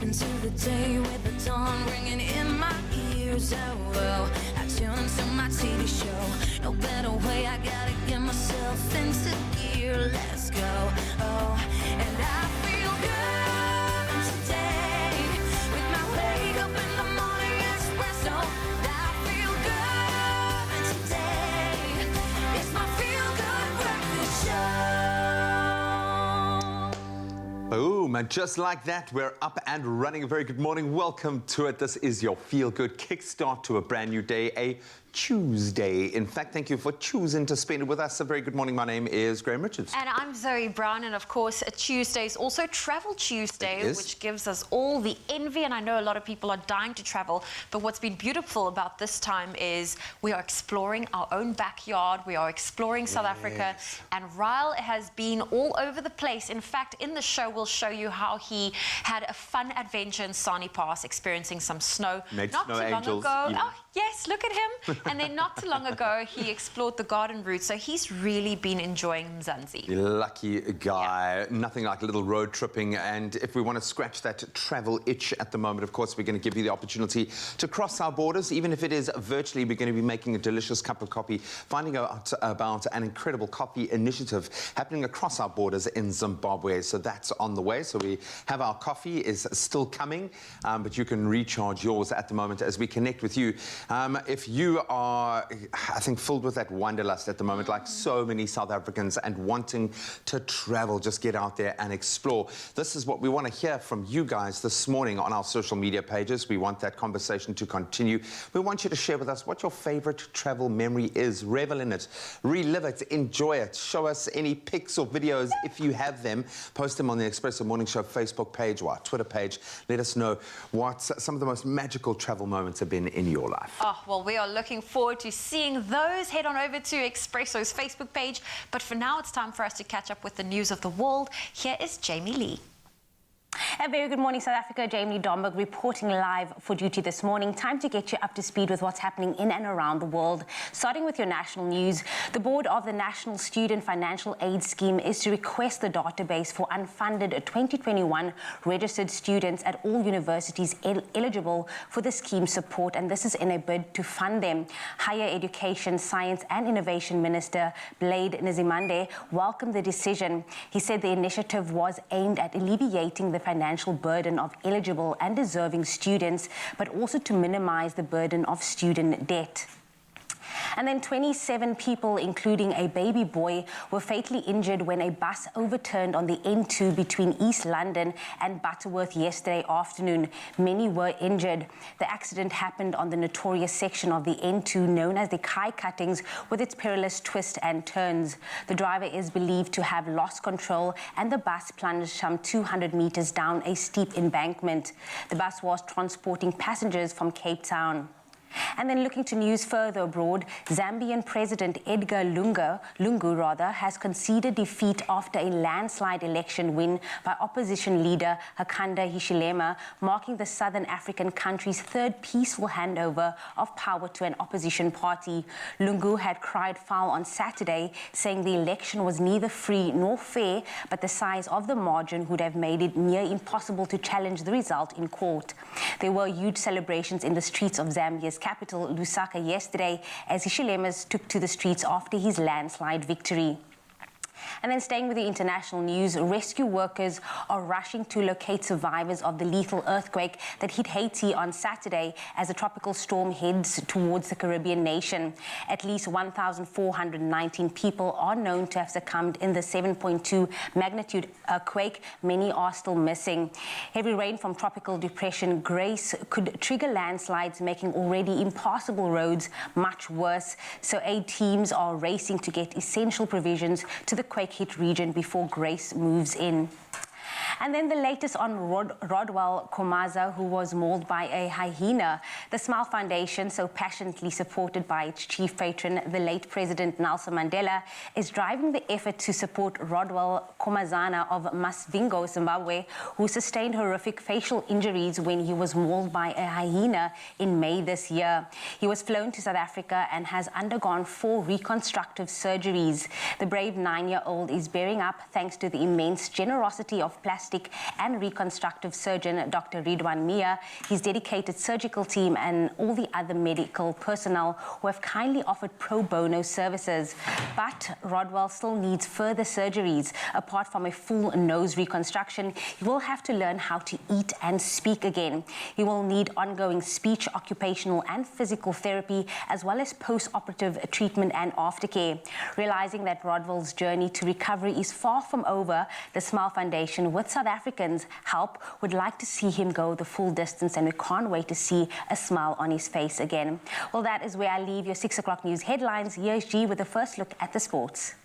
into the day with the dawn ringing in my ears. Oh, I tune into my TV show. No better way, I gotta get myself into gear. Let's go. Oh, and I feel good today with my wake up in the morning espresso. I feel good today. It's my feel good breakfast show. Boom, and just like that, we're up and running. A very good morning. Welcome to it. This is your feel-good kickstart to a brand new day, a Tuesday. In fact, thank you for choosing to spend it with us. A very good morning. My name is Graham Richards. And I'm Zoe Brown. And of course, Tuesday is also Travel Tuesday, which gives us all the envy. And I know a lot of people are dying to travel. But what's been beautiful about this time is we are exploring our own backyard. We are exploring South Africa. And Ryle has been all over the place. In fact, in the show, we'll show you how he had a fun adventure in Sani Pass, experiencing some snow. Not too long ago. Oh, yes, look at him. And then not too long ago, he explored the garden route. So he's really been enjoying Mzansi. Lucky guy. Yeah. Nothing like a little road tripping. And if we want to scratch that travel itch at the moment, of course, we're going to give you the opportunity to cross our borders. Even if it is virtually, we're going to be making a delicious cup of coffee, finding out about an incredible coffee initiative happening across our borders in Zimbabwe. So that's on the way. So we have our coffee is still coming, but you can recharge yours at the moment as we connect with you. If you are, I think, filled with that wanderlust at the moment, like so many South Africans, and wanting to travel, just get out there and explore. This is what we want to hear from you guys this morning on our social media pages. We want that conversation to continue. We want you to share with us what your favorite travel memory is. Revel in it, relive it, enjoy it. Show us any pics or videos if you have them. Post them on the Expresso Morning Show Facebook page or our Twitter page. Let us know what some of the most magical travel moments have been in your life. Oh, well, we are looking forward to seeing those. Head on over to Expresso's Facebook page. But for now, it's time for us to catch up with the news of the world. Here is Jamie Lee. A very good morning, South Africa. Jamie Domberg reporting live for duty this morning. Time to get you up to speed with what's happening in and around the world. Starting with your national news, the board of the National Student Financial Aid Scheme is to request the database for unfunded 2021 registered students at all universities eligible for the scheme support, and this is in a bid to fund them. Higher Education, Science and Innovation Minister Blade Nzimande welcomed the decision. He said the initiative was aimed at alleviating the financial burden of eligible and deserving students, but also to minimize the burden of student debt. And then 27 people, including a baby boy, were fatally injured when a bus overturned on the N2 between East London and Butterworth yesterday afternoon. Many were injured. The accident happened on the notorious section of the N2 known as the Kai Cuttings, with its perilous twists and turns. The driver is believed to have lost control, and the bus plunged some 200 meters down a steep embankment. The bus was transporting passengers from Cape Town. And then looking to news further abroad, Zambian President Edgar Lungu has conceded defeat after a landslide election win by opposition leader Hakainde Hichilema, marking the Southern African country's third peaceful handover of power to an opposition party. Lungu had cried foul on Saturday, saying the election was neither free nor fair, but the size of the margin would have made it near impossible to challenge the result in court. There were huge celebrations in the streets of Zambia's capital, Lusaka, yesterday, as Hichilema took to the streets after his landslide victory. And then staying with the international news, rescue workers are rushing to locate survivors of the lethal earthquake that hit Haiti on Saturday as a tropical storm heads towards the Caribbean nation. At least 1,419 people are known to have succumbed in the 7.2 magnitude quake. Many are still missing. Heavy rain from tropical depression Grace could trigger landslides, making already impassable roads much worse. So aid teams are racing to get essential provisions to the quake-hit region before Grace moves in. And then the latest on Rodwell Komaza, who was mauled by a hyena. The Smile Foundation, so passionately supported by its chief patron, the late President Nelson Mandela, is driving the effort to support Rodwell Komazana of Masvingo, Zimbabwe, who sustained horrific facial injuries when he was mauled by a hyena in May this year. He was flown to South Africa and has undergone 4 reconstructive surgeries. The brave 9-year-old is bearing up thanks to the immense generosity of plastic plastic and reconstructive surgeon, Dr. Ridwan Mia, his dedicated surgical team, and all the other medical personnel who have kindly offered pro bono services. But Rodwell still needs further surgeries. Apart from a full nose reconstruction, he will have to learn how to eat and speak again. He will need ongoing speech, occupational and physical therapy, as well as post-operative treatment and aftercare. Realizing that Rodwell's journey to recovery is far from over, the Smile Foundation, with South Africans' help, would like to see him go the full distance, and we can't wait to see a smile on his face again. Well, that is where I leave your 6 o'clock news headlines. Here's G with the first look at the sports.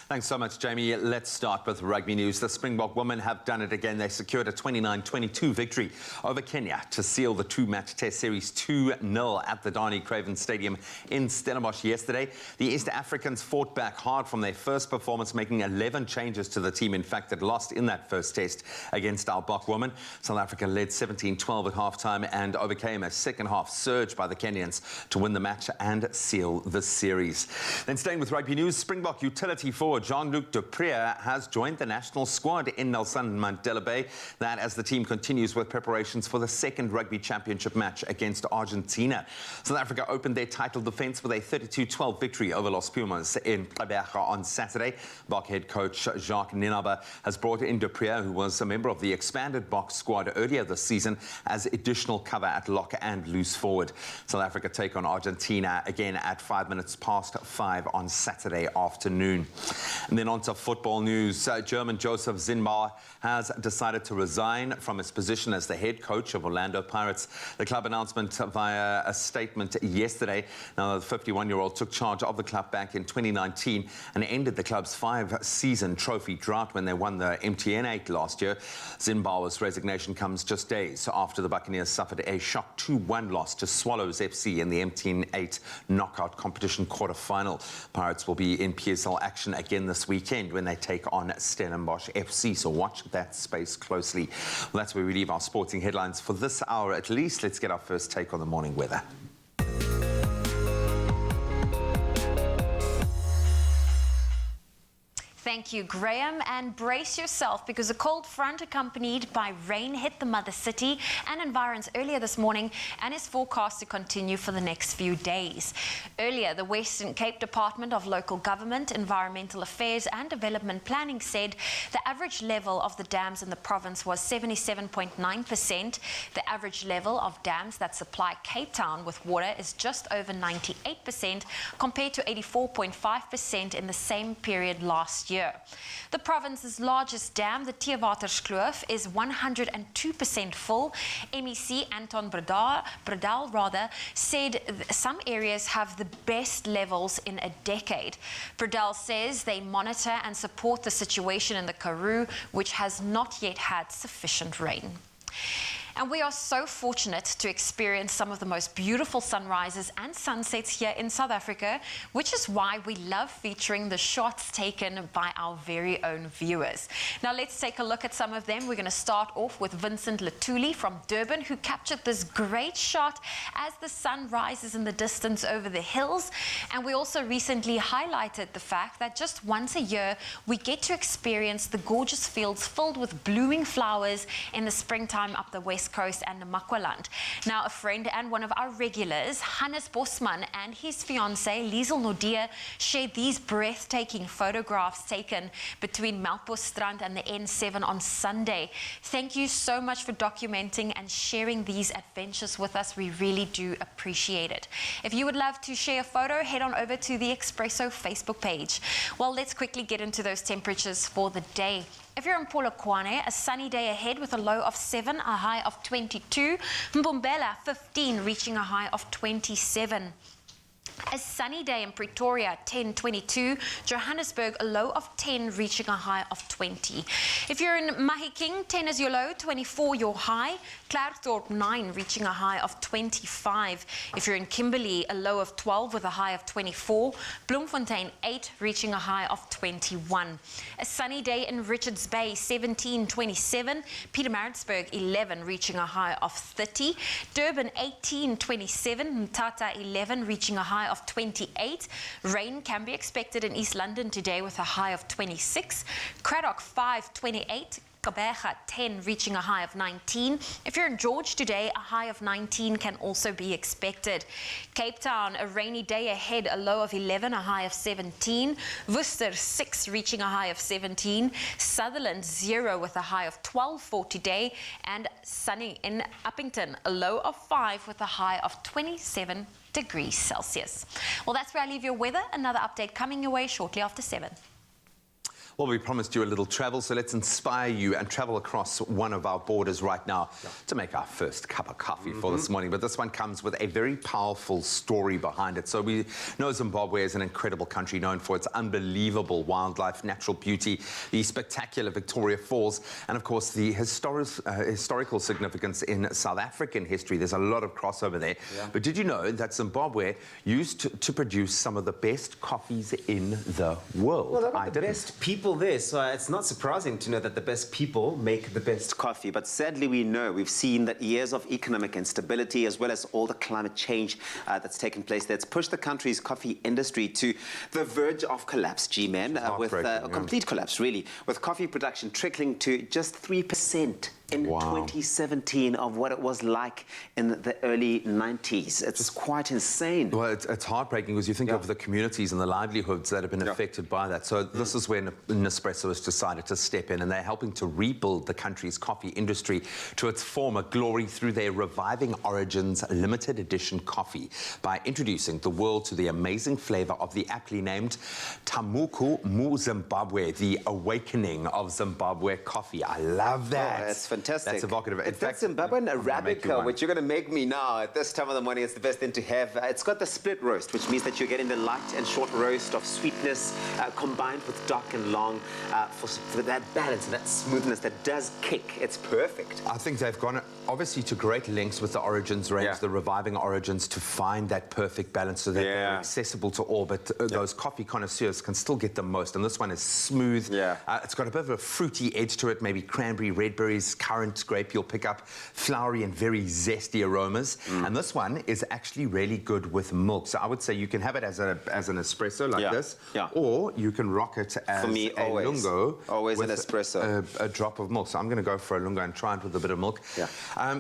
Thanks so much, Jamie. Let's start with rugby news. The Springbok women have done it again. They secured a 29-22 victory over Kenya to seal the two-match test series 2-0 at the Dani Craven Stadium in Stellenbosch yesterday. The East Africans fought back hard from their first performance, making 11 changes to the team. In fact, it lost in that first test against our Bok women. South Africa led 17-12 at halftime and overcame a second-half surge by the Kenyans to win the match and seal the series. Then staying with rugby news, Springbok utility forward Jean-Luc Dupré has joined the national squad in Nelson Mandela Bay. That as the team continues with preparations for the second Rugby Championship match against Argentina. South Africa opened their title defence with a 32-12 victory over Los Pumas in Gqeberha on Saturday. Bok head coach Jacques Ninaba has brought in Dupré, who was a member of the expanded Bok squad earlier this season, as additional cover at lock and loose forward. South Africa take on Argentina again at 5:05 on Saturday afternoon. And then on to football news. German Joseph Zinnbauer has decided to resign from his position as the head coach of Orlando Pirates. The club announcement via a statement yesterday. Now, the 51-year-old took charge of the club back in 2019 and ended the club's 5-season trophy drought when they won the MTN 8 last year. Zinnbauer's resignation comes just days after the Buccaneers suffered a shock 2-1 loss to Swallows FC in the MTN 8 knockout competition quarter-final. Pirates will be in PSL action again this weekend when they take on Stellenbosch FC, so watch that space closely. Well, that's where we leave our sporting headlines for this hour at least. Let's get our first take on the morning weather. Thank you, Graham, and brace yourself because a cold front accompanied by rain hit the mother city and environs earlier this morning and is forecast to continue for the next few days. Earlier, the Western Cape Department of Local Government, Environmental Affairs and Development Planning said the average level of the dams in the province was 77.9%. The average level of dams that supply Cape Town with water is just over 98% compared to 84.5% in the same period last year. The province's largest dam, the Theewaterskloof, is 102% full. MEC Anton Bredal said some areas have the best levels in a decade. Bredal says they monitor and support the situation in the Karoo, which has not yet had sufficient rain. And we are so fortunate to experience some of the most beautiful sunrises and sunsets here in South Africa, which is why we love featuring the shots taken by our very own viewers. Now let's take a look at some of them. We're going to start off with Vincent Latuli from Durban, who captured this great shot as the sun rises in the distance over the hills. And we also recently highlighted the fact that just once a year we get to experience the gorgeous fields filled with blooming flowers in the springtime up the West Coast and Namakwaland. Now, a friend and one of our regulars, Hannes Bosman, and his fiancée, Liesel Nordia, shared these breathtaking photographs taken between Melkbosstrand and the N7 on Sunday. Thank you so much for documenting and sharing these adventures with us. We really do appreciate it. If you would love to share a photo, head on over to the Expresso Facebook page. Well, let's quickly get into those temperatures for the day. If you're in Polokwane, a sunny day ahead with a low of 7, a high of 22. Mbombela, 15, reaching a high of 27. A sunny day in Pretoria, 10-22. Johannesburg, a low of 10, reaching a high of 20. If you're in Mahikeng, 10 is your low, 24 your high. Klerksdorp, 9, reaching a high of 25. If you're in Kimberley, a low of 12 with a high of 24. Bloemfontein, 8, reaching a high of 21. A sunny day in Richards Bay, 17-27. Pietermaritzburg, 11, reaching a high of 30. Durban, 18-27. Mthatha, 11, reaching a high high of 28. Rain can be expected in East London today with a high of 26. Craddock 5, 28. Gqeberha 10, reaching a high of 19. If you're in George today, a high of 19 can also be expected. Cape Town, a rainy day ahead, a low of 11, a high of 17. Worcester 6, reaching a high of 17. Sutherland 0 with a high of 12 for today. And sunny in Uppington, a low of 5 with a high of 27 degrees Celsius. Well, that's where I leave your weather. Another update coming your way shortly after 7. Well, we promised you a little travel, so let's inspire you and travel across one of our borders right now to make our first cup of coffee for this morning. But this one comes with a very powerful story behind it. So we know Zimbabwe is an incredible country known for its unbelievable wildlife, natural beauty, the spectacular Victoria Falls, and of course the historical significance in South African history. There's a lot of crossover there. Yeah. But did you know that Zimbabwe used to produce some of the best coffees in the world? Well, they're not the best people there, so it's not surprising to know that the best people make the best coffee. But sadly, we've seen that years of economic instability, as well as all the climate change that's taken place there, it's pushed the country's coffee industry to the verge of collapse, G-Man, with a complete collapse, really, with coffee production trickling to just 3% in 2017 of what it was like in the early 90s. It's quite insane. Well, it's heartbreaking because you think of the communities and the livelihoods that have been affected by that. So this is when Expresso has decided to step in, and they're helping to rebuild the country's coffee industry to its former glory through their Reviving Origins limited edition coffee by introducing the world to the amazing flavor of the aptly named Tamuku Mu Zimbabwe, the awakening of Zimbabwe coffee. I love that. Oh, that's fantastic. That's evocative. It's that Zimbabwean Arabica, which you're going to make me now at this time of the morning. It's the best thing to have. It's got the split roast, which means that you're getting the light and short roast of sweetness combined with dark and long for that balance and that smoothness that does kick. It's perfect. I think they've gone obviously to great lengths with the Origins range, the Reviving Origins, to find that perfect balance so that they're accessible to all, but those coffee connoisseurs can still get the most. And this one is smooth. It's got a bit of a fruity edge to it, maybe cranberry, red berries, currant grape you'll pick up, flowery and very zesty aromas. And this one is actually really good with milk. So I would say you can have it as an espresso like this, or you can rock it as for me, a lungo. Always an espresso. A drop of milk. So I'm going to go for a lungo and try it with a bit of milk.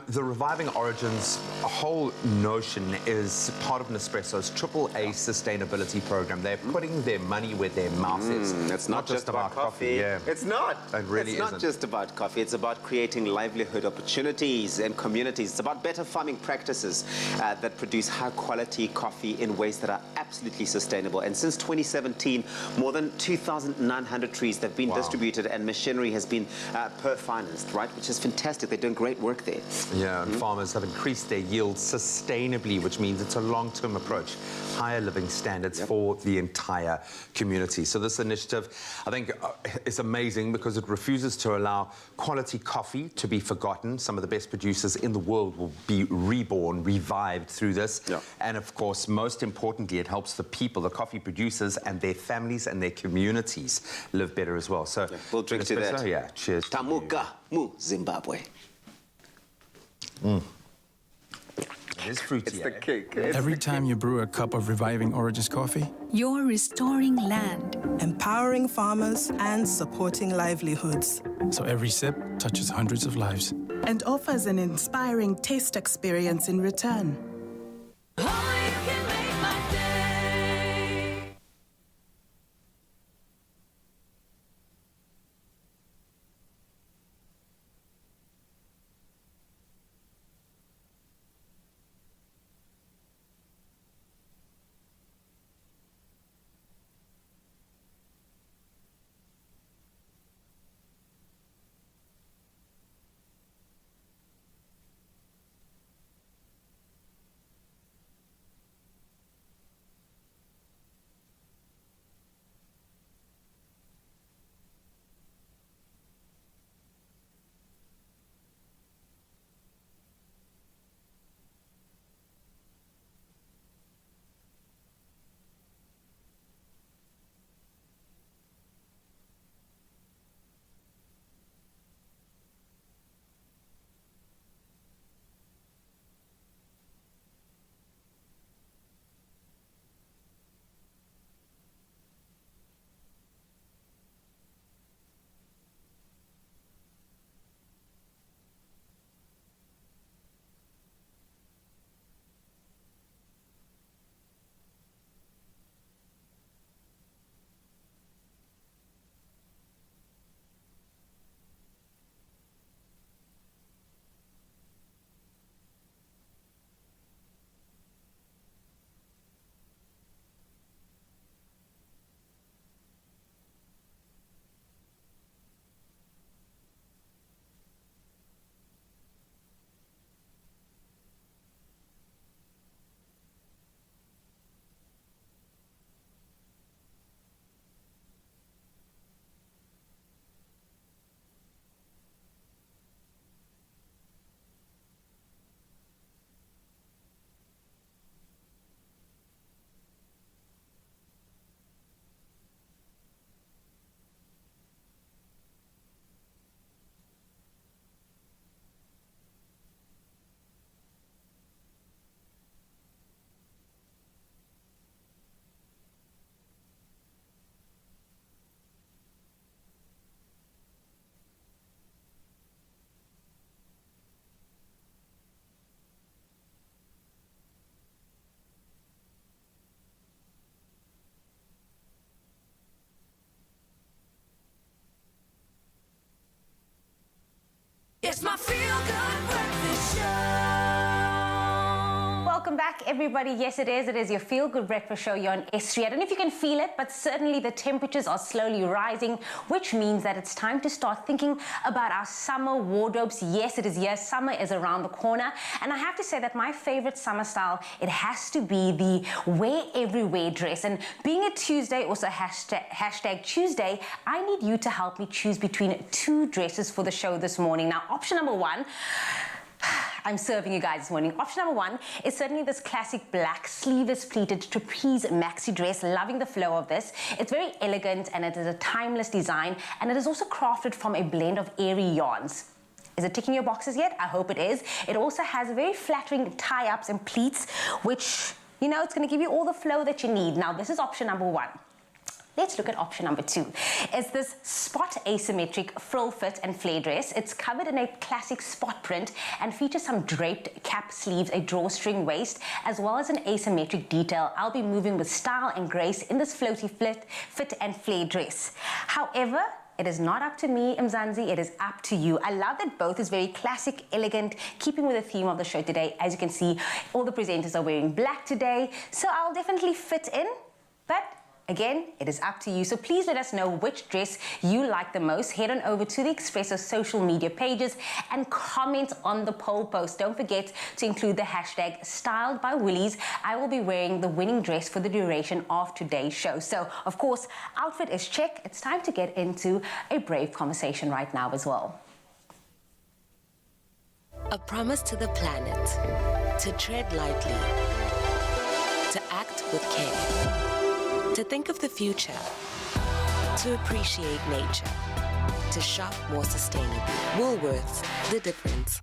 The Reviving Origins whole notion is part of Nespresso's AAA sustainability program. They're putting their money where their mouth is. It's not just about coffee. It's not. It really isn't. It's not just about coffee. It's about creating livelihood opportunities and communities. It's about better farming practices that produce high-quality coffee in ways that are absolutely sustainable. And since 2017, more than 2,900 trees have been distributed, and machinery has been financed, right? Which is fantastic. They're doing great work there. Yeah, and farmers have increased their yields sustainably, which means it's a long-term approach, higher living standards for the entire community. So this initiative, I think, is amazing because it refuses to allow quality coffee to be forgotten. Some of the best producers in the world will be reborn, revived through this. And of course, most importantly, it helps the people, the coffee producers and their families and their communities live better as well. So we'll drink to that. Yeah, cheers. Tamuka Mu Zimbabwe. It is fruity. It's the cake. Every time you brew a cup of Reviving Origins coffee, you're restoring land, empowering farmers, and supporting livelihoods. So every sip touches hundreds of lives. And offers an inspiring taste experience in return. It's my feel-good breakfast show. Welcome back, everybody. Yes, it is. It is your feel-good breakfast show. You're on S3. I don't know if you can feel it, but certainly the temperatures are slowly rising, which means that it's time to start thinking about our summer wardrobes. Yes, it is here. Summer is around the corner. And I have to say that my favorite summer style, it has to be the wear everywhere dress. And being a Tuesday, also hashtag Tuesday, I need you to help me choose between two dresses for the show this morning. Now, option number one, I'm serving you guys this morning. Option number one is certainly this classic black sleeveless pleated trapeze maxi dress. Loving the flow of this. It's very elegant and it is a timeless design, and it is also crafted from a blend of airy yarns. Is it ticking your boxes yet? I hope it is. It also has very flattering tie-ups and pleats, which, you know, it's going to give you all the flow that you need. Now, this is option number one. Let's look at option number two. It's this spot asymmetric frill fit and flare dress. It's covered in a classic spot print and features some draped cap sleeves, a drawstring waist, as well as an asymmetric detail. I'll be moving with style and grace in this floaty fit and flare dress. However, it is not up to me, Mzansi, it is up to you. I love that both is very classic, elegant, keeping with the theme of the show today. As you can see, all the presenters are wearing black today, so I'll definitely fit in, but again, it is up to you. So please let us know which dress you like the most. Head on over to the Expresso social media pages and comment on the poll post. Don't forget to include the hashtag Styled by Willies. I will be wearing the winning dress for the duration of today's show. So, of course, outfit is check. It's time to get into a brave conversation right now as well. A promise to the planet, to tread lightly, to act with care. To think of the future, to appreciate nature, to shop more sustainably. Woolworths, the difference.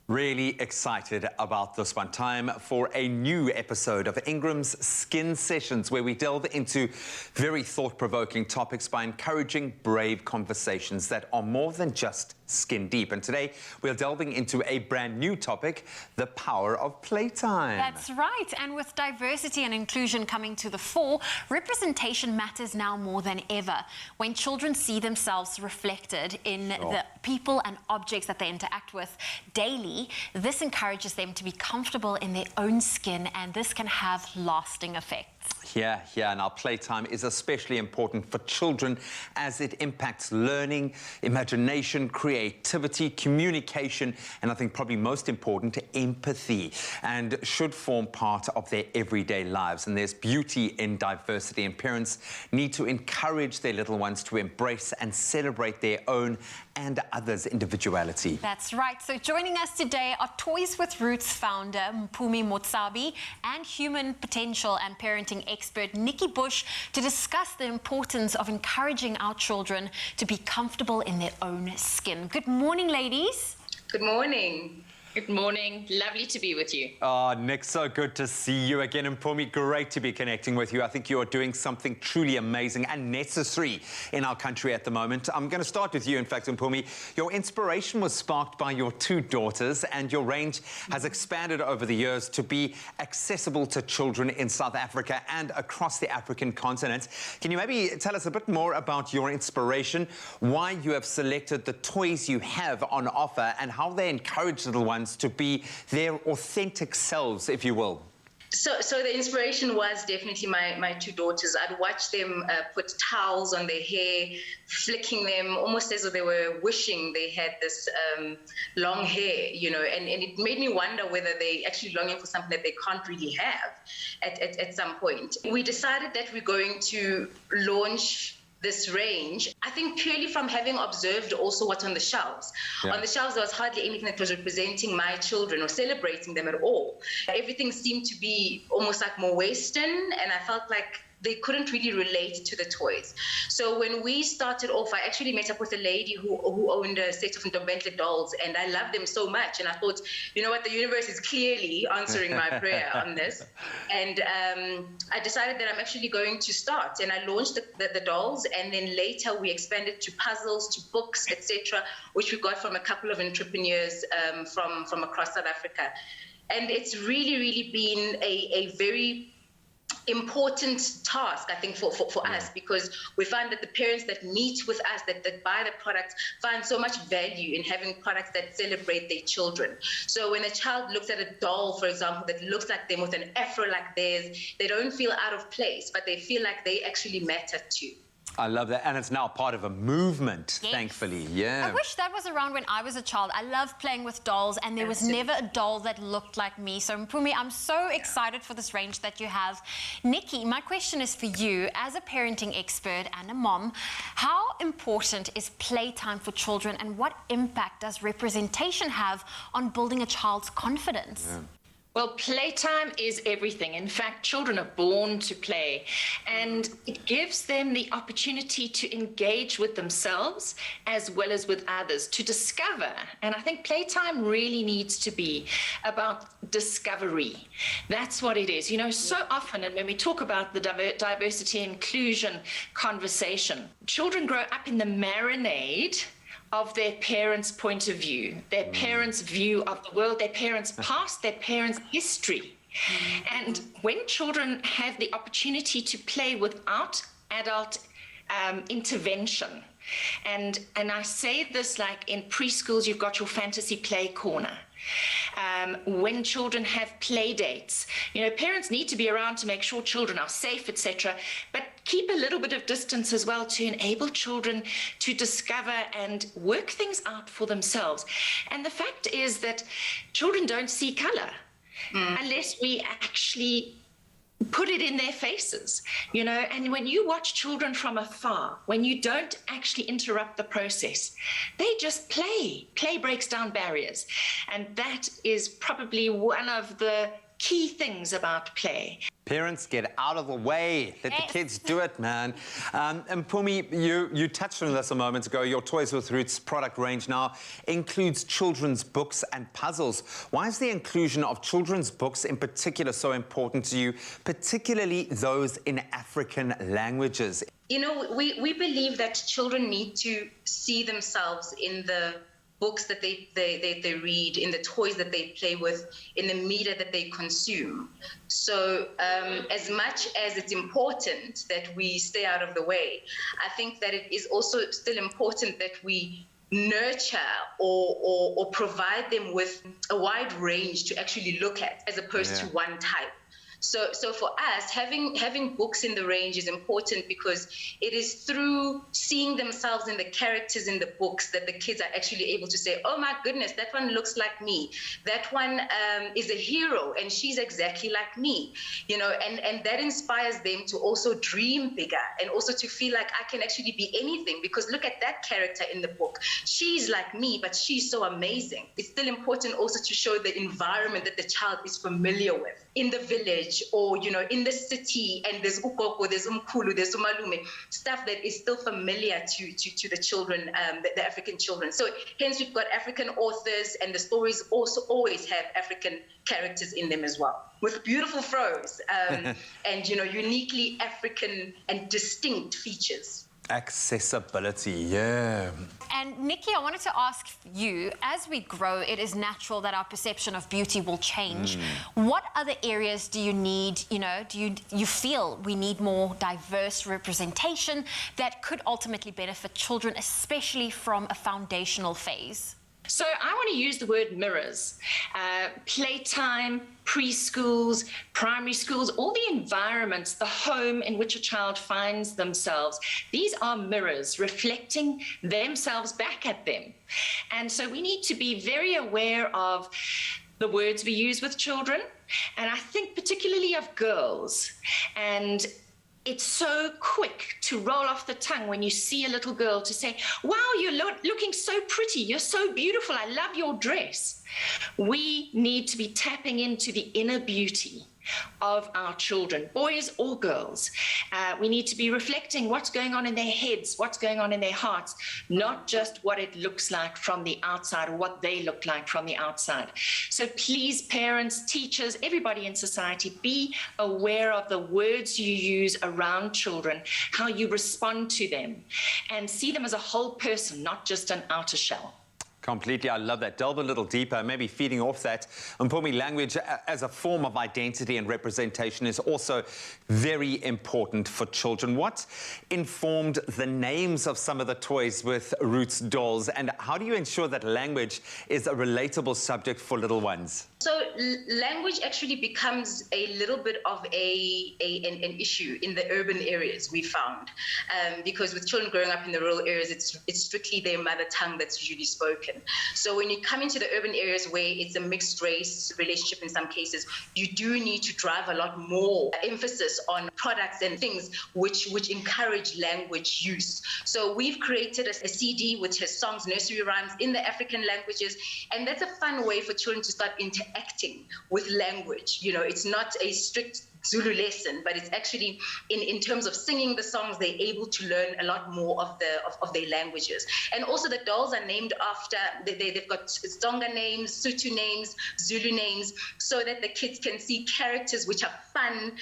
Really excited about this one. Time for a new episode of Ingram's Skin Sessions, where we delve into very thought-provoking topics by encouraging brave conversations that are more than just skin deep. And today we're delving into a brand new topic, the power of playtime. That's right. And with diversity and inclusion coming to the fore, representation matters now more than ever. When children see themselves reflected in the people and objects that they interact with daily, this encourages them to be comfortable in their own skin, and this can have lasting effects. Yeah, now playtime is especially important for children as it impacts learning, imagination, creativity, communication, and I think probably most important, empathy, and should form part of their everyday lives. And there's beauty in diversity, and parents need to encourage their little ones to embrace and celebrate their own and others' individuality. That's right. So joining us today are Toys with Roots founder Mpumi Motsabi and human potential and parenting expert Nikki Bush to discuss the importance of encouraging our children to be comfortable in their own skin. Good morning, ladies. Good morning. Good morning. Lovely to be with you. Oh, Nick, so good to see you again. And Mpumi, great to be connecting with you. I think you are doing something truly amazing and necessary in our country at the moment. I'm going to start with you, in fact, Mpumi. Your inspiration was sparked by your two daughters, and your range has expanded over the years to be accessible to children in South Africa and across the African continent. Can you maybe tell us a bit more about your inspiration, why you have selected the toys you have on offer, and how they encourage little ones to be their authentic selves, if you will? So the inspiration was definitely my two daughters. I'd watch them put towels on their hair, flicking them almost as though they were wishing they had this long hair, you know, and it made me wonder whether they actually longing for something that they can't really have at some point. We decided that we're going to launch this range, I think purely from having observed also what's on the shelves. Yeah. On the shelves, there was hardly anything that was representing my children or celebrating them at all. Everything seemed to be almost like more Western, and I felt like they couldn't really relate to the toys. So when we started off, I actually met up with a lady who owned a set of Ntobentle dolls, and I loved them so much. And I thought, you know what, the universe is clearly answering my prayer on this. And I decided that I'm actually going to start. And I launched the dolls, and then later we expanded to puzzles, to books, etc., which we got from a couple of entrepreneurs from across South Africa. And it's really, really been a very important task, I think, for us, because we find that the parents that meet with us, that buy the products, find so much value in having products that celebrate their children. So when a child looks at a doll, for example, that looks like them with an afro like theirs, they don't feel out of place, but they feel like they actually matter too. I love that, and it's now part of a movement, Yes. thankfully. Yeah. I wish that was around when I was a child. I loved playing with dolls, and there was never a doll that looked like me. So, Mpumi, I'm so excited for this range that you have. Nikki, my question is for you. As a parenting expert and a mom, how important is playtime for children, and what impact does representation have on building a child's confidence? Yeah. Well, playtime is everything. In fact, children are born to play, and it gives them the opportunity to engage with themselves as well as with others, to discover. And I think playtime really needs to be about discovery. That's what it is. You know, so often, and when we talk about the diversity inclusion conversation, children grow up in the marinade of their parents' point of view, their parents' view of the world, their parents' past, their parents' history. And when children have the opportunity to play without adult intervention, and I say this like in preschools, you've got your fantasy play corner. When children have play dates, you know, parents need to be around to make sure children are safe, etc., but keep a little bit of distance as well to enable children to discover and work things out for themselves. And the fact is that children don't see color unless we actually put it in their faces, you know. And when you watch children from afar, when you don't actually interrupt the process, they just play. Play breaks down barriers. And that is probably one of the key things about play. Parents, get out of the way. Let the kids do it, man. And Mpumi, you touched on this a moment ago. Your Toys with Roots product range now includes children's books and puzzles. Why is the inclusion of children's books in particular so important to you, particularly those in African languages? You know, we believe that children need to see themselves in the books that they read, in the toys that they play with, in the media that they consume. So as much as it's important that we stay out of the way, I think that it is also still important that we nurture or provide them with a wide range to actually look at, as opposed to one type. So for us, having books in the range is important because it is through seeing themselves in the characters in the books that the kids are actually able to say, oh my goodness, that one looks like me. That one is a hero and she's exactly like me, you know, and that inspires them to also dream bigger and also to feel like I can actually be anything, because look at that character in the book. She's like me, but she's so amazing. It's still important also to show the environment that the child is familiar with in the village, or, you know, in the city, and there's ukoko, there's umkhulu, there's umalume, stuff that is still familiar to the children, the African children. So hence we've got African authors, and the stories also always have African characters in them as well, with beautiful prose and, you know, uniquely African and distinct features. Accessibility, yeah. And Nikki, I wanted to ask you, as we grow, it is natural that our perception of beauty will change. What other areas do you need, you know, do you feel we need more diverse representation that could ultimately benefit children, especially from a foundational phase? So I want to use the word mirrors. Playtime, preschools, primary schools, all the environments, the home in which a child finds themselves, these are mirrors reflecting themselves back at them. And so we need to be very aware of the words we use with children, and I think particularly of girls. And it's so quick to roll off the tongue when you see a little girl to say, wow, you're looking so pretty, you're so beautiful, I love your dress. We need to be tapping into the inner beauty of our children, boys or girls. We need to be reflecting what's going on in their heads, what's going on in their hearts, not just what it looks like from the outside or what they look like from the outside. So please, parents, teachers, everybody in society, be aware of the words you use around children, how you respond to them, and see them as a whole person, not just an outer shell. Completely, I love that. Delve a little deeper, maybe feeding off that. And for me, language as a form of identity and representation is also very important for children. What informed the names of some of the toys with Roots dolls, and how do you ensure that language is a relatable subject for little ones? So language actually becomes a little bit of an issue in the urban areas, we found, because with children growing up in the rural areas, it's strictly their mother tongue that's usually spoken. So when you come into the urban areas where it's a mixed race relationship in some cases, you do need to drive a lot more emphasis on products and things which encourage language use. So we've created a CD which has songs, nursery rhymes in the African languages, and that's a fun way for children to start interacting with language. You know, it's not a strict Zulu lesson, but it's actually in terms of singing the songs, they're able to learn a lot more of their languages. And also the dolls are named after, they've got Tsonga names, Sotho names, Zulu names, so that the kids can see characters which are fun,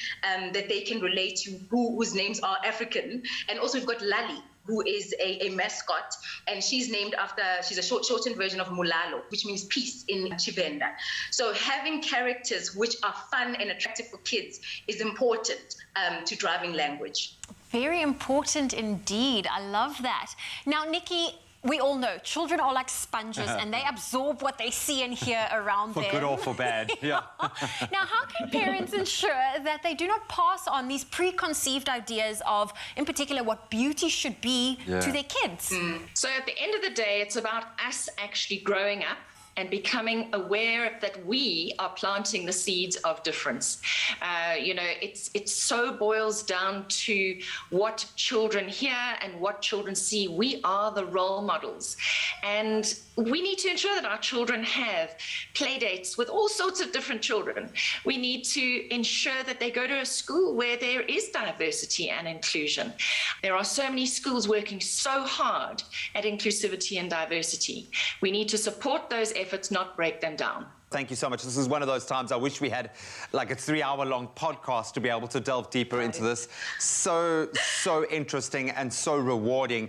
that they can relate to, whose names are African. And also we've got Lali, who is a mascot, and she's named after, she's a shortened version of Mulalo, which means peace in Chivenda. So having characters which are fun and attractive for kids is important to driving language. Very important indeed. I love that. Now, Nikki, we all know children are like sponges and they absorb what they see and hear around them. For good or for bad, yeah. Now, how can parents ensure that they do not pass on these preconceived ideas of, in particular, what beauty should be to their kids? So at the end of the day, it's about us actually growing up and becoming aware that we are planting the seeds of difference. You know, it so boils down to what children hear and what children see. We are the role models. And we need to ensure that our children have play dates with all sorts of different children. We need to ensure that they go to a school where there is diversity and inclusion. There are so many schools working so hard at inclusivity and diversity. We need to support those efforts, not break them down. Thank you so much. This is one of those times I wish we had like a 3-hour-long podcast to be able to delve deeper into this. So interesting and so rewarding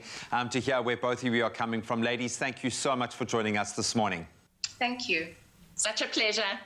to hear where both of you are coming from. Ladies, thank you so much for joining us this morning. Thank you. Such a pleasure.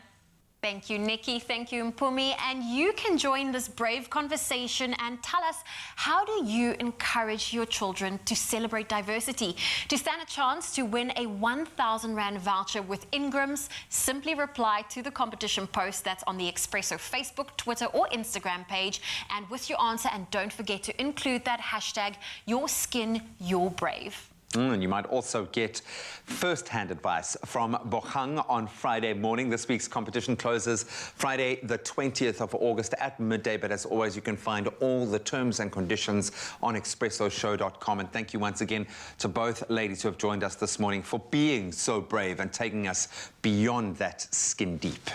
Thank you, Nikki. Thank you, Mpumi. And you can join this brave conversation and tell us, how do you encourage your children to celebrate diversity? To stand a chance to win a 1,000 Rand voucher with Ingram's, simply reply to the competition post that's on the Expresso Facebook, Twitter or Instagram page, and with your answer, and don't forget to include that hashtag, your skin, your brave. And you might also get first-hand advice from Bohang on Friday morning. This week's competition closes Friday, the 20th of August at midday. But as always, you can find all the terms and conditions on expressoshow.com. And thank you once again to both ladies who have joined us this morning for being so brave and taking us beyond that skin deep.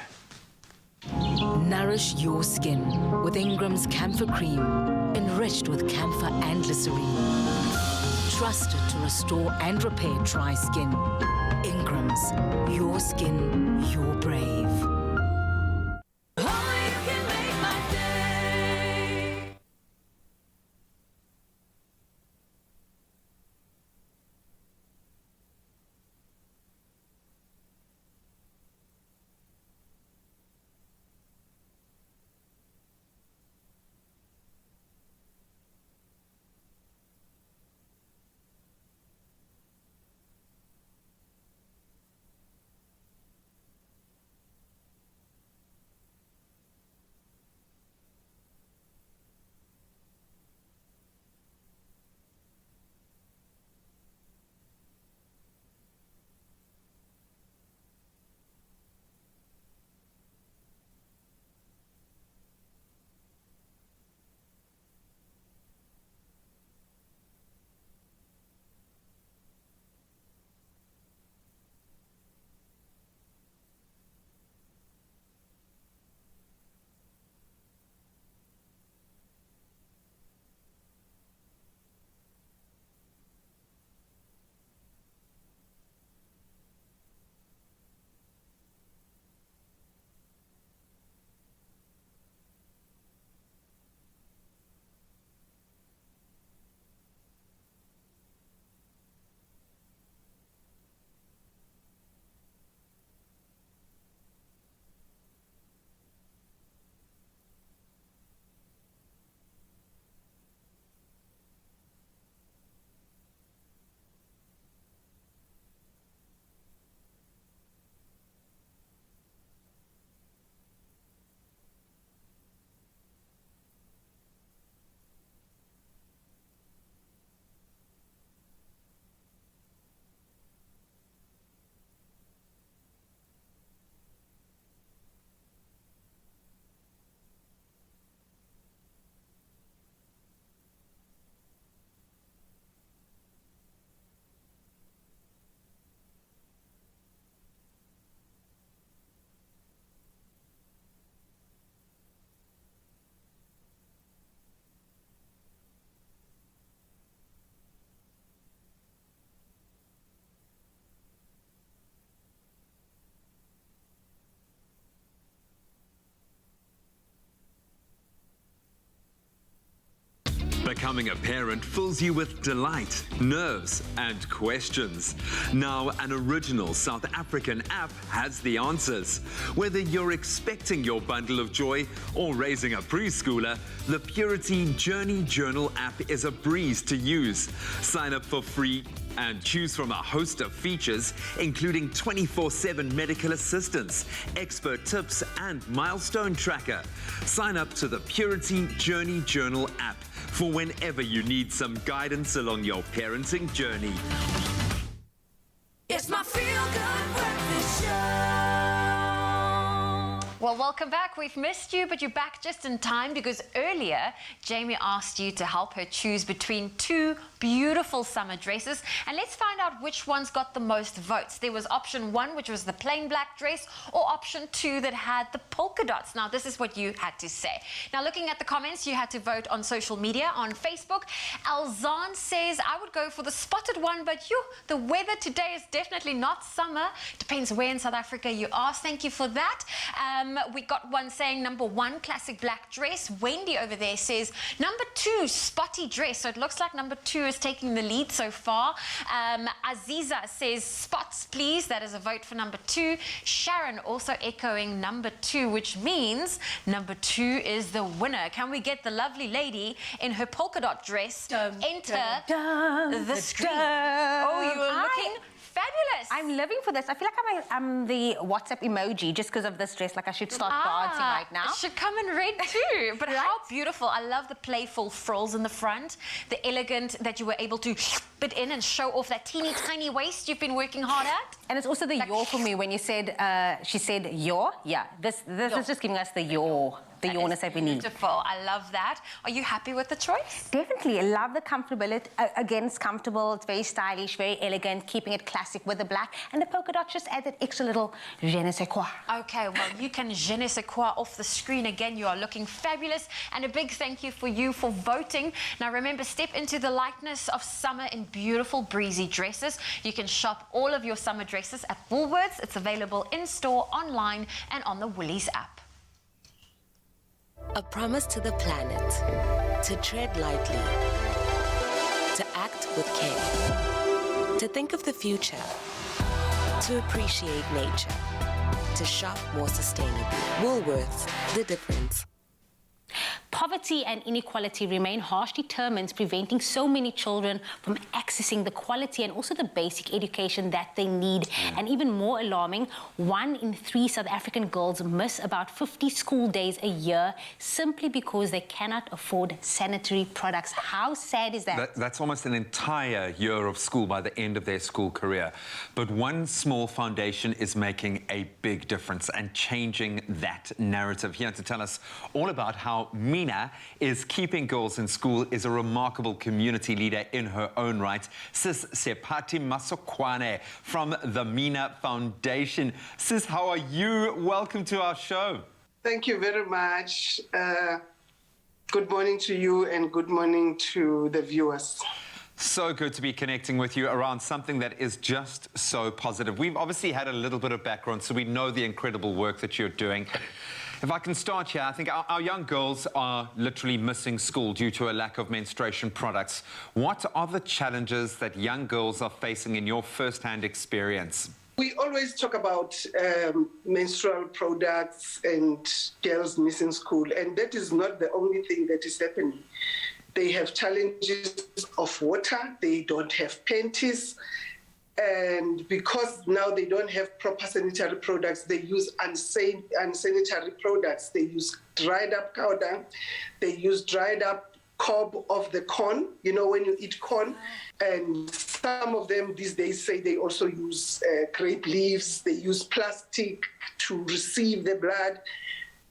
Nourish your skin with Ingram's Camphor Cream, enriched with camphor and glycerine. Trusted to restore and repair dry skin. Ingram's, your skin, your brave. Becoming a parent fills you with delight, nerves, and questions. Now, an original South African app has the answers. Whether you're expecting your bundle of joy or raising a preschooler, the Purity Journey Journal app is a breeze to use. Sign up for free and choose from a host of features, including 24/7 medical assistance, expert tips, and milestone tracker. Sign up to the Purity Journey Journal app for whenever you need some guidance along your parenting journey. It's my feel-good breakfast show. Well, welcome back. We've missed you, but you're back just in time because earlier, Jamie asked you to help her choose between two beautiful summer dresses. And let's find out which one's got the most votes. There was option 1, which was the plain black dress, or option 2 that had the polka dots. Now, this is what you had to say. Now, looking at the comments, you had to vote on social media, on Facebook. Alzan says, I would go for the spotted one, but the weather today is definitely not summer. Depends where in South Africa you are. Thank you for that. We got one saying number 1, classic black dress. Wendy over there says number 2, spotty dress. So it looks like number 2 is taking the lead so far. Aziza says spots, please. That is a vote for number 2. Sharon also echoing number 2, which means number 2 is the winner. Can we get the lovely lady in her polka dot dress enter the screen? Oh, you are looking fabulous. I'm living for this. I feel like I'm the WhatsApp emoji just because of this dress. Like I should start dancing right now. It should come in red too. But how beautiful. I love the playful frills in the front. The elegant that you were able to fit in and show off that teeny tiny waist you've been working hard at. And it's also the yaw for me when you said, she said yaw. Yeah, this is just giving us the yaw. The yawness that we need. Beautiful. I love that. Are you happy with the choice? Definitely. I love the comfortability. Again, it's comfortable. It's very stylish, very elegant, keeping it classic with the black. And the polka dot just add that extra little je ne sais quoi. Okay, well, you can je ne sais quoi off the screen again. You are looking fabulous. And a big thank you for you for voting. Now, remember, step into the lightness of summer in beautiful, breezy dresses. You can shop all of your summer dresses at Woolworths. It's available in-store, online, and on the Woolies app. A promise to the planet, to tread lightly, to act with care, to think of the future, to appreciate nature, to shop more sustainably. Woolworths, the difference. Poverty and inequality remain harsh determinants preventing so many children from accessing the quality and also the basic education that they need. And even more alarming, 1 in 3 South African girls miss about 50 school days a year simply because they cannot afford sanitary products. How sad is that? That's almost an entire year of school by the end of their school career. But one small foundation is making a big difference and changing that narrative. Here to tell us all about how Mina is keeping girls in school is a remarkable community leader in her own right. Sis Sepati Masokwane from the Mina Foundation. Sis, how are you? Welcome to our show. Thank you very much. Good morning to you and good morning to the viewers. So good to be connecting with you around something that is just so positive. We've obviously had a little bit of background, so we know the incredible work that you're doing. If I can start here, I think our young girls are literally missing school due to a lack of menstruation products. What are the challenges that young girls are facing in your first-hand experience? We always talk about menstrual products and girls missing school, and that is not the only thing that is happening. They have challenges of water, they don't have panties, and because now they don't have proper sanitary products, they use unsanitary products. They use dried up cow dung, they use dried up cob of the corn, you know, when you eat corn. And some of them these days say they also use grape leaves, they use plastic to receive the blood.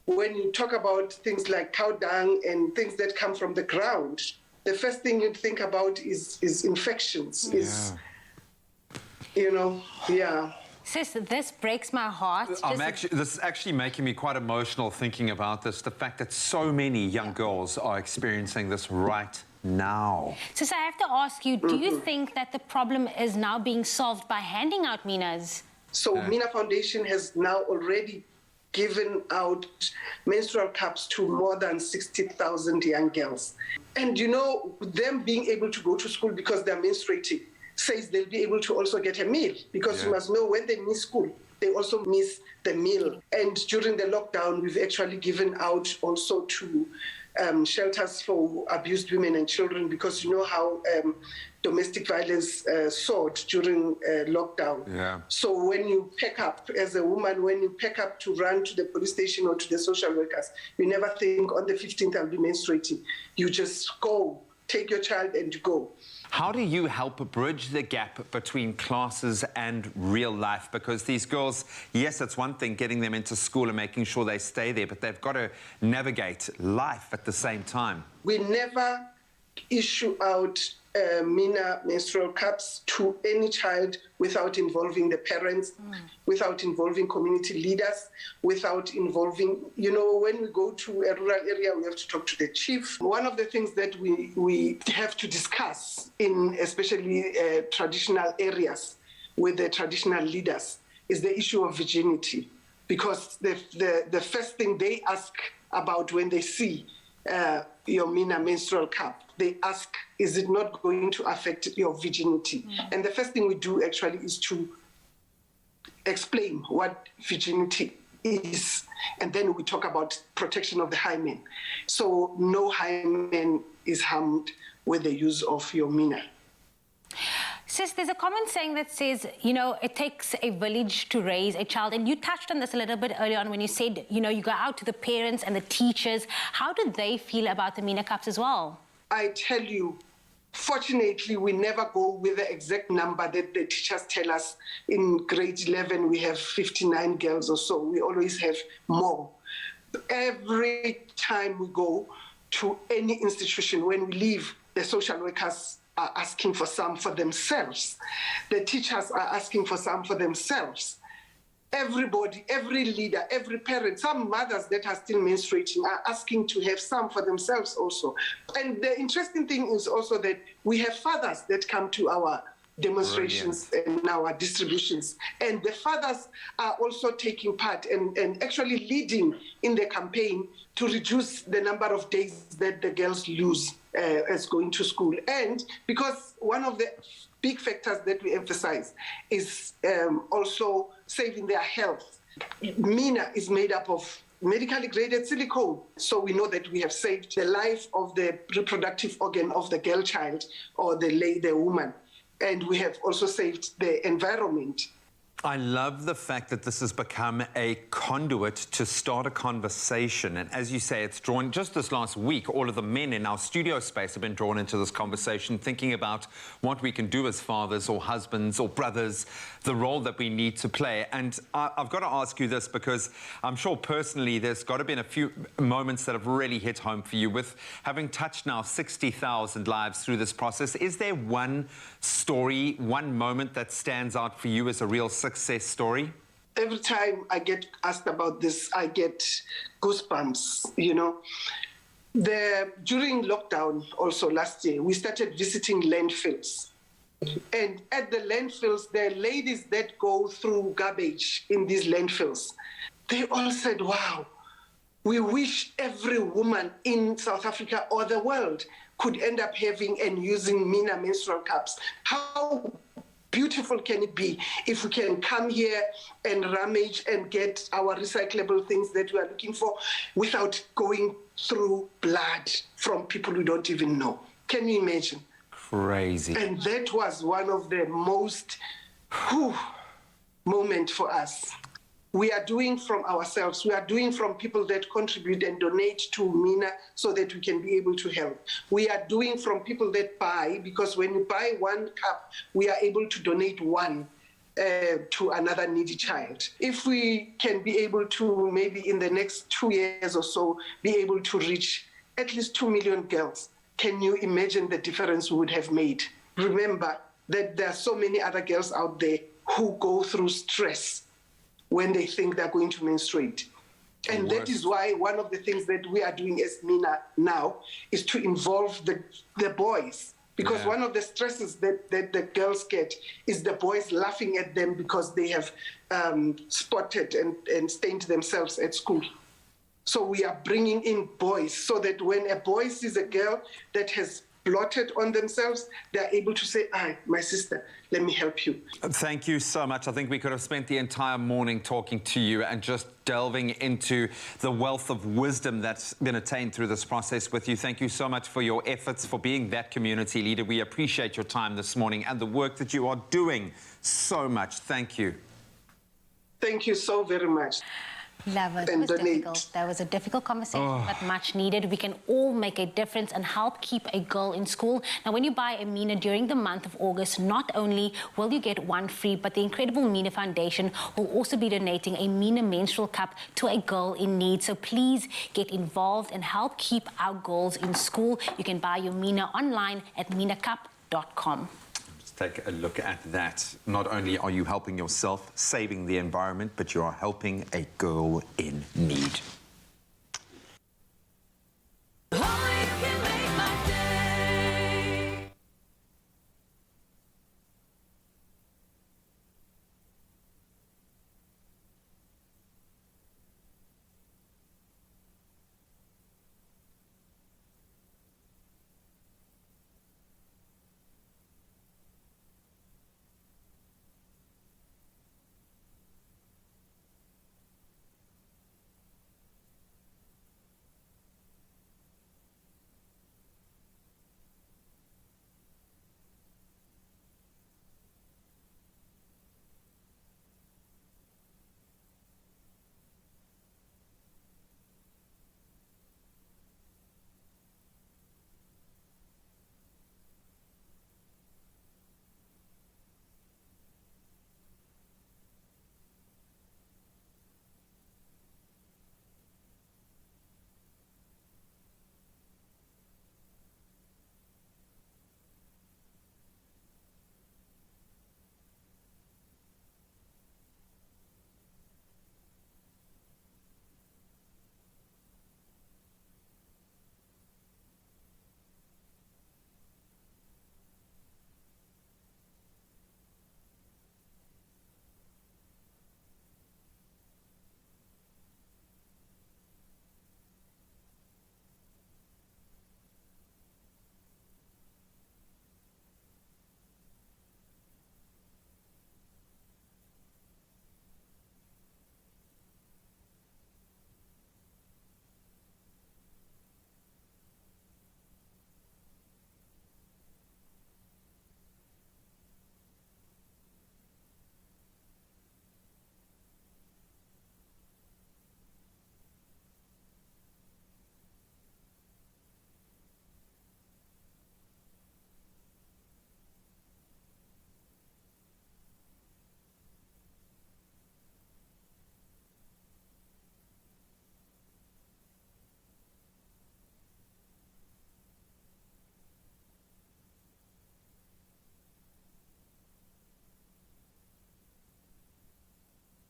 When you talk about things like cow dung and things that come from the ground, the first thing you think about is infections, Sis, this breaks my heart. This is actually making me quite emotional thinking about this, the fact that so many young girls are experiencing this right now. Sis, I have to ask you, do you think that the problem is now being solved by handing out Minas? So Mina Foundation has now already given out menstrual cups to more than 60,000 young girls. And you know, them being able to go to school because they're menstruating says they'll be able to also get a meal, because you must know when they miss school, they also miss the meal. And during the lockdown, we've actually given out also to shelters for abused women and children, because you know how domestic violence soared during lockdown. Yeah. So when you pack up as a woman, when you pack up to run to the police station or to the social workers, you never think on the 15th I'll be menstruating. You just go, take your child and you go. How do you help bridge the gap between classes and real life? Because these girls, yes, it's one thing getting them into school and making sure they stay there, but they've got to navigate life at the same time. We never issue out MENA menstrual cups to any child without involving the parents, without involving community leaders, without involving, you know, when we go to a rural area, we have to talk to the chief. One of the things that we have to discuss in especially traditional areas with the traditional leaders is the issue of virginity, because the first thing they ask about when they see your MENA menstrual cup, they ask, is it not going to affect your virginity? And the first thing we do actually is to explain what virginity is. And then we talk about protection of the hymen. So no hymen is harmed with the use of your MENA. Sis, there's a common saying that says, you know, it takes a village to raise a child. And you touched on this a little bit earlier on when you said, you know, you go out to the parents and the teachers. How do they feel about the MENA cups as well? I tell you, fortunately, we never go with the exact number that the teachers tell us. In grade 11, we have 59 girls or so. We always have more. Every time we go to any institution, when we leave, the social workers are asking for some for themselves. The teachers are asking for some for themselves. Everybody, every leader, every parent, some mothers that are still menstruating are asking to have some for themselves also. And the interesting thing is also that we have fathers that come to our demonstrations and our distributions. And the fathers are also taking part and actually leading in the campaign to reduce the number of days that the girls lose as going to school. And because one of the big factors that we emphasize is also saving their health. MENA is made up of medically graded silicone. So we know that we have saved the life of the reproductive organ of the girl child or the woman. And we have also saved the environment. I love the fact that this has become a conduit to start a conversation. And as you say, it's drawn, just this last week, all of the men in our studio space have been drawn into this conversation, thinking about what we can do as fathers or husbands or brothers, the role that we need to play. And I've got to ask you this, because I'm sure personally there's got to be a few moments that have really hit home for you. With having touched now 60,000 lives through this process, is there one story, one moment that stands out for you as a real success story? Every time I get asked about this, I get goosebumps, you know. During lockdown also last year, we started visiting landfills. And at the landfills, the ladies that go through garbage in these landfills, they all said, wow, we wish every woman in South Africa or the world could end up having and using MENA menstrual cups. How beautiful can it be if we can come here and rummage and get our recyclable things that we are looking for without going through blood from people we don't even know? Can you imagine? Crazy. And that was one of the most moment for us. We are doing from ourselves. We are doing from people that contribute and donate to MENA so that we can be able to help. We are doing from people that buy, because when you buy one cup, we are able to donate one to another needy child. If we can be able to, maybe in the next 2 years or so, be able to reach at least 2 million girls, can you imagine the difference we would have made? Remember that there are so many other girls out there who go through stress when they think they're going to menstruate. And that is why one of the things that we are doing as MENA now is to involve the boys Because Yeah. one of the stresses that the girls get is the boys laughing at them because they have spotted and stained themselves at school. So we are bringing in boys so that when a boy sees a girl that has blotted on themselves, they're able to say, my sister, let me help you. Thank you so much. I think we could have spent the entire morning talking to you and just delving into the wealth of wisdom that's been attained through this process with you. Thank you so much for your efforts, for being that community leader. We appreciate your time this morning and the work that you are doing so much. Thank you. Thank you so very much. Love it. It And was donate. difficult. That was a difficult conversation, but much needed. We can all make a difference and help keep a girl in school. Now, when you buy a Mina during the month of August, not only will you get one free, but the incredible Mina Foundation will also be donating a Mina menstrual cup to a girl in need. So please get involved and help keep our girls in school. You can buy your Mina online at minacup.com. Take a look at that. Not only are you helping yourself, saving the environment, but you are helping a girl in need.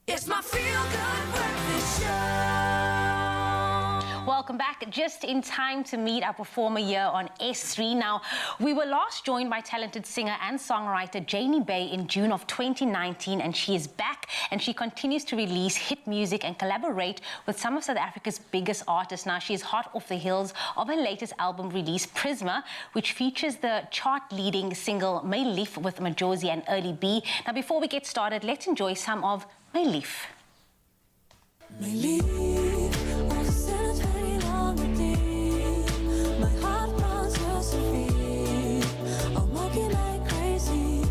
It's my feel-good breakfast show. Welcome back. Just in time to meet our performer here on S3. Now, we were last joined by talented singer and songwriter Janie Bay in June of 2019, and she is back and she continues to release hit music and collaborate with some of South Africa's biggest artists. Now, she is hot off the heels of her latest album release, Prisma, which features the chart-leading single My Lief with Majosi and Early B. Now, before we get started, let's enjoy some of My Lief. My lief, ons het very long day. My heart runs so free. I'll mock you like crazy.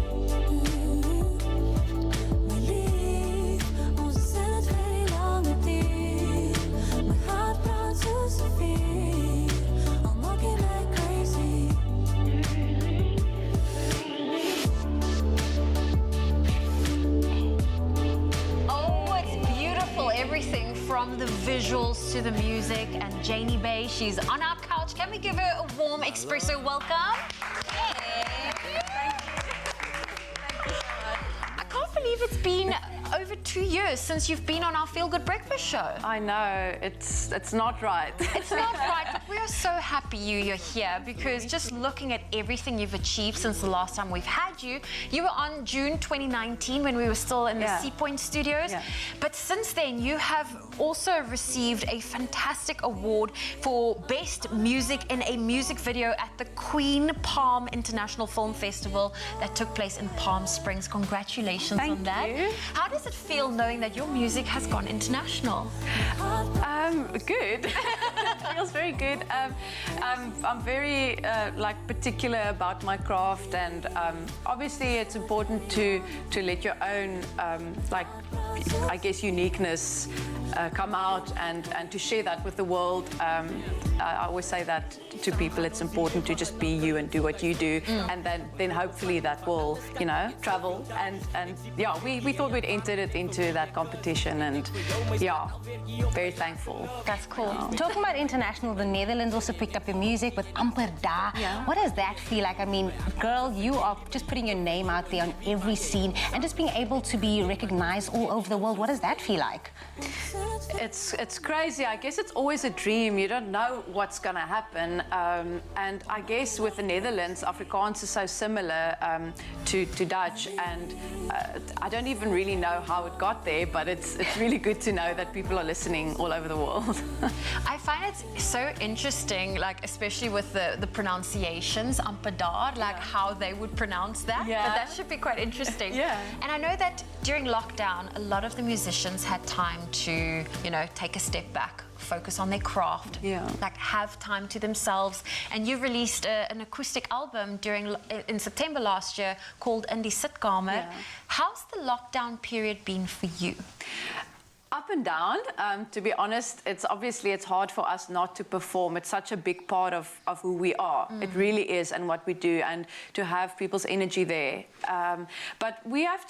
My lief, ons het very long day. My heart runs so free. I'll mock you like crazy. Oh, it's beautiful. Everything from the visuals to the music. And Janie Bay, she's on our couch. Can we give her a warm Expresso welcome? Hey. I can't believe it's been over 2 years since you've been on our Feel Good Breakfast show. I know, it's not right. It's not right, but we are so happy you're here, because just looking at everything you've achieved since the last time we've had you, you were on June 2019 when we were still in the Sea Point studios. Yeah. But since then, you have also received a fantastic award for Best Music in a Music Video at the Queen Palm International Film Festival that took place in Palm Springs. Congratulations on that. Thank you. How does it feel knowing that your music has gone international? Good. It feels very good. I'm very particular about my craft, and obviously it's important to let your own I guess uniqueness come out and to share that with the world. I always say that to people, it's important to just be you and do what you do, and then hopefully that will, travel. And yeah, we thought we'd entered it into that competition, and yeah, very thankful. That's cool. Talking about international, the Netherlands also picked up your music with Amper Da. Yeah. What does that feel like? I mean, girl, you are just putting your name out there on every scene and just being able to be recognized all over the world. What does that feel like? It's crazy. I guess it's always a dream. You don't know what's going to happen. And I guess with the Netherlands, Afrikaans is so similar to Dutch, and I don't even really know how it got there, but it's really good to know that people are listening all over the world. I find it so interesting, especially with the pronunciations, Ampadar, how they would pronounce that. Yeah. But that should be quite interesting. Yeah. And I know that during lockdown, a lot of the musicians had time to, take a step back, focus on their craft, have time to themselves. And you released an acoustic album in September last year called In die Sitkamer. Yeah. How's the lockdown period been for you? Up and down. To be honest, it's hard for us not to perform. It's such a big part of who we are. It really is, and what we do, and to have people's energy there. But we had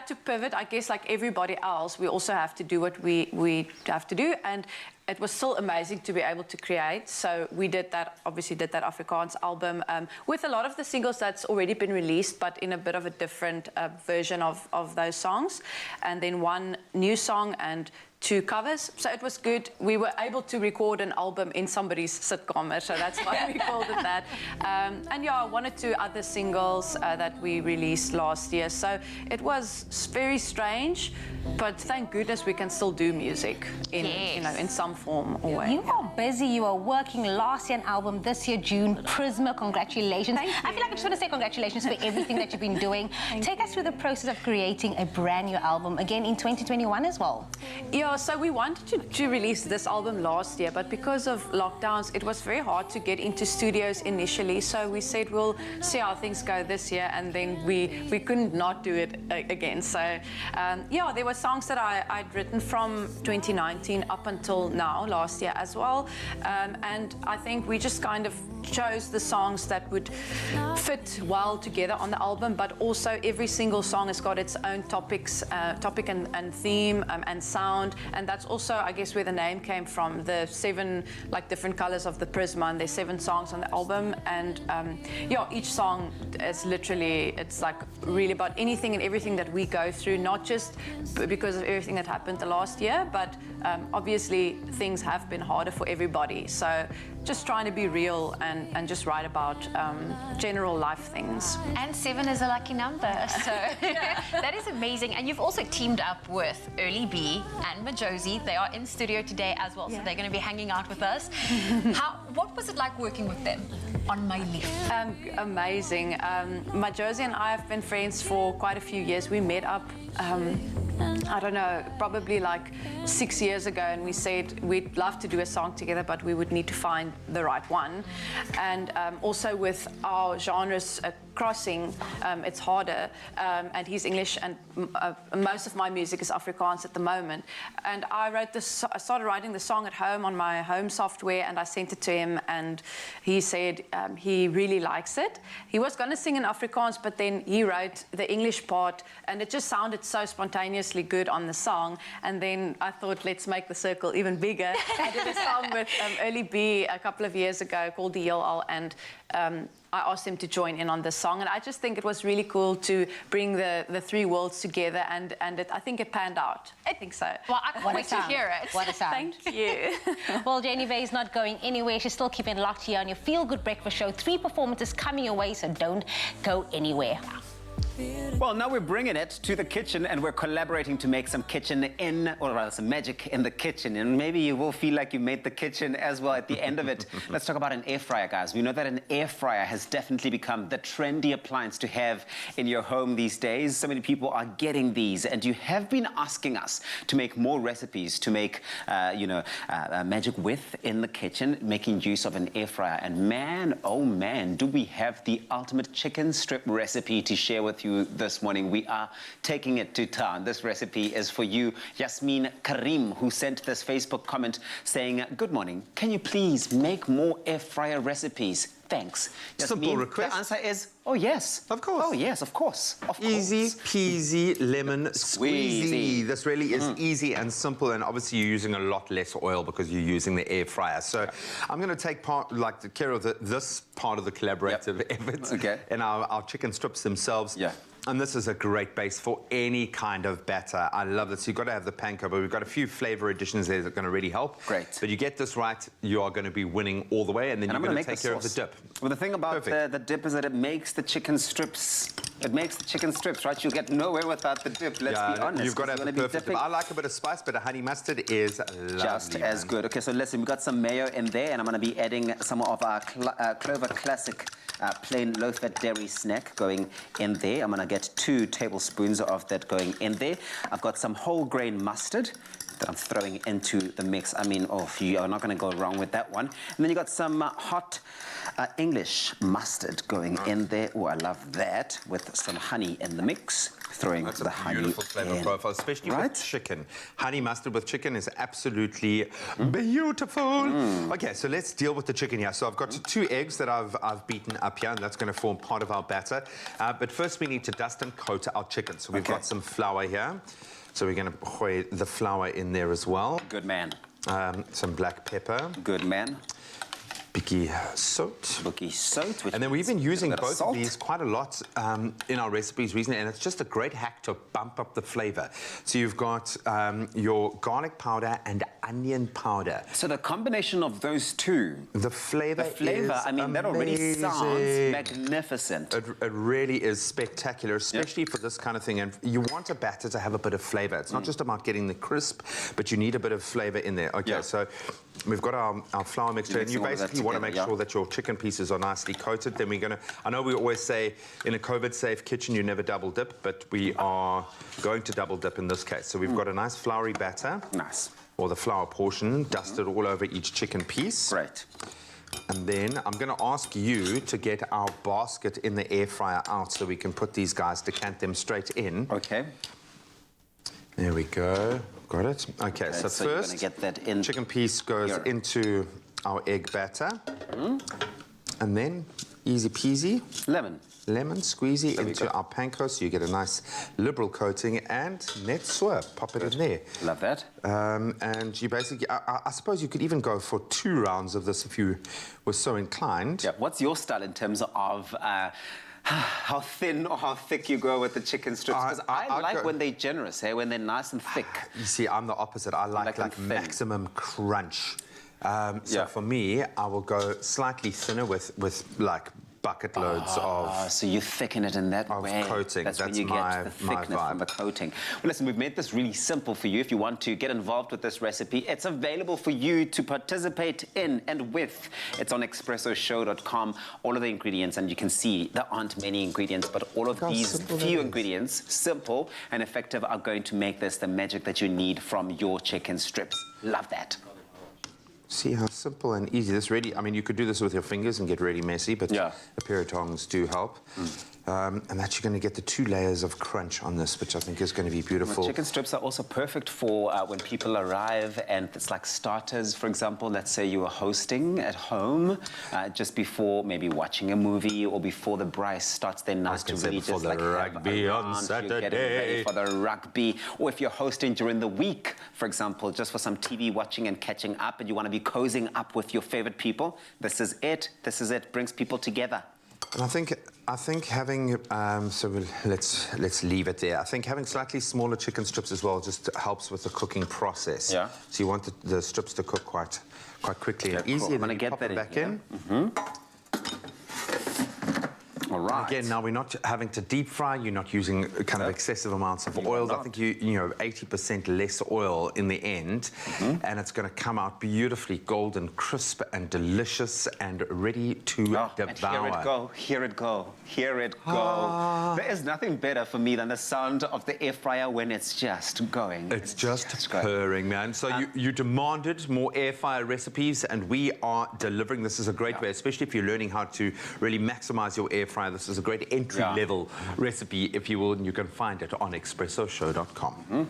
to pivot, I guess, like everybody else. We also have to do what we have to do, and it was still amazing to be able to create. So we did that Afrikaans album with a lot of the singles that's already been released, but in a bit of a different version of those songs. And then one new song and 2 covers. So it was good. We were able to record an album in somebody's sitkamer, so that's why we called it that. And yeah, 1 or 2 other singles that we released last year. So it was very strange, but thank goodness we can still do music in some form or way. You are busy. You are working. Last year an album, this year June, Prisma. Congratulations. Thank you. I feel like I just want to say congratulations for everything that you've been doing. Take us through the process of creating a brand new album again in 2021 as well. Yeah, so we wanted to release this album last year, but because of lockdowns, it was very hard to get into studios initially. So we said we'll see how things go this year, and then we couldn't not do it again. So yeah, there were songs that I'd written from 2019 up until now, last year as well. And I think we just kind of chose the songs that would fit well together on the album, but also every single song has got its own topic and theme and sound, and that's also, I guess, where the name came from. The 7 different colors of the Prisma, and there's 7 songs on the album, and yeah, each song is literally, it's really about anything and everything that we go through, not just because of everything that happened the last year, but obviously things have been harder for everybody. So just trying to be real and just write about general life things. And 7 is a lucky number, so that is amazing. And you've also teamed up with Early B and Majosi. They are in studio today as well, so they're going to be hanging out with us. What was it like working with them on My Leaf? Amazing. Majosi and I have been friends for quite a few years. We met up I don't know, probably 6 years ago, and we said we'd love to do a song together, but we would need to find the right one. And also with our genres crossing, it's harder, and he's English, and most of my music is Afrikaans at the moment. And I started writing the song at home on my home software, and I sent it to him, and he said he really likes it. He was going to sing in Afrikaans, but then he wrote the English part, and it just sounded so spontaneous tremendously good on the song. And then I thought, let's make the circle even bigger. I did a song with Early B a couple of years ago called The Yell, and I asked him to join in on this song, and I just think it was really cool to bring the three worlds together, and I think it panned out. I think so. Well, I can't wait to hear it. What a sound. Thank you. Well, Jenny Bay is not going anywhere. She's still keeping locked here on your Feel Good Breakfast Show. 3 performances coming your way, so don't go anywhere. Well, now we're bringing it to the kitchen, and we're collaborating to make some some magic in the kitchen. And maybe you will feel like you made the kitchen as well at the end of it. Let's talk about an air fryer, guys. We know that an air fryer has definitely become the trendy appliance to have in your home these days. So many people are getting these, and you have been asking us to make more recipes to make, magic with in the kitchen, making use of an air fryer. And man, oh man, do we have the ultimate chicken strip recipe to share with you this morning. We are taking it to town. This recipe is for you, Yasmin Karim, who sent this Facebook comment saying, "Good morning. Can you please make more air fryer recipes? Thanks." Simple request. The answer is, oh yes. Of course. Oh yes, of course. Of Easy course. peasy lemon squeezy. This really is Mm. easy and simple, and obviously you're using a lot less oil because you're using the air fryer. So I'm going to take care of this part of the collaborative effort, and our chicken strips themselves. Yeah. And this is a great base for any kind of batter. I love this. You've got to have the panko, but we've got a few flavor additions there that are going to really help. Great. But you get this right, you are going to be winning all the way, and then you're going to take care of the dip. Well, the thing about the dip is that it makes the chicken strips. It makes the chicken strips, right? You'll get nowhere without the dip, let's be honest. You've got to have the perfect dip. I like a bit of spice, but a honey mustard is lovely. Just as good. Okay, so listen, we've got some mayo in there, and I'm going to be adding some of our Clover Classic plain low-fat dairy snack going in there. I'm going to get 2 tablespoons of that going in there. I've got some whole grain mustard that I'm throwing into the mix. I mean, you are not going to go wrong with that one. And then you got some hot English mustard going in there. Oh, I love that, with some honey in the mix. Throwing the honey beautiful flavor profile, especially with chicken. Honey mustard with chicken is absolutely beautiful. Okay, so let's deal with the chicken here. So I've got 2 eggs that I've beaten up here, and that's going to form part of our batter. But first we need to dust and coat our chicken. So we've got some flour here. So we're going to put the flour in there as well. Good man. Some black pepper. Good man. Bicky salt. Bicky salt. And then we've been using both of these quite a lot in our recipes recently, and it's just a great hack to bump up the flavor. So you've got your garlic powder and onion powder. So the combination of those two. The flavor is I mean, that already sounds magnificent. It really is spectacular, especially for this kind of thing. And you want a batter to have a bit of flavor. It's not just about getting the crisp, but you need a bit of flavor in there. Okay, so we've got our flour mixture, and you basically want to make sure that your chicken pieces are nicely coated. Then we're going to, I know we always say in a COVID-safe kitchen you never double dip, but we are going to double dip in this case. So we've got a nice floury batter. Nice. Or the flour portion, dusted all over each chicken piece. Great. And then I'm going to ask you to get our basket in the air fryer out so we can put these guys, decant them straight in. Okay. There we go. Got it? Okay, so so first, you're gonna get that in chicken piece goes into our egg batter. And then, easy peasy. Lemon squeezy into our panko, so you get a nice liberal coating, and net swirl, pop it in there. Love that. And you basically, I suppose you could even go for 2 rounds of this if you were so inclined. Yeah. What's your style in terms of how thin or how thick you go with the chicken strips? Because I like when they're generous, when they're nice and thick. You see, I'm the opposite. I like maximum crunch. So for me, I will go slightly thinner with like bucket loads of... So you thicken it in that way. Coating. That's when you get the thickness from the coating. Well, listen, we've made this really simple for you. If you want to get involved with this recipe, it's available for you to participate in and with. It's on expressoshow.com. All of the ingredients, and you can see there aren't many ingredients, but all of these few ingredients, simple and effective, are going to make this the magic that you need from your chicken strips. Love that. See how simple and easy this really... I mean, you could do this with your fingers and get really messy, but a pair of tongs do help. And that you're going to get the 2 layers of crunch on this, which I think is going to be beautiful. Chicken strips are also perfect for when people arrive, and it's like starters, for example. Let's say you are hosting at home just before maybe watching a movie or before the bride starts their night to really just like rugby on Saturday. You're getting ready for the rugby. Or if you're hosting during the week, for example, just for some TV watching and catching up, and you want to be cozying up with your favorite people, this is it. This is it. Brings people together. And I think having let's leave it there. I think having slightly smaller chicken strips as well just helps with the cooking process. Yeah. So you want the strips to cook quite quickly and easy. Cool. I'm gonna then get pop that them back in. All right. Again, now we're not having to deep fry. You're not using kind of excessive amounts of oils. I think you know 80% less oil in the end, and it's going to come out beautifully golden, crisp, and delicious, and ready to devour. And here it go. Here it go. Here it go. There is nothing better for me than the sound of the air fryer when it's just going. It's just purring, man. So you demanded more air fryer recipes, and we are delivering. This is a great way, especially if you're learning how to really maximize your air fryer. This is a great entry-level recipe, if you will, and you can find it on expressoshow.com.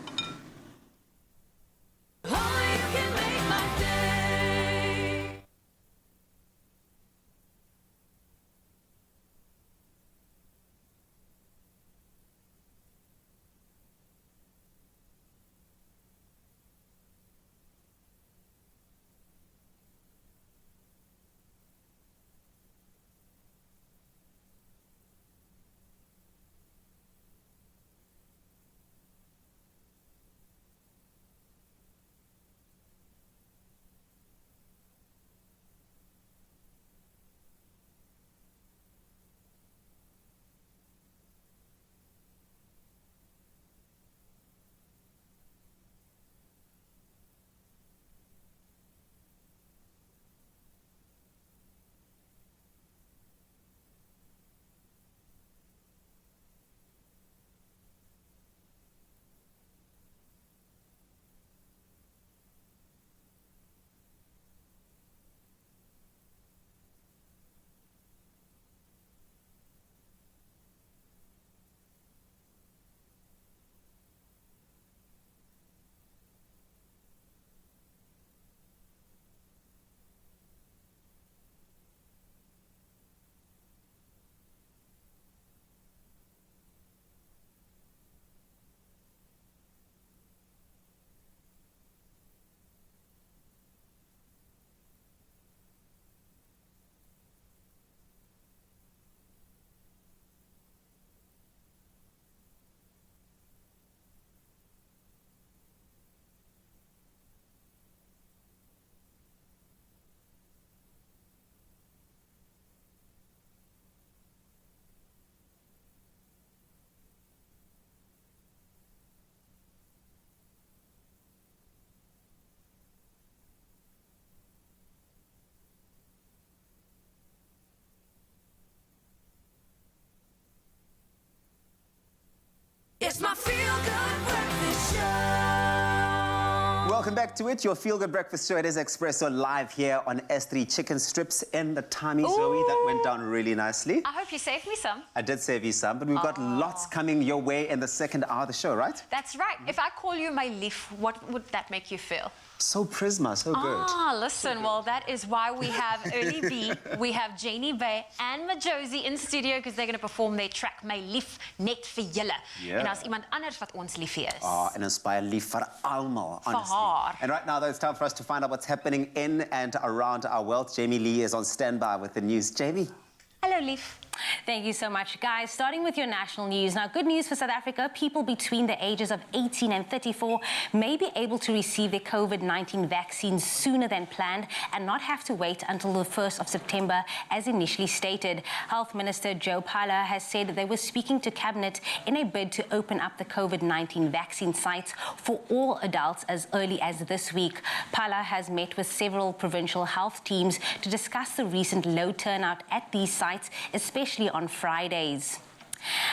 It's my feel-good breakfast show. Welcome back to it, your feel-good breakfast show. It is Expresso live here on S3. Chicken strips in the tummy, Zoe. That went down really nicely. I hope you saved me some. I did save you some, but we've got lots coming your way in the second hour of the show, right? That's right. If I call you my leaf, what would that make you feel? So Prisma, so good. Ah, listen, well, that is why we have Early B, we have Janie Bay and Majosi in studio because they're going to perform their track, My Lief Net vir Julle. Yeah. En as iemand anders wat ons liefie is. And inspire lief vir almal, honestly. haar. And right now, though, it's time for us to find out what's happening in and around our world. Jamie Lee is on standby with the news. Jamie. Hello, Leaf. Thank you so much, guys. Starting with your national news. Now, good news for South Africa. People between the ages of 18 and 34 may be able to receive their COVID-19 vaccines sooner than planned and not have to wait until the 1st of September, as initially stated. Health Minister Joe Phala has said that they were speaking to Cabinet in a bid to open up the COVID-19 vaccine sites for all adults as early as this week. Phala has met with several provincial health teams to discuss the recent low turnout at these sites, especially on Fridays.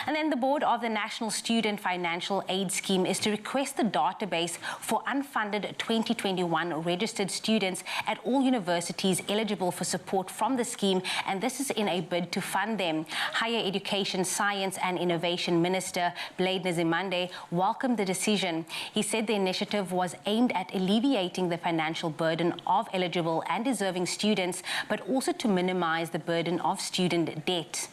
And then the board of the National Student Financial Aid Scheme is to request the database for unfunded 2021 registered students at all universities eligible for support from the scheme, and this is in a bid to fund them. Higher Education, Science and Innovation Minister Blade Nzimande welcomed the decision. He said the initiative was aimed at alleviating the financial burden of eligible and deserving students, but also to minimize the burden of student debt.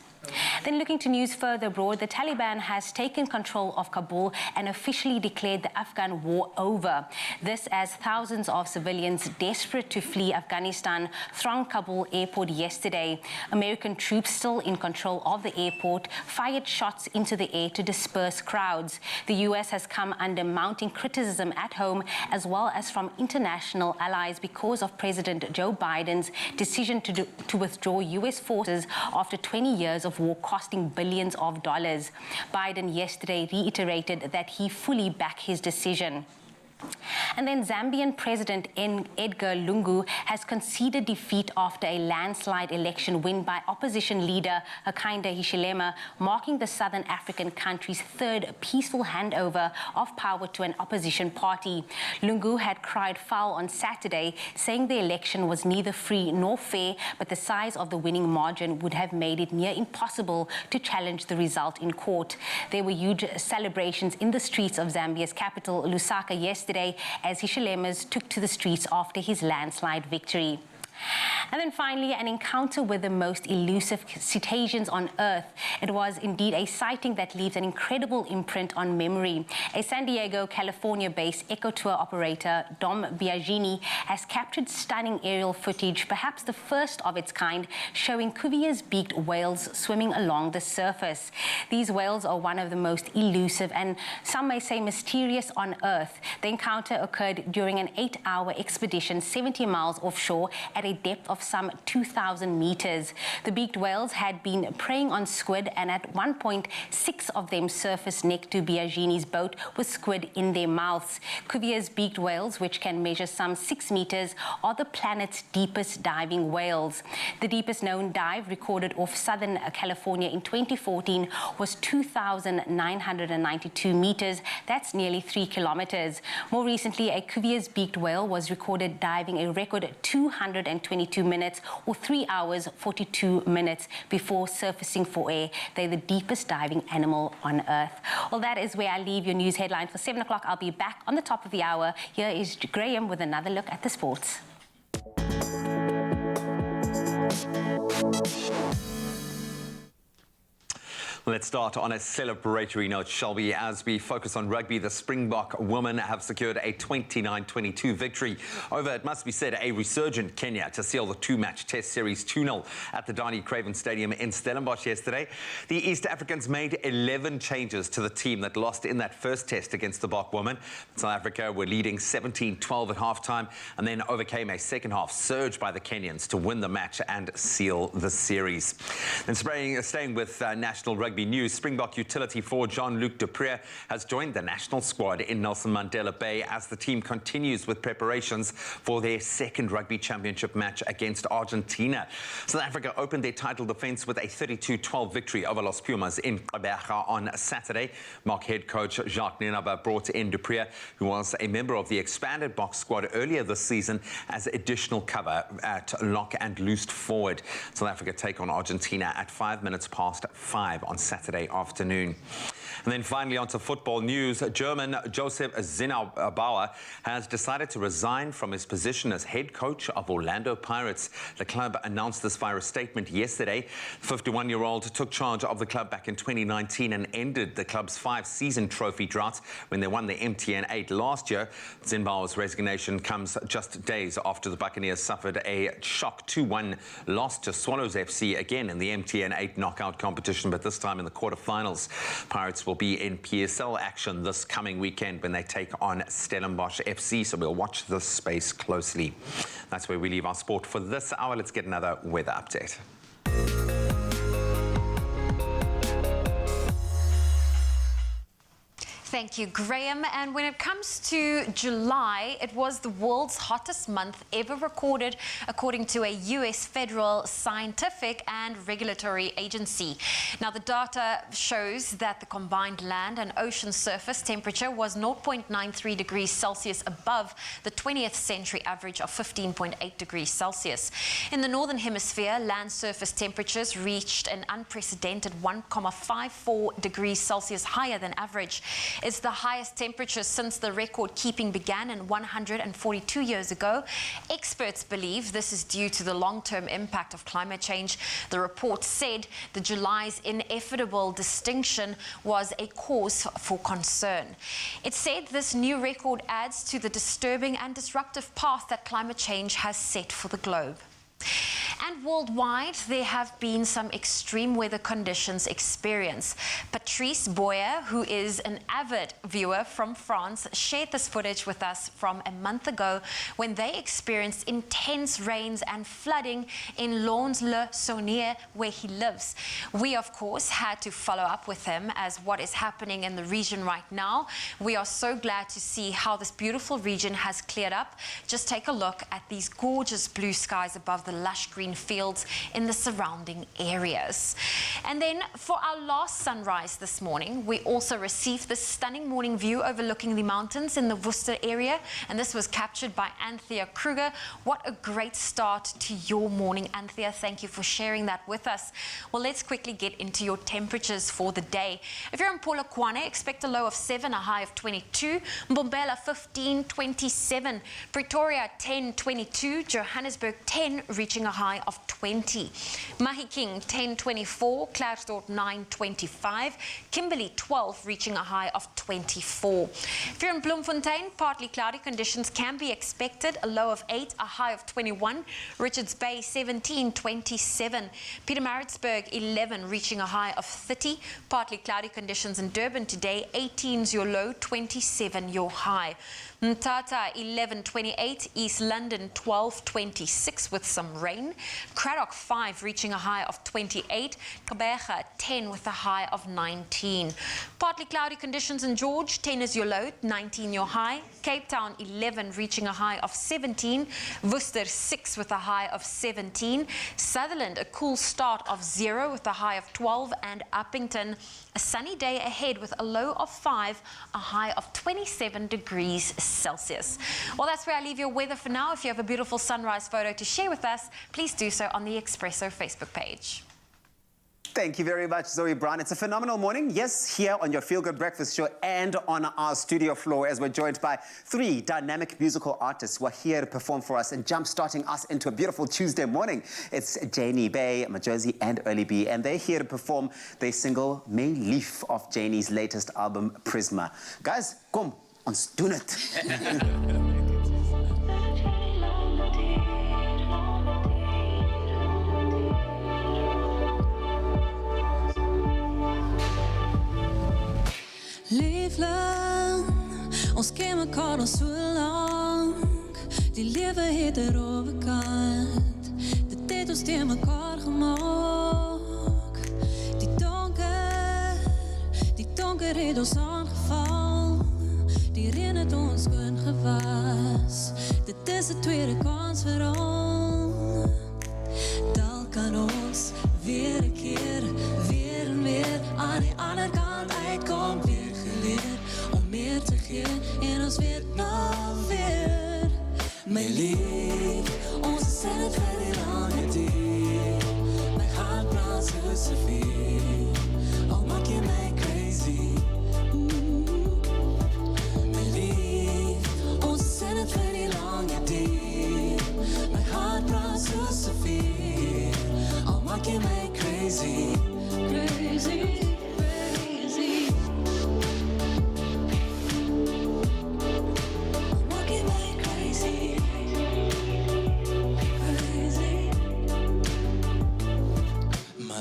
Then looking to news further abroad, the Taliban has taken control of Kabul and officially declared the Afghan war over. This as thousands of civilians desperate to flee Afghanistan thronged Kabul airport yesterday. American troops still in control of the airport fired shots into the air to disperse crowds. The US has come under mounting criticism at home as well as from international allies because of President Joe Biden's decision to withdraw US forces after 20 years of war costing billions of dollars. Biden yesterday reiterated that he fully backed his decision. And then Zambian President Edgar Lungu has conceded defeat after a landslide election win by opposition leader Hakainde Hichilema, marking the southern African country's third peaceful handover of power to an opposition party. Lungu had cried foul on Saturday, saying the election was neither free nor fair, but the size of the winning margin would have made it near impossible to challenge the result in court. There were huge celebrations in the streets of Zambia's capital, Lusaka, yesterday, as Hichilema's took to the streets after his landslide victory. And then finally, an encounter with the most elusive cetaceans on Earth. It was indeed a sighting that leaves an incredible imprint on memory. A San Diego, California-based eco-tour operator, Dom Biagini, has captured stunning aerial footage, perhaps the first of its kind, showing Cuvier's beaked whales swimming along the surface. These whales are one of the most elusive and some may say mysterious on Earth. The encounter occurred during an 8-hour expedition 70 miles offshore at a depth of some 2,000 meters. The beaked whales had been preying on squid, and at one point, 6 of them surfaced next to Biagini's boat with squid in their mouths. Cuvier's beaked whales, which can measure some 6 meters, are the planet's deepest diving whales. The deepest known dive recorded off southern California in 2014 was 2,992 meters. That's nearly 3 kilometers. More recently, a Cuvier's beaked whale was recorded diving a record 222 minutes or 3 hours 42 minutes before surfacing for air. They're the deepest diving animal on Earth. Well, that is where I leave your news headlines for 7 o'clock. I'll be back on the top of the hour. Here is Graham with another look at the sports. Let's start on a celebratory note, shall we? As we focus on rugby, the Springbok women have secured a 29-22 victory over, it must be said, a resurgent Kenya to seal the 2-match test series 2-0 at the Donny Craven Stadium in Stellenbosch yesterday. The East Africans made 11 changes to the team that lost in that first test against the Bok women. South Africa were leading 17-12 at halftime and then overcame a second-half surge by the Kenyans to win the match and seal the series. Then staying with national rugby news, Springbok utility forward Jean-Luc Dupré has joined the national squad in Nelson Mandela Bay as the team continues with preparations for their second rugby championship match against Argentina. South Africa opened their title defence with a 32-12 victory over Los Pumas in Gqeberha on Saturday. Mock head coach Jacques Nenaba brought in Dupré, who was a member of the expanded box squad earlier this season, as additional cover at lock and loosed forward. South Africa take on Argentina at 5 minutes past 5 on Saturday afternoon. And then finally onto football news. German Josef Zinnauer has decided to resign from his position as head coach of Orlando Pirates. The club announced this via a statement yesterday. The 51-year-old took charge of the club back in 2019 and ended the club's 5-season trophy drought when they won the MTN 8 last year. Zinnauer's resignation comes just days after the Buccaneers suffered a shock 2-1 loss to Swallows FC again in the MTN 8 knockout competition, but this time in the quarterfinals. Pirates will be in PSL action this coming weekend when they take on Stellenbosch FC, so we'll watch this space closely. That's where we leave our sport for this hour. Let's get another weather update. Thank you, Graham. And when it comes to July, it was the world's hottest month ever recorded, according to a U.S. federal scientific and regulatory agency. Now, the data shows that the combined land and ocean surface temperature was 0.93 degrees Celsius above the 20th century average of 15.8 degrees Celsius. In the northern hemisphere, land surface temperatures reached an unprecedented 1.54 degrees Celsius higher than average. It's the highest temperature since the record keeping began in 142 years ago. Experts believe this is due to the long-term impact of climate change. The report said the July's inevitable distinction was a cause for concern. It said this new record adds to the disturbing and disruptive path that climate change has set for the globe. And worldwide, there have been some extreme weather conditions experienced. Patrice Boyer, who is an avid viewer from France, shared this footage with us from a month ago when they experienced intense rains and flooding in Lons-le-Saunier, where he lives. We, of course, had to follow up with him as what is happening in the region right now. We are so glad to see how this beautiful region has cleared up. Just take a look at these gorgeous blue skies above the lush green fields in the surrounding areas. And then for our last sunrise this morning, we also received this stunning morning view overlooking the mountains in the Worcester area, and this was captured by Anthea Kruger. What a great start to your morning, Anthea. Thank you for sharing that with us. Well, let's quickly get into your temperatures for the day. If you're in Polokwane, expect a low of 7, a high of 22. Mbombela 15, 27. Pretoria 10, 22. Johannesburg 10, reaching a high of 20. Mahikeng 10, 24. Klerksdorp 9, 25. Kimberley 12, reaching a high of 24. If you're in Bloemfontein, partly cloudy conditions can be expected, a low of 8, a high of 21. Richards Bay 17, 27. Pietermaritzburg 11, reaching a high of 30. Partly cloudy conditions in Durban today, 18 is your low, 27 your high. Mthatha 11, 28. East London 12, 26 with some rain. Cradock 5, reaching a high of 28. Gqeberha 10 with a high of 19. Partly cloudy conditions in George, 10 is your low, 19 your high. Cape Town 11, reaching a high of 17. Worcester 6 with a high of 17. Sutherland, a cool start of 0 with a high of 12. And Uppington, a sunny day ahead with a low of 5, a high of 27 degrees Celsius. Well, that's where I leave your weather for now. If you have a beautiful sunrise photo to share with us, please do so on the Expresso Facebook page. Thank you very much, Zoe Brown. It's a phenomenal morning, yes, here on your Feel Good Breakfast Show and on our studio floor as we're joined by 3 dynamic musical artists who are here to perform for us and jump-starting us into a beautiful Tuesday morning. It's Janie Bay, Majosi and Early B, and they're here to perform their single, Main Leaf, of Janie's latest album, Prisma. Guys, kom, ons doen het. Liefling, ons ken mekaar al so lank. Die lewe het overkant. Dit het ons teen mekaar gemaak. Die donker het ons aangeval. Die reën het ons skoon gewas. Dit is 'n tweede kans vir ons. Dalk kan ons weer 'n keer, weer en weer aan die ander kant uitkom. Om meer te gee en ons weet nou weer. My lief, ons is net vir die lange tyd. My hart brandt soos 'n vuur. Al maak jy my crazy. My lief, ons is net vir die lange tyd. My hart brandt soos 'n vuur. Al maak jy my crazy. Crazy.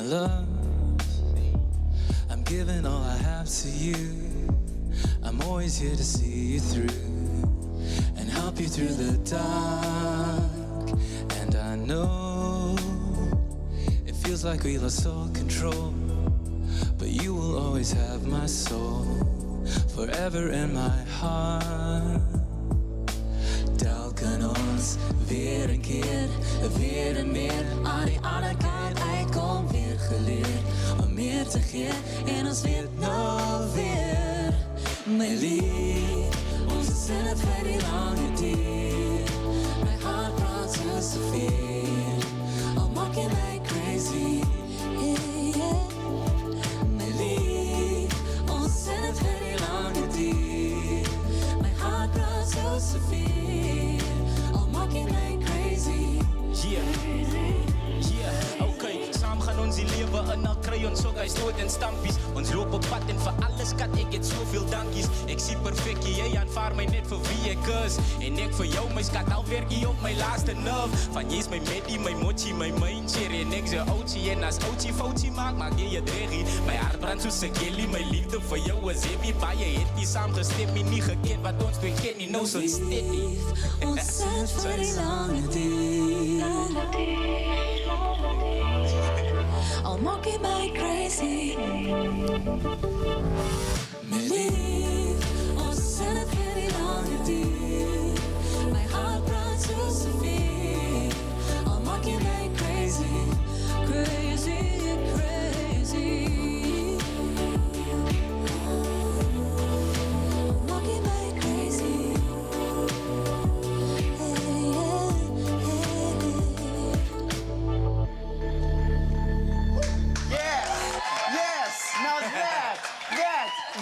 Love, I'm giving all I have to you. I'm always here to see you through and help you through the dark. And I know it feels like we lost all control, but you will always have my soul. forever in my heart. Telken ons weer een keer, weer en meer. Aan die andere kant uitkom weer geleerd om meer te geven en ons weet nog weer. Mijn lief, onze zin het voor die lange duur. Mijn hart brandt zo zoveel, al maak je mij crazy. Yeah, yeah. Mijn lief, onze zin het voor die lange duur. Mijn hart brandt zo zoveel, al maak je mij crazy. Okay, saam gaan ons die lewe in al kry ons ook hy stoot en stampies. Ons loop op pad en vir alles kat ek het soveel dankies. Ek sien perfek jy aanvaar my net vir wie ek is. En ek vir jou my skat al werk jy op my laaste nerve. Van jy's my medie, my mochi, my mindshare. En ek se ouchie en as ouchie foutjie maak jy het reggie. My hart brand soos 'n kelly, my liefde vir jou is heavy. Baie het nie saam gestem nie geken wat ons twee ken nie nou so steady. Ons sit vir die lange duur. Al maak jy my crazy. My lief, ons sit het vir die lange duur. My hart brandt so zoveel. Al maak jy my crazy, crazy, crazy. Al maak jy my crazy.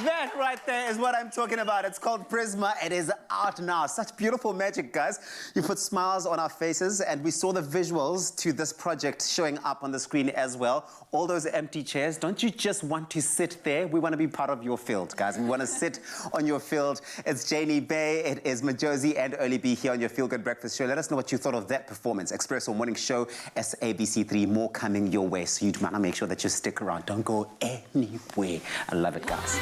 That right there is what I'm talking about. It's called Prisma. It is out now. Such beautiful magic, guys. You put smiles on our faces, and we saw the visuals to this project showing up on the screen as well. All those empty chairs. Don't you just want to sit there? We want to be part of your field, guys. We want to sit on your field. It's Janie Bay, it is Majosi and Early B here on your Feel Good Breakfast Show. Let us know what you thought of that performance. Expresso Morning Show, SABC3, more coming your way. So you'd want to make sure that you stick around. Don't go anywhere. I love it, guys.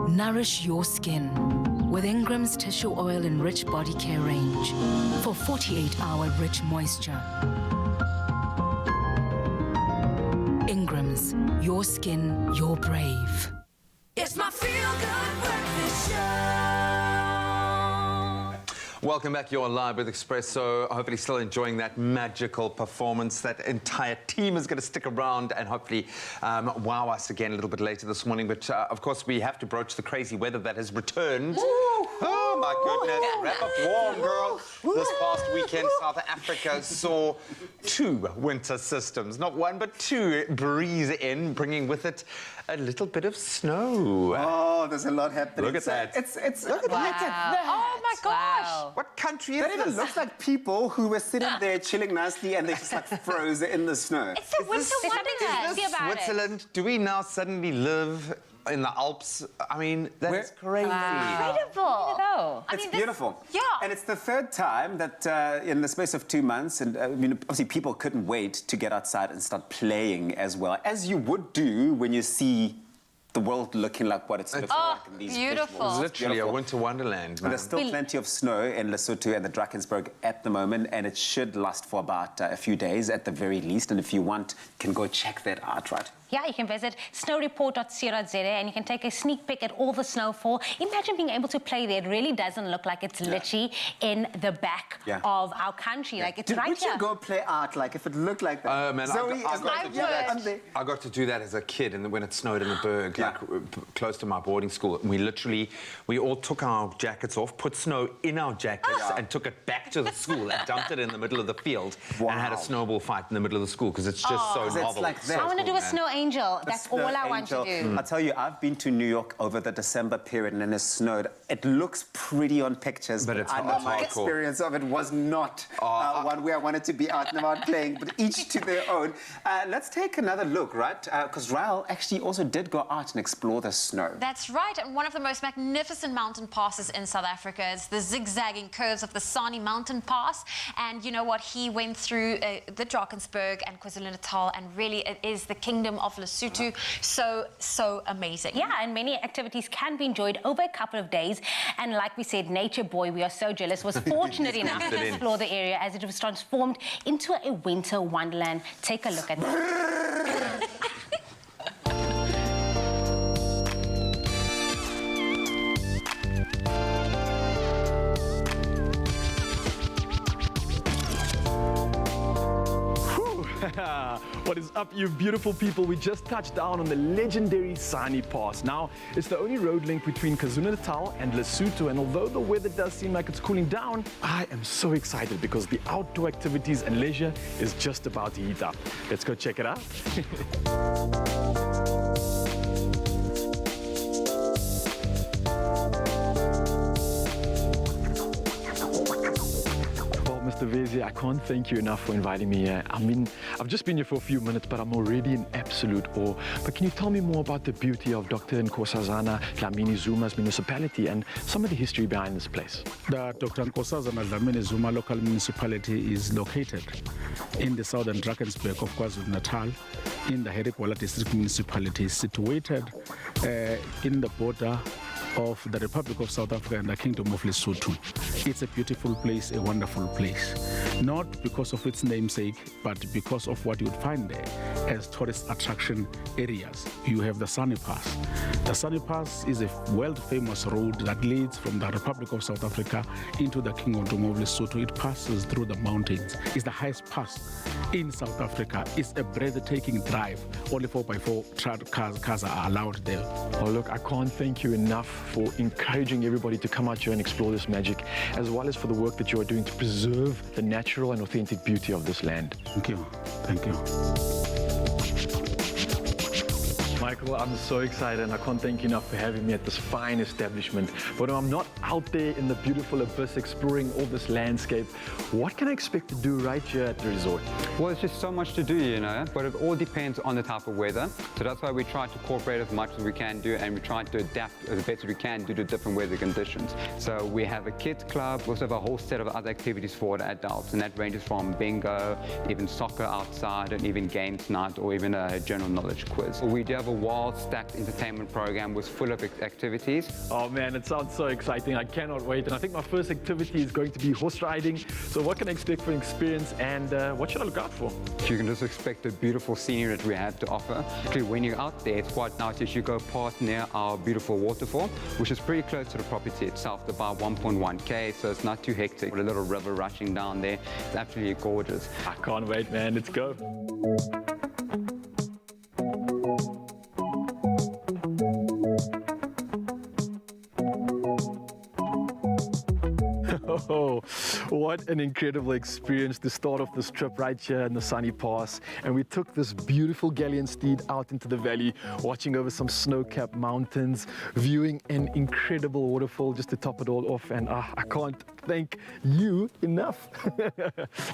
Nourish your skin with Ingram's Tissue Oil and Rich Body Care range for 48-hour rich moisture. Ingram's, your skin, your brave. It's my Feel Good Breakfast Show. Welcome back. You're live with Expresso. Hopefully still enjoying that magical performance. That entire team is going to stick around and hopefully wow us again a little bit later this morning. But of course, we have to broach the crazy weather that has returned. Oh my goodness. Wrap up warm, girl. This past weekend, South Africa saw 2 winter systems. Not one, but 2 breeze in, bringing with it a little bit of snow. Oh, there's a lot happening. Look at that. Look at that. Oh my gosh. Wow. What country is That even this? looks like people who were sitting there chilling nicely and they just like froze in the snow. It's a winter wonderland. Is this Switzerland? Do we now suddenly live in the Alps? I mean, that's crazy. Incredible. It's beautiful. Yeah. And it's the 3rd time that in the space of 2 months, and I mean, obviously people couldn't wait to get outside and start playing as well, as you would do when you see the world looking like what it's looking like in these beautiful. festivals. It's literally a winter wonderland, But man. there's still plenty of snow in Lesotho and the Drakensberg at the moment, and it should last for about a few days at the very least. And if you want, you can go check that out, right? Yeah, you can visit snowreport.co.za and you can take a sneak peek at all the snowfall. Imagine being able to play there. It really doesn't look like it's literally in the back of our country. Like it's right Would here. you go play art like if it looked like that? Oh, man, Zoe, I got to do that as a kid, and when it snowed in the Berg, like close to my boarding school, we all took our jackets off, put snow in our jackets, and took it back to the school and dumped it in the middle of the field, and had a snowball fight in the middle of the school because it's just so novel. It's like that. I want to do a snow angel. That's all I want to do. I'll tell you, I've been to New York over the December period and it snowed. It looks pretty on pictures, but I know my experience of it was not one where I wanted to be out and about playing, but each to their own. Let's take another look, right? Because Raul actually also did go out and explore the snow. That's right, and one of the most magnificent mountain passes in South Africa is the zigzagging curves of the Sani Mountain Pass. And you know what? He went through the Drakensberg and KwaZulu-Natal, and really it is the kingdom of Lesotho. So amazing. Yeah, and many activities can be enjoyed over a couple of days. And like we said, Nature Boy, we are so jealous, was fortunate enough to explore the area as it was transformed into a winter wonderland. Take a look at that. What is up, you beautiful people? We just touched down on the legendary Sani Pass. Now, it's the only road link between KwaZulu-Natal and Lesotho, and although the weather does seem like it's cooling down, I am so excited because the outdoor activities and leisure is just about to heat up. Let's go check it out. Mr. Vezi, I can't thank you enough for inviting me here. I mean, I've just been here for a few minutes, but I'm already in absolute awe. But can you tell me more about the beauty of Dr. Nkosazana Dlamini Zuma's municipality and some of the history behind this place? The Dr. Nkosazana Dlamini Zuma local municipality is located in the southern Drakensberg of KwaZulu-Natal, in the Herikwala district municipality, situated in the border of the Republic of South Africa and the Kingdom of Lesotho. It's a beautiful place, a wonderful place. Not because of its namesake, but because of what you would find there as tourist attraction areas. You have the Sani Pass. The Sani Pass is a world-famous road that leads from the Republic of South Africa into the Kingdom of Lesotho. It passes through the mountains. It's the highest pass in South Africa. It's a breathtaking drive. Only 4x4 cars are allowed there. Oh, look, I can't thank you enough for encouraging everybody to come out here and explore this magic, as well as for the work that you are doing to preserve the natural and authentic beauty of this land. Thank you. Thank you. Michael, I'm so excited and I can't thank you enough for having me at this fine establishment. But I'm not out there in the beautiful abyss exploring all this landscape. What can I expect to do right here at the resort? Well, there's just so much to do, you know, but it all depends on the type of weather. So that's why we try to incorporate as much as we can do, and we try to adapt as best as we can due to different weather conditions. So we have a kids club, we also have a whole set of other activities for the adults, and that ranges from bingo, even soccer outside, and even games night, or even a general knowledge quiz. We do have a wild stacked entertainment program was full of activities. Oh man, it sounds so exciting. I cannot wait. And I think my first activity is going to be horse riding. So what can I expect for an experience, and what should I look out for? You can just expect the beautiful scenery that we have to offer. Actually, when you're out there, it's quite nice as you go past near our beautiful waterfall, which is pretty close to the property itself, about 1.1k, so it's not too hectic. With a little river rushing down there. It's absolutely gorgeous. I can't wait, man. Let's go. What an incredible experience to start off this trip right here in the Sunny Pass. And we took this beautiful galleon steed out into the valley, watching over some snow-capped mountains, viewing an incredible waterfall just to top it all off. And I can't thank you enough.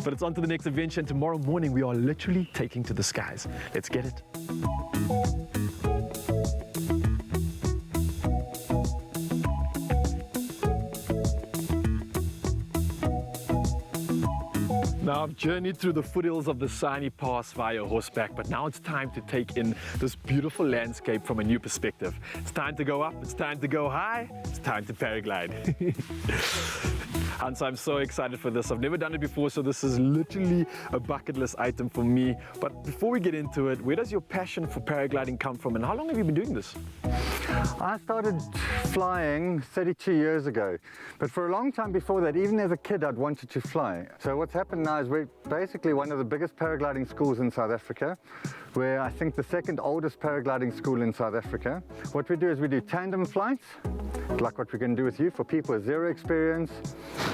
But it's on to the next adventure, and tomorrow morning we are literally taking to the skies. Let's get it. Now, I've journeyed through the foothills of the Sunny Pass via horseback, but now it's time to take in this beautiful landscape from a new perspective. It's time to go up, it's time to go high, it's time to paraglide. And so I'm so excited for this. I've never done it before, so this is literally a bucket list item for me. But before we get into it, where does your passion for paragliding come from, and how long have you been doing this? I started flying 32 years ago, but for a long time before that, even as a kid, I'd wanted to fly. So what's happened now is we're basically one of the biggest paragliding schools in South Africa. We're, I think, the second oldest paragliding school in South Africa. What we do is we do tandem flights, like what we're going to do with you, for people with zero experience.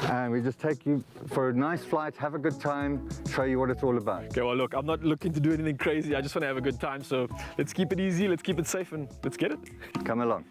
And we just take you for a nice flight, have a good time, show you what it's all about. Okay, well, look, I'm not looking to do anything crazy. I just want to have a good time. So let's keep it easy, let's keep it safe, and let's get it. Come along.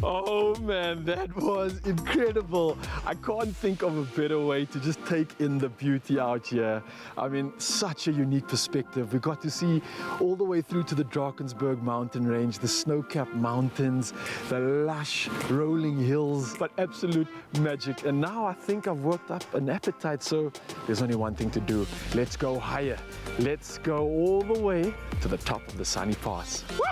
Oh man, that was incredible. I can't think of a better way to just take in the beauty out here. I mean, such a unique perspective. We got to see all the way through to the Drakensberg mountain range, the snow-capped mountains, the lush rolling hills, but absolute magic. And now I think I've worked up an appetite, so there's only one thing to do. Let's go higher. Let's go all the way to the top of the Sunny Pass. Woo!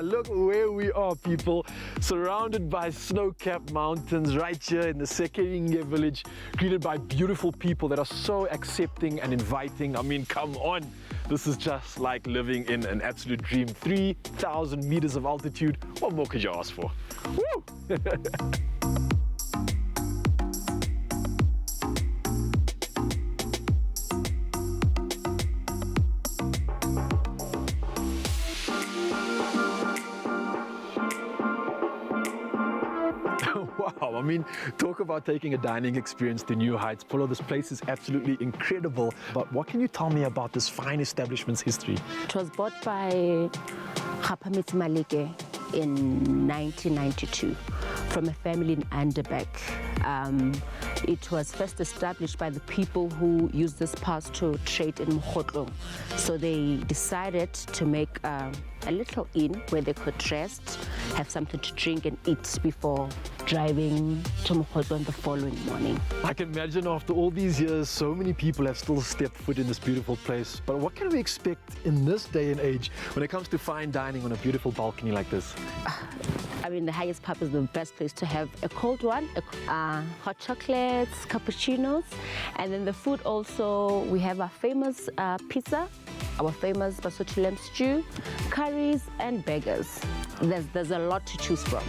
Look where we are, people. Surrounded by snow-capped mountains right here in the Sekeringe village, greeted by beautiful people that are so accepting and inviting. I mean, come on. This is just like living in an absolute dream. 3,000 meters of altitude. What more could you ask for? Woo! Wow, I mean, talk about taking a dining experience to new heights. Polo, this place is absolutely incredible. But what can you tell me about this fine establishment's history? It was bought by Khapamitsi Maleke in 1992 from a family in Anderbeck. It was first established by the people who used this pass to trade in Mokhotlong. So they decided to make a little inn where they could rest, have something to drink and eat before driving to Mokhotlong the following morning. I can imagine after all these years, so many people have still stepped foot in this beautiful place. But what can we expect in this day and age when it comes to fine dining on a beautiful balcony like this? I mean, the highest pub is the best place to have a cold one, hot chocolates, cappuccinos, and then the food also, we have our famous pizza, our famous Basotho lamb stew, curries and burgers. There's a lot to choose from.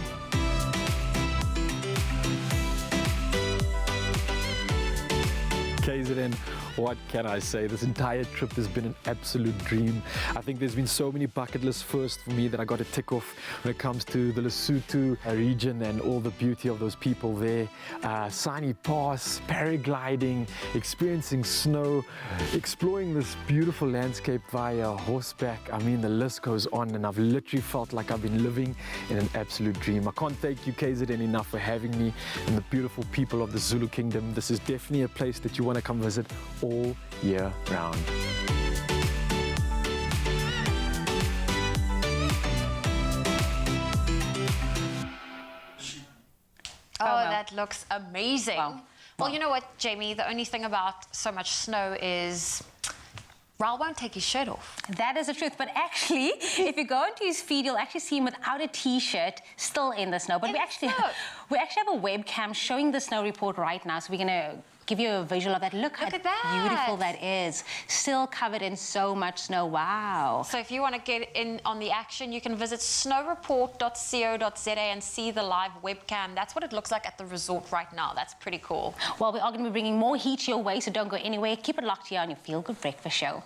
KZN, what can I say? This entire trip has been an absolute dream. I think there's been so many bucket list firsts for me that I got to tick off when it comes to the Lesotho region and all the beauty of those people there. Sunny Pass, paragliding, experiencing snow, exploring this beautiful landscape via horseback. I mean, the list goes on, and I've literally felt like I've been living in an absolute dream. I can't thank you, KZN, enough for having me and the beautiful people of the Zulu Kingdom. This is definitely a place that you want to come visit all year round. Oh, that looks amazing. Wow. Well, you know what, Jamie? The only thing about so much snow is Raul won't take his shirt off. That is the truth. But actually, if you go into his feed, you'll actually see him without a T-shirt, still in the snow. But we actually have a webcam showing the snow report right now. So we're going to give you a visual of that. Look how beautiful that is. Still covered in so much snow. Wow. So if you want to get in on the action, you can visit snowreport.co.za and see the live webcam. That's what it looks like at the resort right now. That's pretty cool. Well, we are going to be bringing more heat your way, so don't go anywhere. Keep it locked here on your Feel Good Breakfast Show.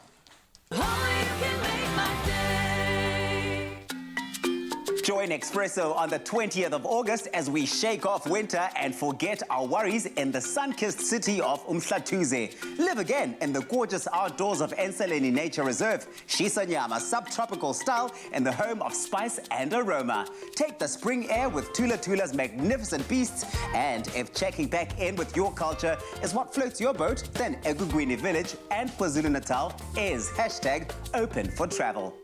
Join Expresso on the 20th of August as we shake off winter and forget our worries in the sun-kissed city of Umhlatuze. Live again in the gorgeous outdoors of Enseleni Nature Reserve, Shisanyama subtropical style in the home of spice and aroma. Take the spring air with Tula Tula's magnificent beasts, and if checking back in with your culture is what floats your boat, then Eguguini Village and KwaZulu-Natal is #open for travel.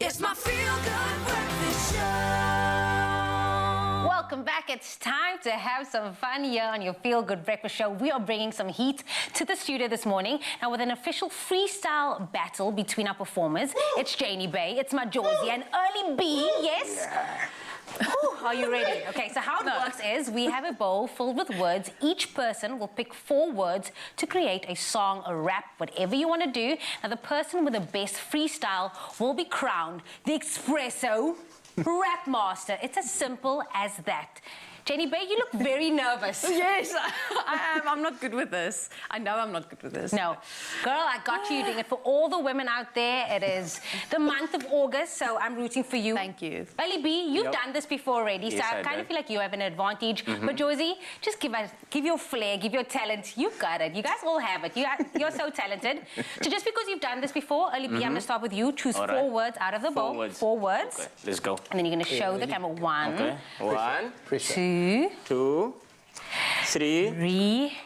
It's my Feel Good Breakfast Show. Welcome back. It's time to have some fun here on your Feel Good Breakfast Show. We are bringing some heat to the studio this morning. Now, with an official freestyle battle between our performers, it's Janie Bay, it's Majosi, and Early B. Yes? Yeah. Ooh, are you ready? Okay, so how it works is we have a bowl filled with words. Each person will pick 4 words to create a song, a rap, whatever you want to do. Now, the person with the best freestyle will be crowned the Expresso Rap Master. It's as simple as that. Jenny Bay, you look very nervous. Yes, I am. I'm not good with this. I know I'm not good with this. No. Girl, I got you. You're doing it for all the women out there. It is the month of August, so I'm rooting for you. Thank you. Ali B, you've done this before already, so I kind of feel like you have an advantage. But Josie, just give your flair, give your talent. You got it. You guys all have it. You're so talented. So just because you've done this before, Ali B, I'm going to start with you. Choose 4 words out of the bowl. 4 words. Okay, let's go. And then you're going to show the camera 1, Okay. 1, 2, 3,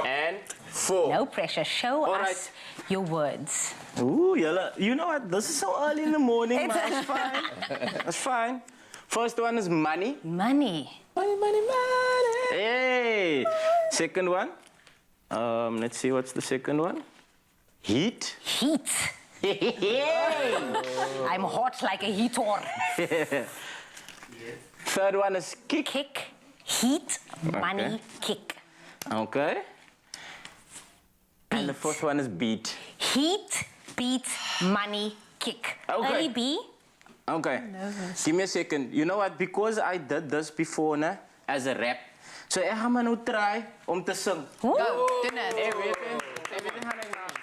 and 4. No pressure. Show us your words. Ooh, you know what? This is so early in the morning, man. That's fine. That's fine. First one is money. Money. Money, money, money. Hey. Second one. Let's see, what's the second one? Heat. Heat. I'm hot like a heater. Third one is kick. Kick, heat, money, kick. Okay. And the fourth one is beat. Heat, beat, money, kick. Okay. Early B. Okay. Give me a second. You know what? Because I did this before as a rap, So ek gaan maar nou try om te sing. Go, doen het.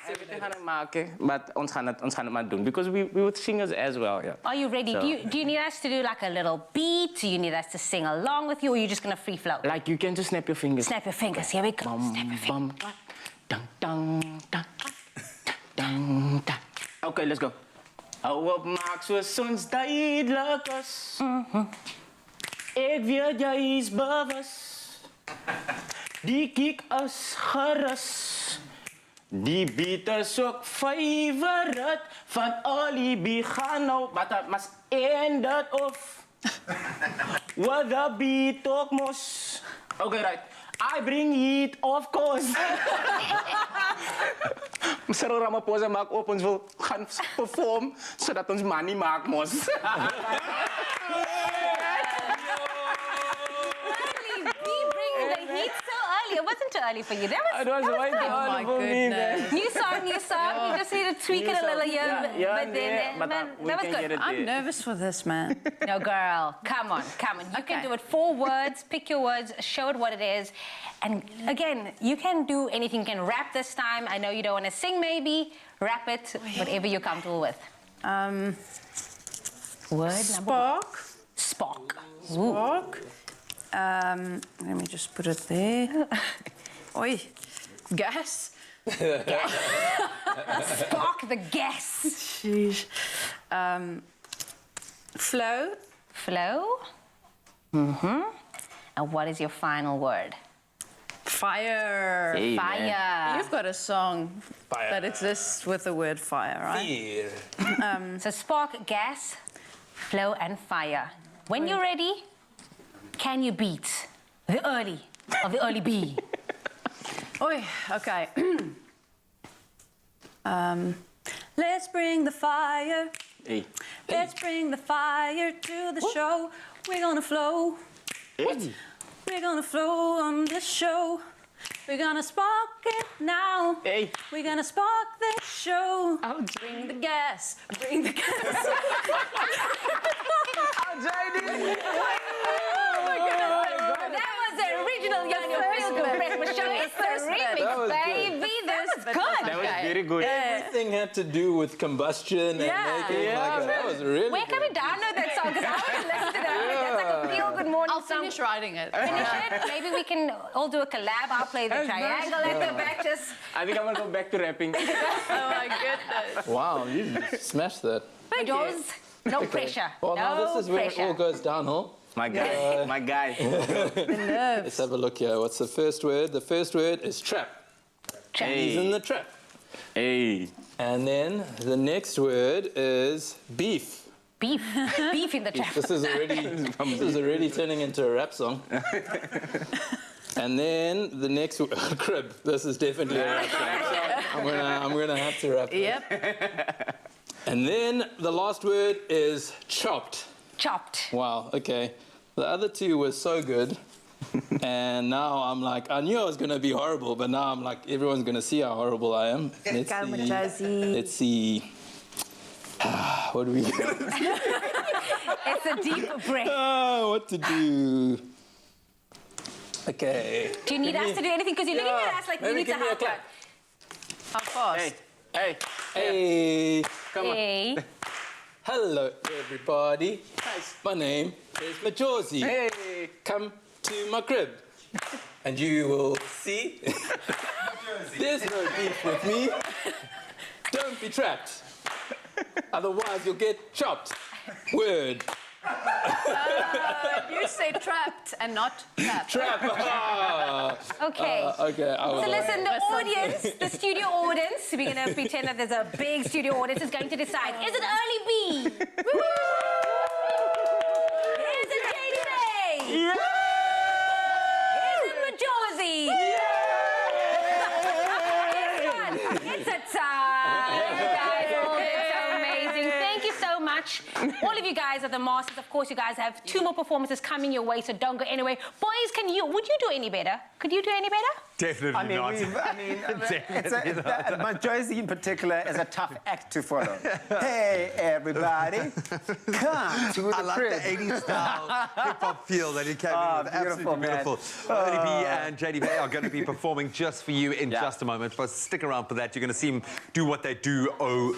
Everything gaan ik maken, maar ons gaan het maar doen. Because we would singers as well, yeah. Are you ready? So- Do you need us to do like a little beat? Do you need us to sing along with you, or are you just gonna free flow? Like you can just snap your fingers. Snap your fingers. Here we go. Snap your fingers. Dang, dang, dang, dang, dang. Okay, let's go. Hou op, maak soos ons duidelijk is. Ik weet jy is bewus. Die kiek is gerus. Die beat is ook favorite van Olibi gaan nou, maar dat mas end it off. What the beat ook mos. Okay, right. I bring heat, of course. Cyril Ramaphosa maak op, ons wil gaan perform, zodat ons money maak mos. It wasn't too early for you. That was, It was way too early for me, man. New song. You just need to tweak it a little here, but then that was good. I'm nervous for this, man. No, girl, come on. You can do it. 4 words, pick your words, show it what it is. And again, you can do anything. You can rap this time. I know you don't want to sing, maybe. Rap it, whatever you're comfortable with. Word number 1. Spark. Spark. Let me just put it there. Oi, gas. Spark the gas. Jeez. Flow. Flow. And what is your final word? Fire. Hey, Fire. You've got a song, but it's this with the word fire, right? So spark, gas, flow, and fire. When you're ready, can you beat the early of the early bee? Oi, okay. Let's bring the fire. Hey. Let's bring the fire to the show. We're gonna flow. Hey. We're gonna flow on this show. We're gonna spark it now. Hey. We're gonna spark this show. Bring the gas. Bring the gas. That was the original Young and Feel Good Breakfast Show. It's the remix, baby. That's good. That was very good. Everything had to do with combustion and making that was really Where can we download that song? Because I want to listen to that. That's like a feel good morning I'll song. finish writing it. Finish it. Maybe we can all do a collab. I'll play the triangle at the back. Just I think I'm gonna go back to rapping. Oh my goodness. Wow, you smashed that. Joes, no pressure. Well, now No this is where pressure. it all goes downhill. My guy, my guy. Let's have a look here. What's the first word? The first word is trap. He's in the trap. Hey. And then the next word is beef. Beef. Beef in the trap. This is already turning into a rap song. And then the next word, crib. This is definitely a rap song. I'm gonna have to rap. Yep. And then the last word is chopped. Chopped. Wow, okay. The other two were so good. And now I'm like, I knew I was going to be horrible, but now I'm like, everyone's going to see how horrible I am. Let's see. What do we do? It's a deep breath. What to do? Okay. Do you need us to do anything? Because you're looking at us like we Maybe need to give me a help. clap. How fast? Hey. Hey. Come on. Hey. Hello, everybody. My name is Majosi. Hey. Come to my crib, and you will see there's no beef with me. Don't be trapped, otherwise you'll get chopped. Word. You say trapped and not trapped. Trap. Okay. Okay. So listen, the audience, the studio audience, we're going to pretend that there's a big studio audience is going to decide, is it early B? Woo! Is it JD Day? Yeah! Is it Majosi? It's a tie. You guys all did so amazing. Thank you so much. much. All of you guys are the masters. Of course, you guys have 2 more performances coming your way, so don't go anywhere. Boys, would you do any better? Could you do any better? Definitely not. But Josie in particular is a tough act to follow. Hey, everybody, come to the I like crib. the 80s style hip-hop feel that he came in with. Absolutely beautiful. Ernie B and JD Bay are going to be performing just for you in just a moment. But stick around for that. You're going to see them do what they do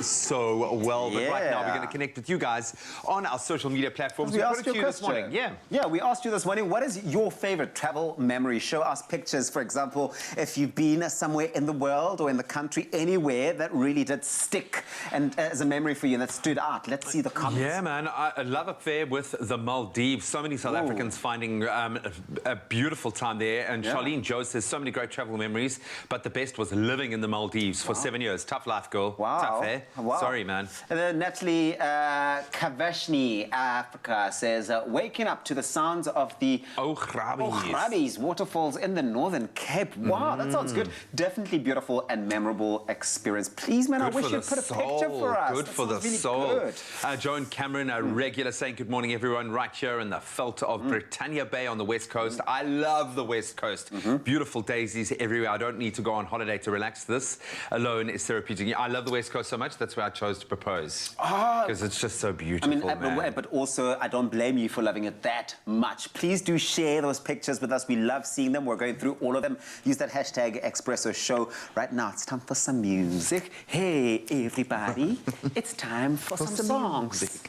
so well. But right now, we're going to connect with you guys on our social media platforms. We put asked it to you you this morning. Yeah, we asked you this morning, what is your favorite travel memory? Show us pictures, for example, if you've been somewhere in the world or in the country, anywhere that really did stick and as a memory for you that stood out. Let's see the comments. Yeah, man. A love affair with the Maldives. So many South Africans finding a beautiful time there. And Charlene Joe says so many great travel memories, but the best was living in the Maldives for 7 years. Tough life, girl. Tough, eh? Sorry, man. And then Natalie Kavashni, Africa, says, waking up to the sounds of the Ograbis waterfalls in the Northern Cape. Wow, that sounds good. Definitely beautiful and memorable experience. Please, man, I wish you'd put a picture for us. Good for the soul. Joan Cameron, a regular, saying good morning, everyone, right here in the felt of Britannia Bay on the West Coast. I love the West Coast. Beautiful daisies everywhere. I don't need to go on holiday to relax. This alone is therapeutic. I love the West Coast so much, that's where I chose to propose. Because it's just so beautiful, man. But also, I don't blame you for loving it that much. Please do share those pictures with us. We love seeing them. We're going through all of them. Use that hashtag Expresso Show. Right now, it's time for some music. Hey, everybody. It's time for some songs.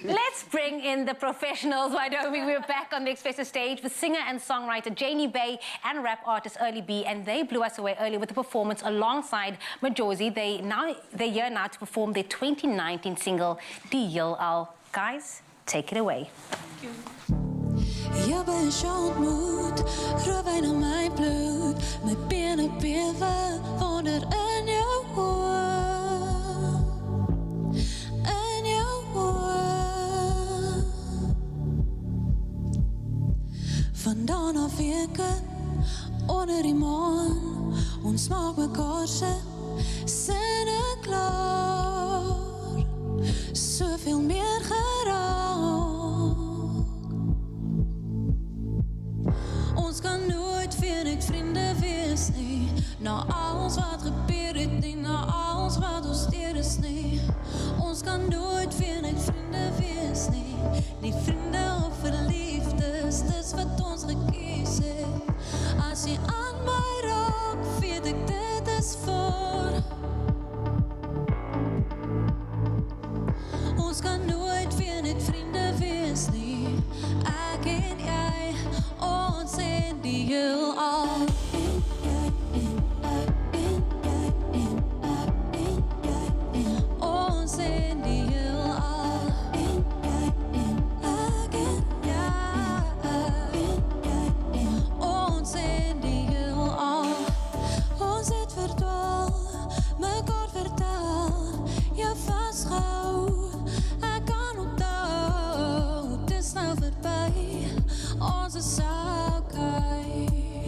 Let's bring in the professionals. Why don't we? We're back on the Expresso stage with singer and songwriter Janie Bay and rap artist Early B, and they blew us away earlier with a performance alongside Majosi. They're here now to perform their 2019 single, Die Heel Al. Guys, take it away. Jy ben so ontmoet, grofwyn in my bloed, my bene bewe, wonder in jou oë, in jou oë. Vandaan af weke, onder die maan, ons maak mekaar se sinne klaar, soveel meer geraak. Ons kan nooit weer net vriende wees nie, na alles wat gebeur het nie, na alles wat ons deur is nie. Ons kan nooit weer net vriende wees nie, nie vriende of verliefdes, dis wat ons gekies het. As jy aan my raak, weet ek dit is voor. Ons kan nooit weer net vriende wees nie, ek en jy, ons en die heelal. Ons en die heelal. Ons en die heelal. Ons het verdwaal, mekaar vertel, jou vasgehou, ek kan onthou, dis nou verby, ons is okay.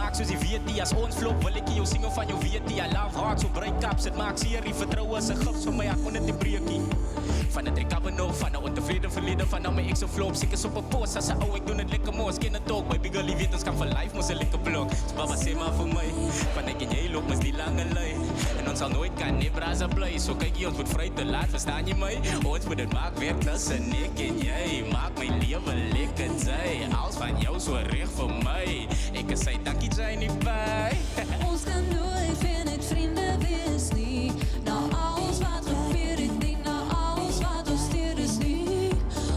maak soos die weet die. As ons flop, wil ek jou sing of van jou weet die. I love hard, so break ups, het maak serie. Vertrouwe is 'n gips vir my, ek kon dit nie breek nie. Van 'n recover no, van 'n ontevrede verlede, van nou my ek so flop. Seker op 'n pos, as 'n ou, ek doen dit lekker mos. Ken 'n talk, baby girl, jy weet ons kan vir life mos 'n lekker blok. So baba sê maar vir my, van ek en jy loop mos die lange lyn. En ons sal nooit kan nie braza bly. So kyk jy, ons moet vry te laat, verstaan jy my? Ons moet dit maak werk tussen ek en jy. Maak my lewe lekker jy. Als van jou so reg vir my. Ek sê dankie jy nie by. Ons kan nooit weer net vriende wees nie. Na alles wat gebeur het nie, na alles wat ons steur is nie.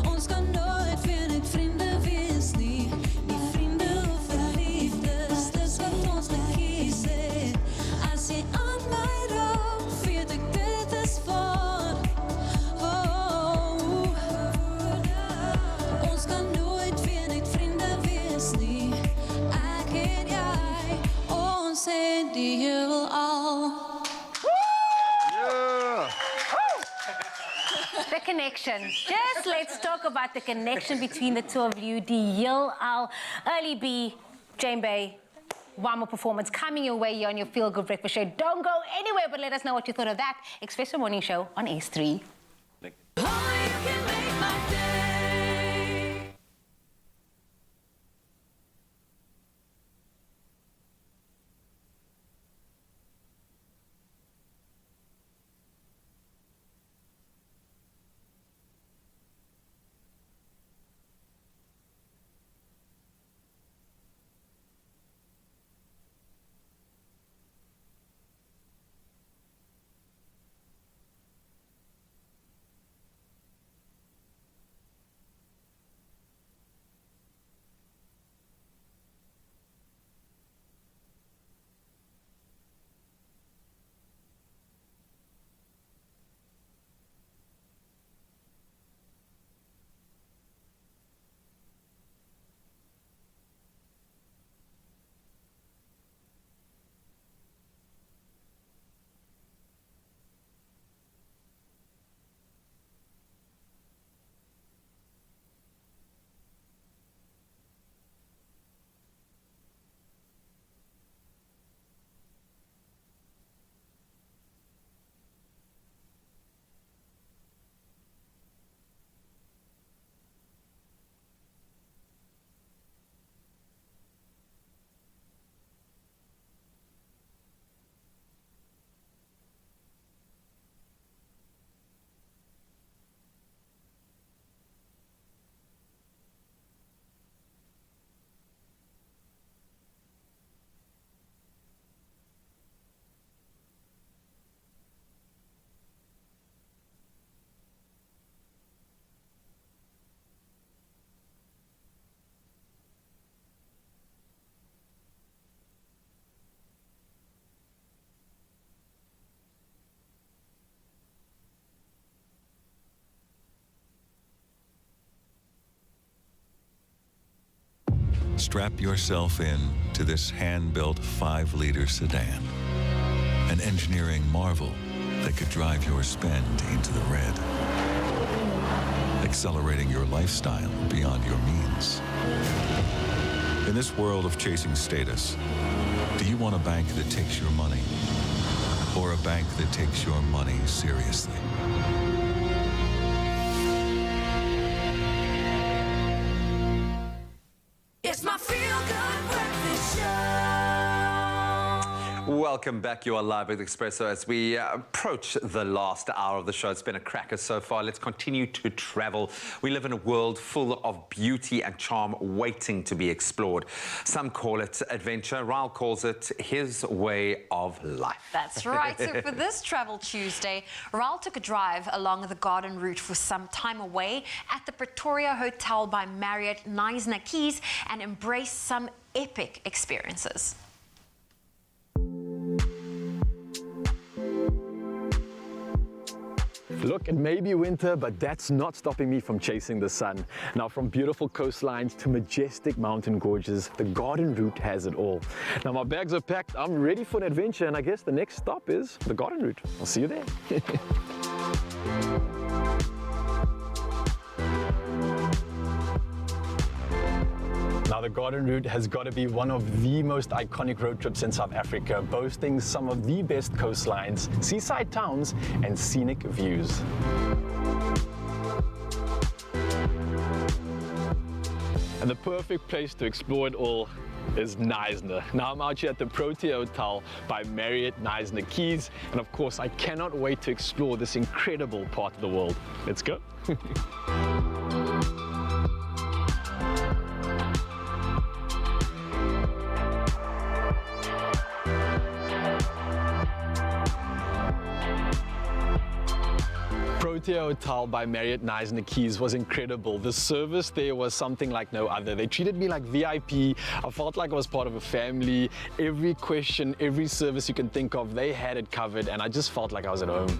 Ons kan nooit weer net vriende wees nie. Nie vriende of verliefdes, dis wat ons gekies het. As jy aan my raak, weet ek dit is waar. Ons kan nooit weer net vriende wees nie. Ek en jy, ons het die heelal. The connection. Just let's talk about the connection between the two of you. Die heelal. Early B, Jane Bay. One more performance coming your way here on your Feel Good Breakfast Show. Don't go anywhere, but let us know what you thought of that Expresso Morning Show on S3. Strap yourself in to this hand-built 5-liter sedan. An engineering marvel that could drive your spend into the red. Accelerating your lifestyle beyond your means. In this world of chasing status, do you want a bank that takes your money or a bank that takes your money seriously? It's my Feel Good Breakfast Show. Welcome back. You are live with Expresso as we approach the last hour of the show. It's been a cracker so far. Let's continue to travel. We live in a world full of beauty and charm waiting to be explored. Some call it adventure. Raul calls it his way of life. That's right. So for this Travel Tuesday, Raul took a drive along the garden route for some time away at the Pretoria Hotel by Marriott Knysna Keys and embraced some epic experiences. Look, it may be winter, but that's not stopping me from chasing the sun. Now, from beautiful coastlines to majestic mountain gorges, the garden route has it all. Now, my bags are packed, I'm ready for an adventure, and I guess the next stop is the garden route. I'll see you there. Now, Now, the Garden Route has got to be one of the most iconic road trips in South Africa, boasting some of the best coastlines, seaside towns, and scenic views. And the perfect place to explore it all is Knysna. Now I'm out here at the Protea Hotel by Marriott Knysna Keys, and of course I cannot wait to explore this incredible part of the world. Let's go. Protea Hotel by Marriott Knysna Keys was incredible. The service there was something like no other. They treated me like VIP. I felt like I was part of a family. Every question, every service you can think of, they had it covered, and I just felt like I was at home.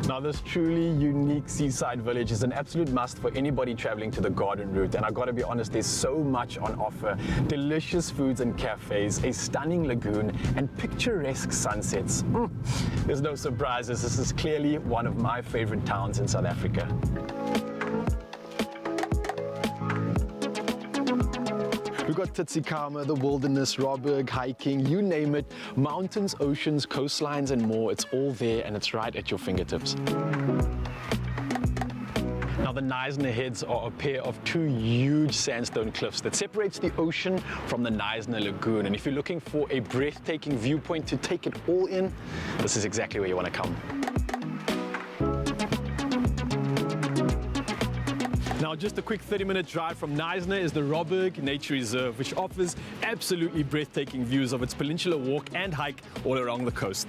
Now, this truly unique seaside village is an absolute must for anybody traveling to the Garden Route, and I gotta be honest, there's so much on offer. Delicious foods and cafes, a stunning lagoon, and picturesque sunsets. There's no surprises. This is clearly one of my favorite towns in South Africa. We've got Tsitsikamma, the wilderness, Robberg, hiking, you name it. Mountains, oceans, coastlines, and more. It's all there, and it's right at your fingertips. Now, the Knysna Heads are a pair of two huge sandstone cliffs that separates the ocean from the Knysna Lagoon. And if you're looking for a breathtaking viewpoint to take it all in, this is exactly where you want to come. Now, just a quick 30-minute drive from Knysna is the Robberg Nature Reserve, which offers absolutely breathtaking views of its peninsular walk and hike all along the coast.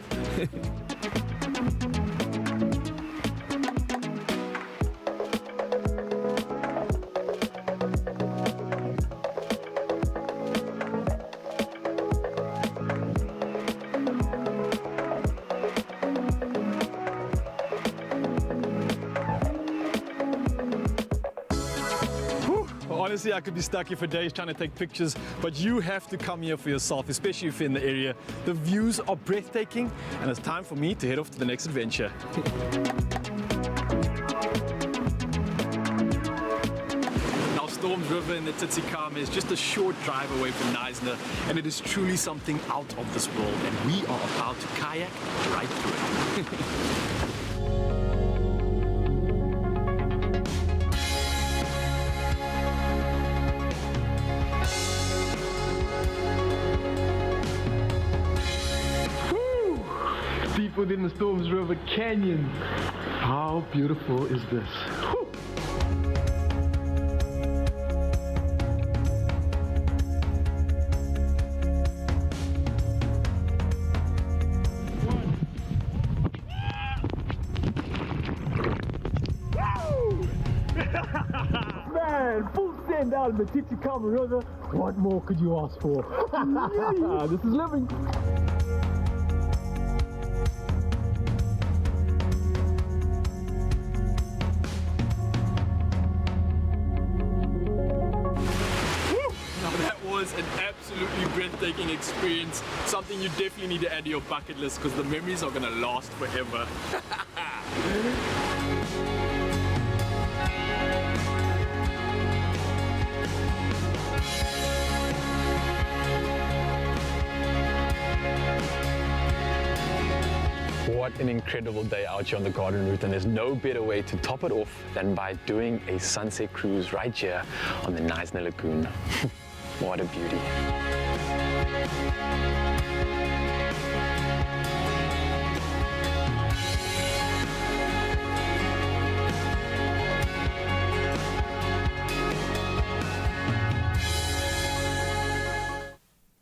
Honestly, I could be stuck here for days trying to take pictures, but you have to come here for yourself, especially if you're in the area. The views are breathtaking, and it's time for me to head off to the next adventure. Now, Storms River in the Tsitsikamma is just a short drive away from Knysna, and it is truly something out of this world, and we are about to kayak right through it. Within the Storms River Canyon. How beautiful is this? Whew. Man, full send out of the Tsitsikamma River. What more could you ask for? This is living. An absolutely breathtaking experience, something you definitely need to add to your bucket list because the memories are going to last forever. What an incredible day out here on the Garden Route, and there's no better way to top it off than by doing a sunset cruise right here on the Knysna Lagoon. What a beauty.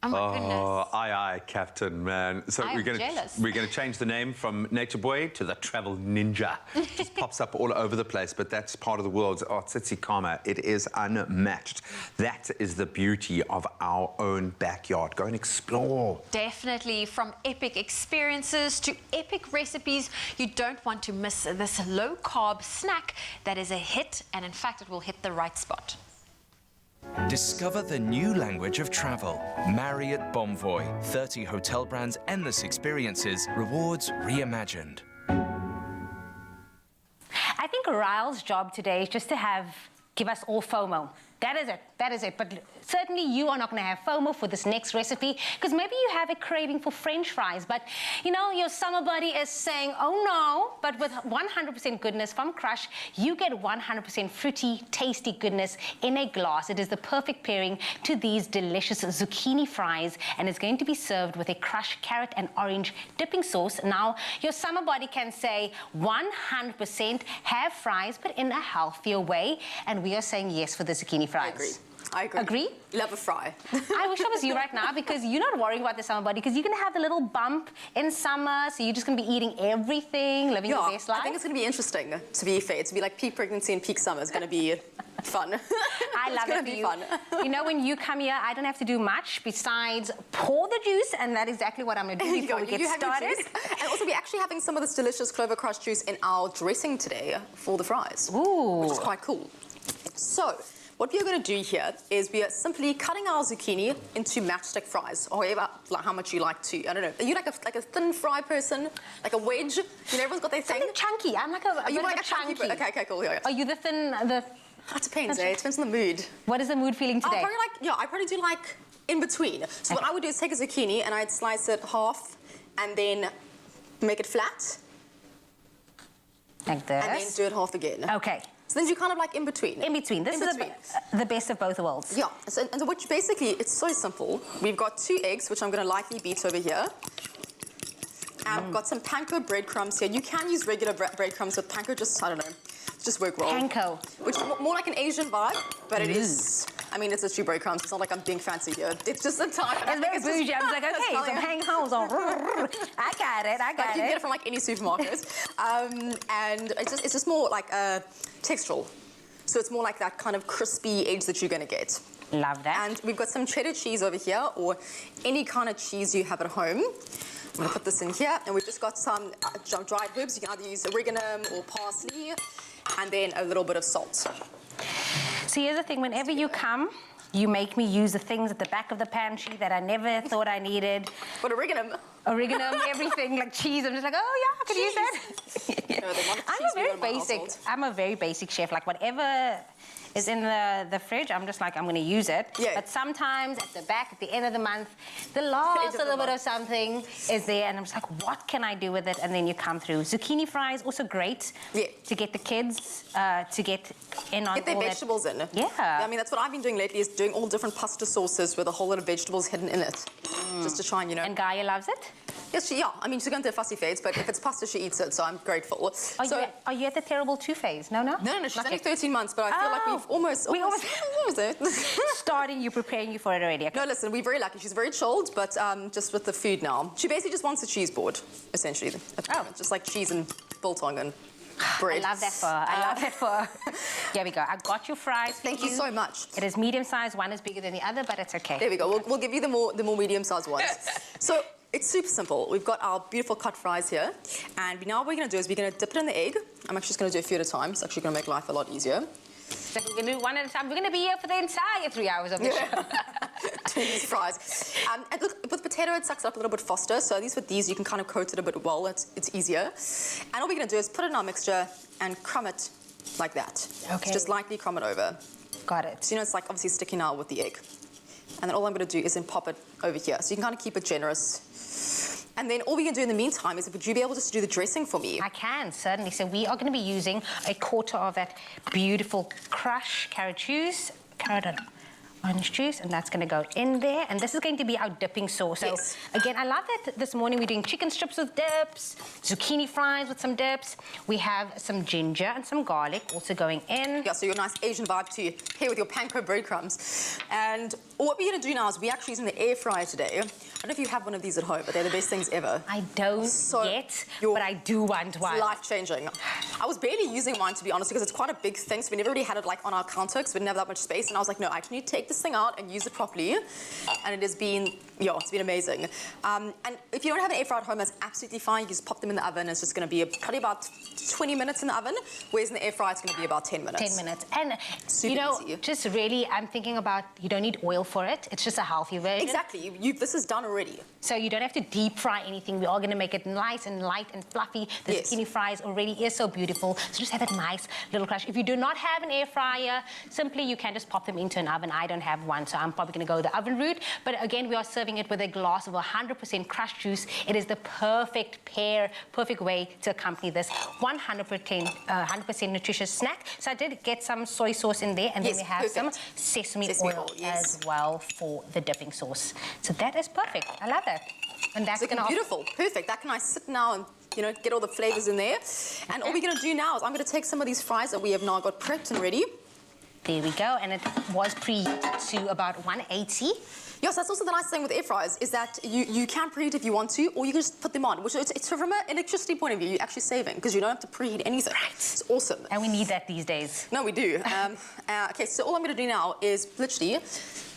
Oh my goodness. Aye, Captain, man. So I am jealous. We're gonna change the name from Nature Boy to the Travel Ninja. Just pops up all over the place, but that's part of the world's Tsitsikamma. It is unmatched. That is the beauty of our own backyard. Go and explore. Definitely, from epic experiences to epic recipes, you don't want to miss this low-carb snack that is a hit, and in fact, it will hit the right spot. Discover the new language of travel. Marriott Bonvoy. 30 hotel brands, endless experiences, rewards reimagined. I think Ryle's job today is just to give us all FOMO. That is it. That is it. But certainly you are not going to have FOMO for this next recipe because maybe you have a craving for French fries, but you know, your summer buddy is saying, oh no, but with 100% goodness from Crush, you get 100% fruity, tasty goodness in a glass. It is the perfect pairing to these delicious zucchini fries, and it's going to be served with a Crush carrot and orange dipping sauce. Now, your summer body can say 100% have fries, but in a healthier way, and we are saying yes for the zucchini fries. I agree. Agree? Love a fry. I wish I was you right now because you're not worrying about the summer body because you're going to have the little bump in summer, so you're just going to be eating everything, living your best life. I think it's going to be interesting, to be fair. To be like peak pregnancy and peak summer is going to be fun. I love it for you. Fun. You know, when you come here, I don't have to do much besides pour the juice, and that's exactly what I'm going to do before we get started. And also, we're actually having some of this delicious Clover Crush juice in our dressing today for the fries. Ooh. Which is quite cool. So, what we are going to do here is we are simply cutting our zucchini into matchstick fries, or however, like how much you like to. I don't know. Are you like a thin fry person, like a wedge? You know, everyone's got their thing. Something chunky. I'm like a. Are you like a chunky? Okay, cool. Yeah. Are you the thin? It depends. It depends on the mood. What is the mood feeling today? I probably do like in between. So what I would do is take a zucchini and I'd slice it half, and then make it flat. Like this. And then do it half again. Okay. So then you kind of like in between. In between. This is the best of both worlds. Yeah. So, and so which basically, it's so simple. We've got 2 eggs, which I'm going to lightly beat over here. And I've got some panko breadcrumbs here. You can use regular breadcrumbs, but panko just, I don't know, just work well. Panko. Which is more like an Asian vibe, but it is, I mean, it's literally breadcrumbs. It's not like I'm being fancy here. It's just a time. It's very bougie. I was like, okay, some panko. I got it. You can get it from like any supermarket. And it's just more like textural. So it's more like that kind of crispy edge that you're going to get. Love that. And we've got some cheddar cheese over here, or any kind of cheese you have at home. I'm going to put this in here, and we've just got some dried herbs. You can either use oregano or parsley, and then a little bit of salt. So here's the thing, whenever you come, you make me use the things at the back of the pantry that I never thought I needed. What, oregano? Oregano, everything, like cheese. I'm just like, oh yeah, I could use that. No, I'm a very basic chef. Like whatever is in the fridge, I'm just like, I'm going to use it. Yeah. But sometimes at the back, at the end of the month, the last little bit of something is there, and I'm just like, what can I do with it? And then you come through. Zucchini fries, also great to get the kids to get in on Get their all vegetables in. Yeah. I mean, that's what I've been doing lately, is doing all different pasta sauces with a whole lot of vegetables hidden in it. Just to try and, you know. And Gaia loves it? Yes, yeah. I mean, she's going to fussy phase, but if it's pasta, she eats it, so I'm grateful. Are you at the terrible 2 phase? No? No, she's only 13 months, but I feel like we've almost there. Starting you, preparing you for it already. Okay. No, listen, we're very lucky. She's very chilled, but just with the food now. She basically just wants a cheese board, essentially. Just like cheese and biltong and bread. I love that for her. I love that for her. Here we go. I got your fries. Thank you so much. It is medium size. One is bigger than the other, but it's okay. There we go. We'll give you the more medium-sized ones. So it's super simple. We've got our beautiful cut fries here, and now what we're going to do is we're going to dip it in the egg. I'm actually just going to do a few at a time. It's actually going to make life a lot easier. So we're going to do one at a time. We're going to be here for the entire 3 hours of the show. Doing these fries. And look, with potato, it sucks up a little bit faster. So at least with these, you can kind of coat it a bit well. It's easier. And all we're going to do is put it in our mixture and crumb it like that. Okay. So just lightly crumb it over. Got it. So, you know, it's like obviously sticking now with the egg. And then all I'm going to do is then pop it over here. So you can kind of keep it generous. And then all we can do in the meantime is, would you be able just to do the dressing for me? I can, certainly. So we are going to be using a quarter of that beautiful Crush carrot juice, carrot and orange juice, and that's going to go in there. And this is going to be our dipping sauce. So again, I love that this morning we're doing chicken strips with dips, zucchini fries with some dips. We have some ginger and some garlic also going in. Yeah, so your nice Asian vibe to pair with your panko breadcrumbs. And Well, what we're going to do now is we're actually using the air fryer today. I don't know if you have one of these at home, but they're the best things ever. I don't yet, but I do want one. It's life-changing. I was barely using mine, to be honest, because it's quite a big thing, so we never really had it like on our counter because we didn't have that much space, and I was like, no, I actually need to take this thing out and use it properly, and it has been, yeah, it's been amazing. And if you don't have an air fryer at home, that's absolutely fine. You just pop them in the oven. It's just going to be probably about 20 minutes in the oven, whereas in the air fryer, it's going to be about 10 minutes. 10 minutes. And, super you know, easy. just really, I'm thinking about, you don't need oil for it. It's just a healthy version. Exactly. This is done already. So you don't have to deep fry anything. We're all going to make it nice and light and fluffy. The zucchini fries already is so beautiful. So just have a nice little crush. If you do not have an air fryer, simply you can just pop them into an oven. I don't have one, so I'm probably going to go the oven route. But again, we are serving it with a glass of 100% crushed juice. It is the perfect pair, perfect way to accompany this 100% nutritious snack. So I did get some soy sauce in there, and then we have some sesame oil as well for the dipping sauce. So that is perfect. I love that. And that's looking beautiful. Perfect. That can I sit now and, you know, get all the flavors in there. And all we're going to do now is I'm going to take some of these fries that we have now got prepped and ready. There we go. And it was preheated to about 180. Yes, that's also the nice thing with air fryers is that you can preheat if you want to, or you can just put them on, which it's from an electricity point of view, you're actually saving because you don't have to preheat anything. Right. It's awesome. And we need that these days. No, we do. Okay, so all I'm going to do now is literally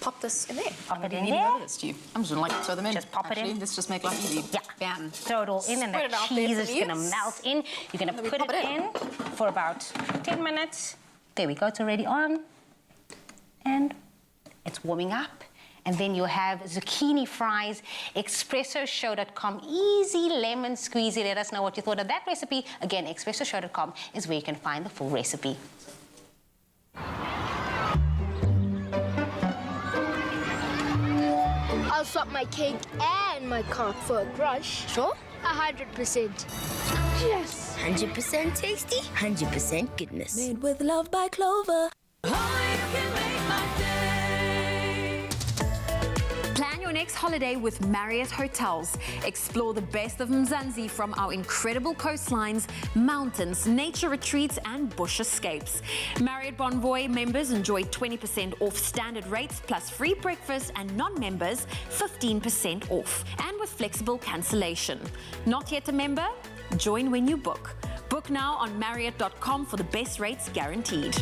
pop this in there. Pop it in there. there. I'm just going to like throw them in. Just pop it in. Let's just make life easy. Yeah. Bam. Throw it all in, and the cheese is going to melt in. You're going to put it in for about 10 minutes. There we go. It's already on. And it's warming up. And then you'll have zucchini fries, expressoshow.com, easy lemon squeezy. Let us know what you thought of that recipe. Again, expressoshow.com is where you can find the full recipe. I'll swap my cake and my cock for a crush. Sure? 100%. Yes. 100% tasty, 100% goodness. Made with love by Clover. Plan your next holiday with Marriott Hotels. Explore the best of Mzansi from our incredible coastlines, mountains, nature retreats, and bush escapes. Marriott Bonvoy members enjoy 20% off standard rates plus free breakfast, and non-members 15% off, and with flexible cancellation. Not yet a member? Join when you book. Book now on Marriott.com for the best rates guaranteed.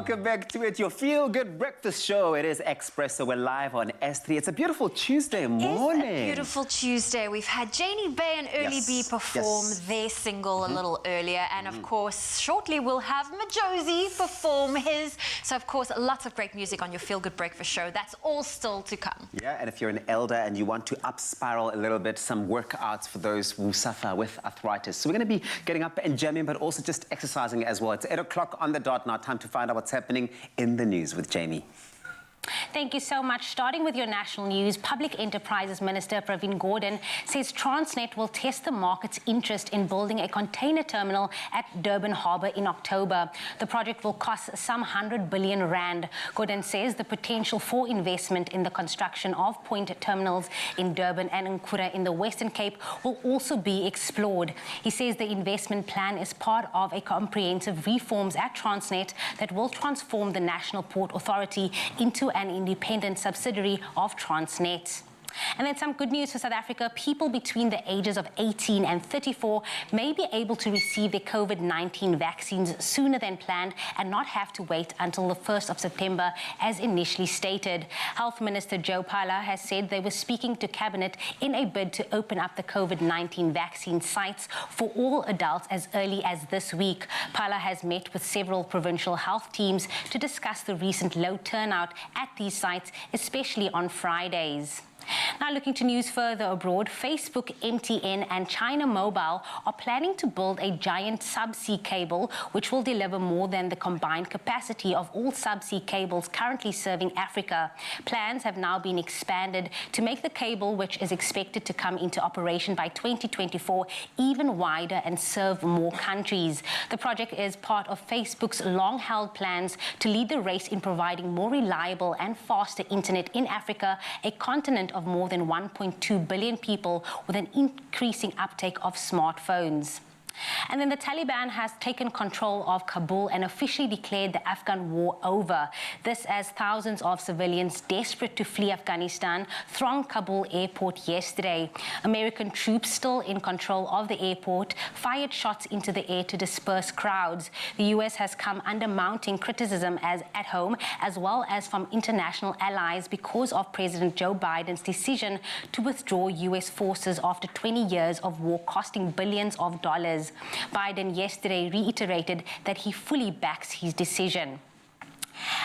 welcome back to it, your feel-good breakfast show. It is Expresso. We're live on S3. It's a beautiful Tuesday morning. It's a beautiful Tuesday. We've had Janie Bay and Early B perform their single a little earlier, and of course, shortly we'll have Majosi perform his. So, of course, lots of great music on your feel-good breakfast show. That's all still to come. Yeah, and if you're an elder and you want to up-spiral a little bit, some workouts for those who suffer with arthritis. So we're going to be getting up and jamming, but also just exercising as well. It's 8 o'clock on the dot now. Time to find out what's happening in the news with Jamie. Thank you so much. Starting with your national news, Public Enterprises Minister Pravin Gordhan says Transnet will test the market's interest in building a container terminal at Durban Harbour in October. The project will cost some 100 billion rand. Gordhan says the potential for investment in the construction of point terminals in Durban and Nkura in the Western Cape will also be explored. He says the investment plan is part of a comprehensive reforms at Transnet that will transform the National Port Authority into an independent subsidiary of Transnet. And then some good news for South Africa. People between the ages of 18 and 34 may be able to receive their COVID-19 vaccines sooner than planned and not have to wait until the 1st of September as initially stated. Health Minister Joe Phala has said they were speaking to Cabinet in a bid to open up the COVID-19 vaccine sites for all adults as early as this week. Phala has met with several provincial health teams to discuss the recent low turnout at these sites, especially on Fridays. Now looking to news further abroad, Facebook, MTN and China Mobile are planning to build a giant subsea cable which will deliver more than the combined capacity of all subsea cables currently serving Africa. Plans have now been expanded to make the cable, which is expected to come into operation by 2024, even wider and serve more countries. The project is part of Facebook's long-held plans to lead the race in providing more reliable and faster internet in Africa, a continent of more than 1.2 billion people with an increasing uptake of smartphones. And then the Taliban has taken control of Kabul and officially declared the Afghan war over. This as thousands of civilians desperate to flee Afghanistan thronged Kabul airport yesterday. American troops still in control of the airport fired shots into the air to disperse crowds. The US has come under mounting criticism at home as well as from international allies because of President Joe Biden's decision to withdraw US forces after 20 years of war costing billions of dollars. Biden yesterday reiterated that he fully backs his decision.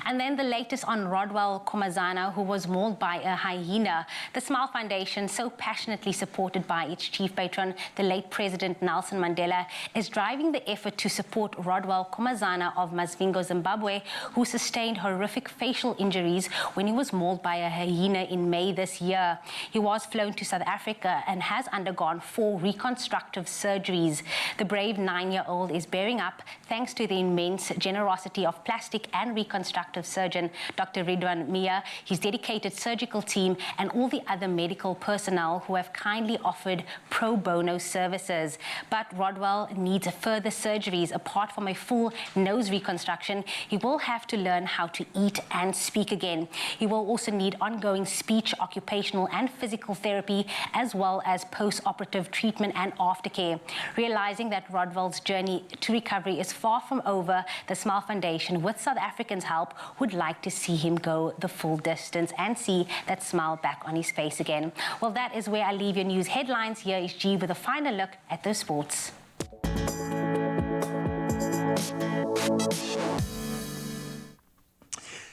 And then the latest on Rodwell Komazana, who was mauled by a hyena. The Smile Foundation, so passionately supported by its chief patron, the late President Nelson Mandela, is driving the effort to support Rodwell Komazana of Masvingo, Zimbabwe, who sustained horrific facial injuries when he was mauled by a hyena in May this year. He was flown to South Africa and has undergone 4 reconstructive surgeries. The brave 9-year-old is bearing up thanks to the immense generosity of plastic and reconstructive surgeon Dr. Ridwan Mia, his dedicated surgical team, and all the other medical personnel who have kindly offered pro bono services. But Rodwell needs further surgeries. Apart from a full nose reconstruction, he will have to learn how to eat and speak again. He will also need ongoing speech, occupational and physical therapy, as well as post-operative treatment and aftercare. Realizing that Rodwell's journey to recovery is far from over, the Smile Foundation, with South Africans' help, would like to see him go the full distance and see that smile back on his face again. Well, that is where I leave your news headlines. Here is G with a final look at the sports.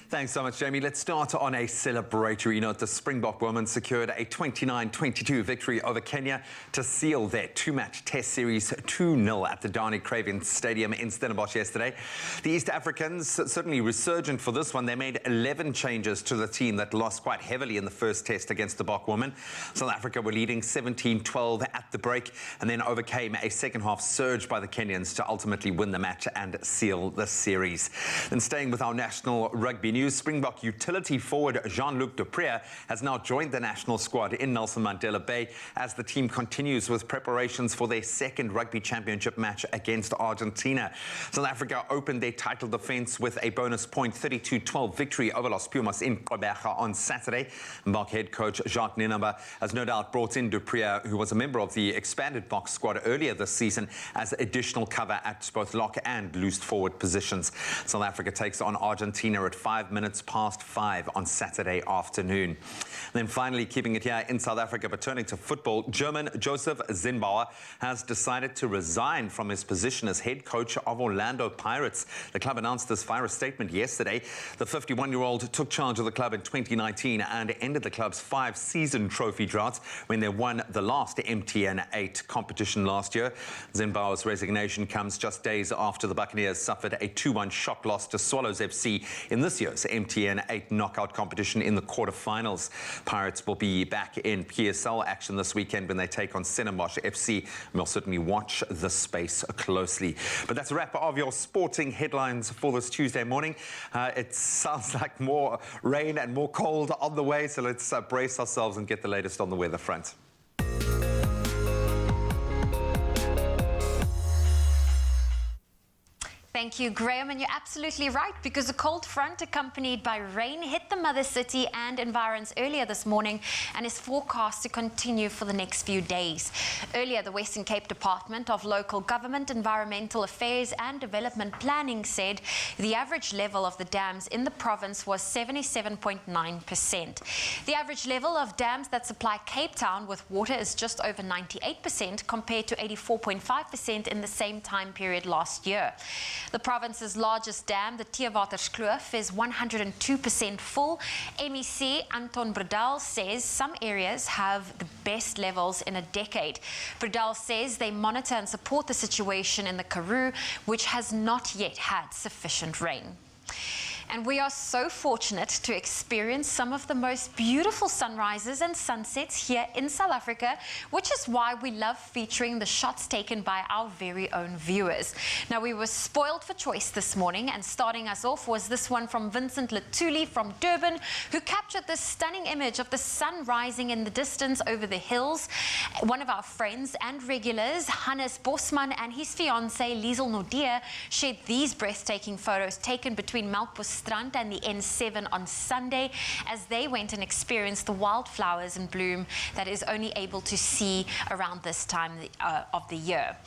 Thanks so much, Jamie. Let's start on a celebratory note. The Springbok women secured a 29-22 victory over Kenya to seal their 2-match test series 2-0 at the Dani Craven Stadium in Stellenbosch yesterday. The East Africans certainly resurgent for this one. They made 11 changes to the team that lost quite heavily in the first test against the Bok women. South Africa were leading 17-12 at the break and then overcame a second-half surge by the Kenyans to ultimately win the match and seal the series. Then staying with our national rugby news, news, Springbok utility forward Jean-Luc Dupré has now joined the national squad in Nelson Mandela Bay as the team continues with preparations for their second Rugby Championship match against Argentina. South Africa opened their title defence with a bonus point 32-12 victory over Los Pumas in Gqeberha on Saturday. Mbok head coach Jacques Ninamba has no doubt brought in Dupré, who was a member of the expanded Boks squad earlier this season, as additional cover at both lock and loose forward positions. South Africa takes on Argentina at 5:05 on Saturday afternoon. Then finally, keeping it here in South Africa, but turning to football, German Joseph Zinnbauer has decided to resign from his position as head coach of Orlando Pirates. The club announced this via a statement yesterday. The 51-year-old took charge of the club in 2019 and ended the club's 5-season trophy drought when they won the last MTN 8 competition last year. Zinnbauer's resignation comes just days after the Buccaneers suffered a 2-1 shock loss to Swallows FC in this year's MTN 8 knockout competition in the quarterfinals. Pirates will be back in PSL action this weekend when they take on Stellenbosch FC. We'll certainly watch the space closely. But that's a wrap of your sporting headlines for this Tuesday morning. It sounds like more rain and more cold on the way, so let's brace ourselves and get the latest on the weather front. Thank you, Graham, and you're absolutely right, because a cold front accompanied by rain hit the mother city and environs earlier this morning and is forecast to continue for the next few days. Earlier, the Western Cape Department of Local Government, Environmental Affairs and Development Planning said the average level of the dams in the province was 77.9%. The average level of dams that supply Cape Town with water is just over 98% compared to 84.5% in the same time period last year. The province's largest dam, the Theewaterskloof, is 102% full. MEC Anton Bredal says some areas have the best levels in a decade. Bredal says they monitor and support the situation in the Karoo, which has not yet had sufficient rain. And we are so fortunate to experience some of the most beautiful sunrises and sunsets here in South Africa, which is why we love featuring the shots taken by our very own viewers. Now, we were spoiled for choice this morning, and starting us off was this one from Vincent Latuli from Durban, who captured this stunning image of the sun rising in the distance over the hills. One of our friends and regulars, Hannes Bosman, and his fiancée, Liesel Nordia, shared these breathtaking photos taken between Melkbos Strand and the N7 on Sunday as they went and experienced the wildflowers in bloom that is only able to see around this time of the year.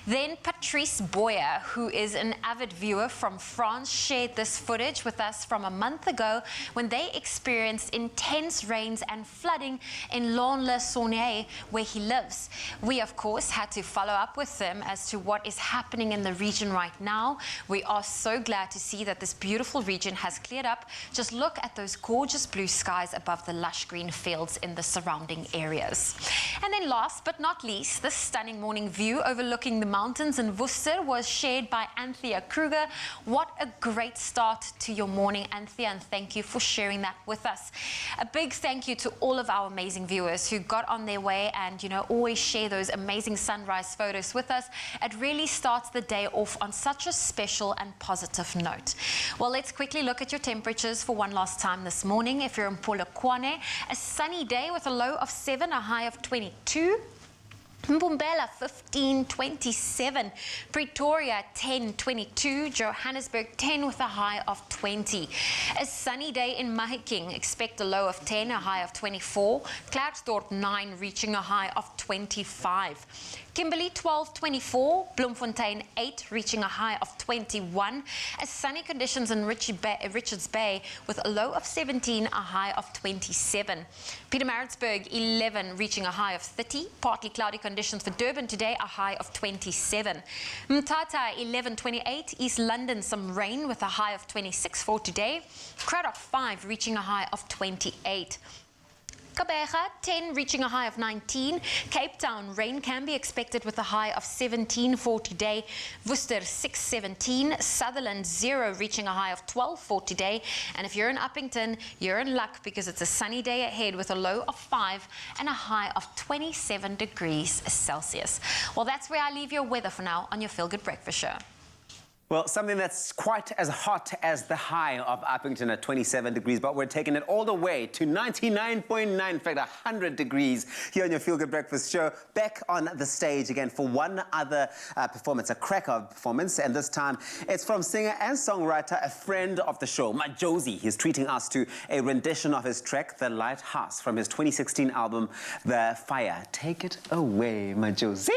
Then Patrice Boyer, who is an avid viewer from France, shared this footage with us from a month ago when they experienced intense rains and flooding in Lons-le-Saunier, where he lives. We, of course, had to follow up with them as to what is happening in the region right now. We are so glad to see that this beautiful region has cleared up. Just look at those gorgeous blue skies above the lush green fields in the surrounding areas. And then last but not least, this stunning morning view overlooking the mountains in Worcester was shared by Anthea Kruger. What a great start to your morning, Anthea, and thank you for sharing that with us. A big thank you to all of our amazing viewers who got on their way and, you know, always share those amazing sunrise photos with us. It really starts the day off on such a special and positive note. Well, let's quickly look at your temperatures for one last time this morning. If you're in Polokwane, a sunny day with a low of 7, a high of 22. Mpumbela 15.27, Pretoria 10.22, Johannesburg 10 with a high of 20. A sunny day in Mahikeng, expect a low of 10, a high of 24. Klerksdorp 9 reaching a high of 25. Kimberley 12.24, Bloemfontein 8 reaching a high of 21. As sunny conditions in Richards Bay with a low of 17, a high of 27. Pietermaritzburg 11 reaching a high of 30. Partly cloudy conditions for Durban today, a high of 27. Mthatha 11.28, East London some rain with a high of 26 for today. Cradock 5 reaching a high of 28. Gqeberha 10 reaching a high of 19. Cape Town rain can be expected with a high of 17 for today. Worcester 6.17. Sutherland 0 reaching a high of 12 for today. And if you're in Uppington, you're in luck because it's a sunny day ahead with a low of 5 and a high of 27 degrees Celsius. Well, that's where I leave your weather for now on your Feel Good Breakfast Show. Well, something that's quite as hot as the high of Uppington at 27 degrees, but we're taking it all the way to 99.9, in fact, 100 degrees here on your Feel Good Breakfast show. Back on the stage again for one other performance, a cracker of performance, and this time it's from singer and songwriter, a friend of the show, Josie. He's treating us to a rendition of his track, The Lighthouse, from his 2016 album, The Fire. Take it away, Josie.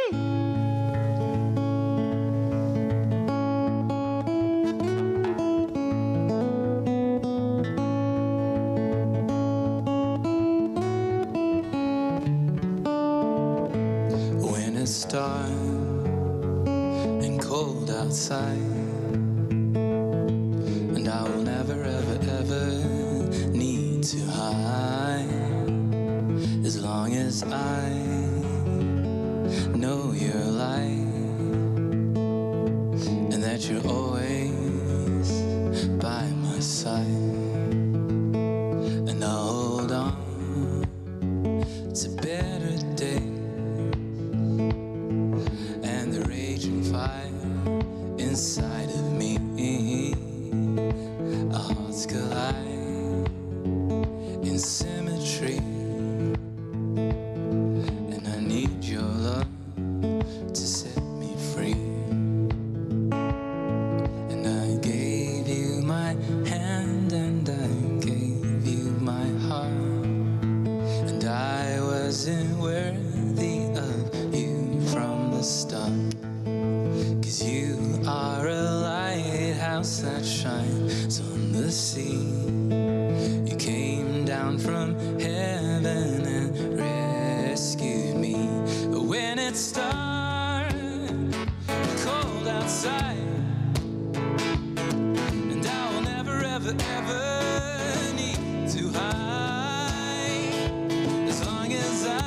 It's dark and cold outside, and I will never, ever, ever need to hide, as long as I know you're alive, and that you're always by my side, and I'll hold on to better days. Inside of me, our hearts collide in symmetry, and I need your love to set me free. And I gave you my hand, and I gave you my heart, and I wasn't worthy of you from the start. 'Cause you are a lighthouse that shines on the sea. You came down from heaven and rescued me. But when it's dark and cold outside, and I will never, ever, ever need to hide, as long as I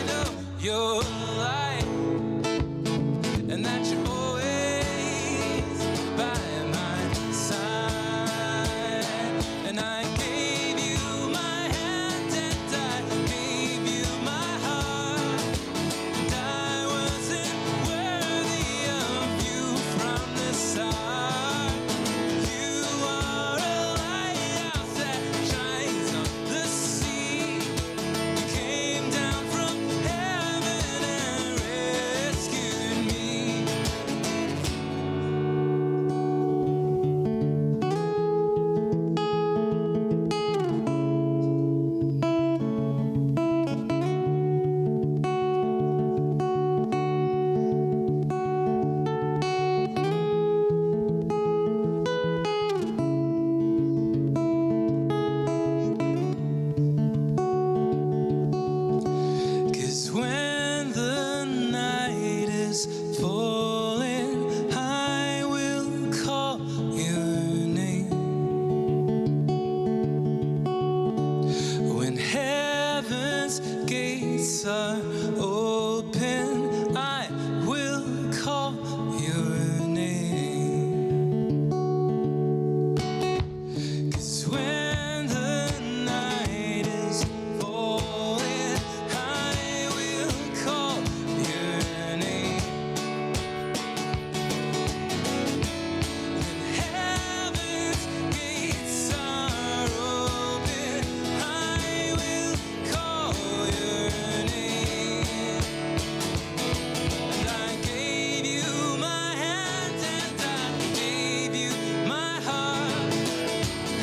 know you're alive, and that you're always by my side. And I gave you my hand, and I gave you my heart, and I wasn't worthy of you from the start. You are a lighthouse that shines on the sea. You came down from heaven and rescued me. Cause when the night is falling, I will call your name. When heaven's gates are open, I will call your name. 'Cause when the night is falling, I will call your name. When heaven's gates are open, I will call your name. And I gave you my hand, and I gave you my heart.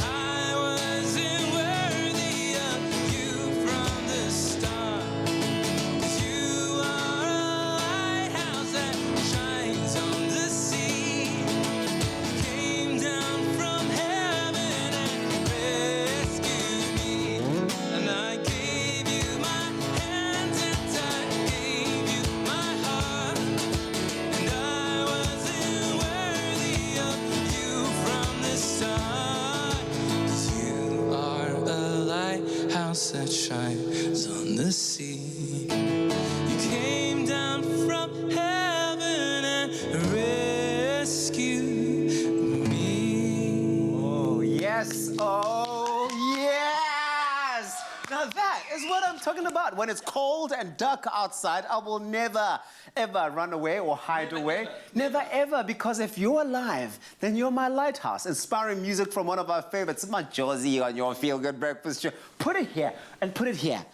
I wasn't worthy of you from the start. 'Cause you are a lighthouse that shines on the sea. Came down from heaven and rescued me. And I gave you my hand, and I gave you my heart, and I wasn't worthy of you from the start. 'Cause you are a lighthouse that shines on the sea. You came down from heaven and rescued me. Oh, yes. Oh, yes. Now that is what I'm talking about. When it's cold and dark outside, I will never, ever run away or hide away. Never, ever, because if you're alive, then you're my lighthouse. Inspiring music from one of our favorites, my Josie on your Feel Good Breakfast show. Put it here and put it here.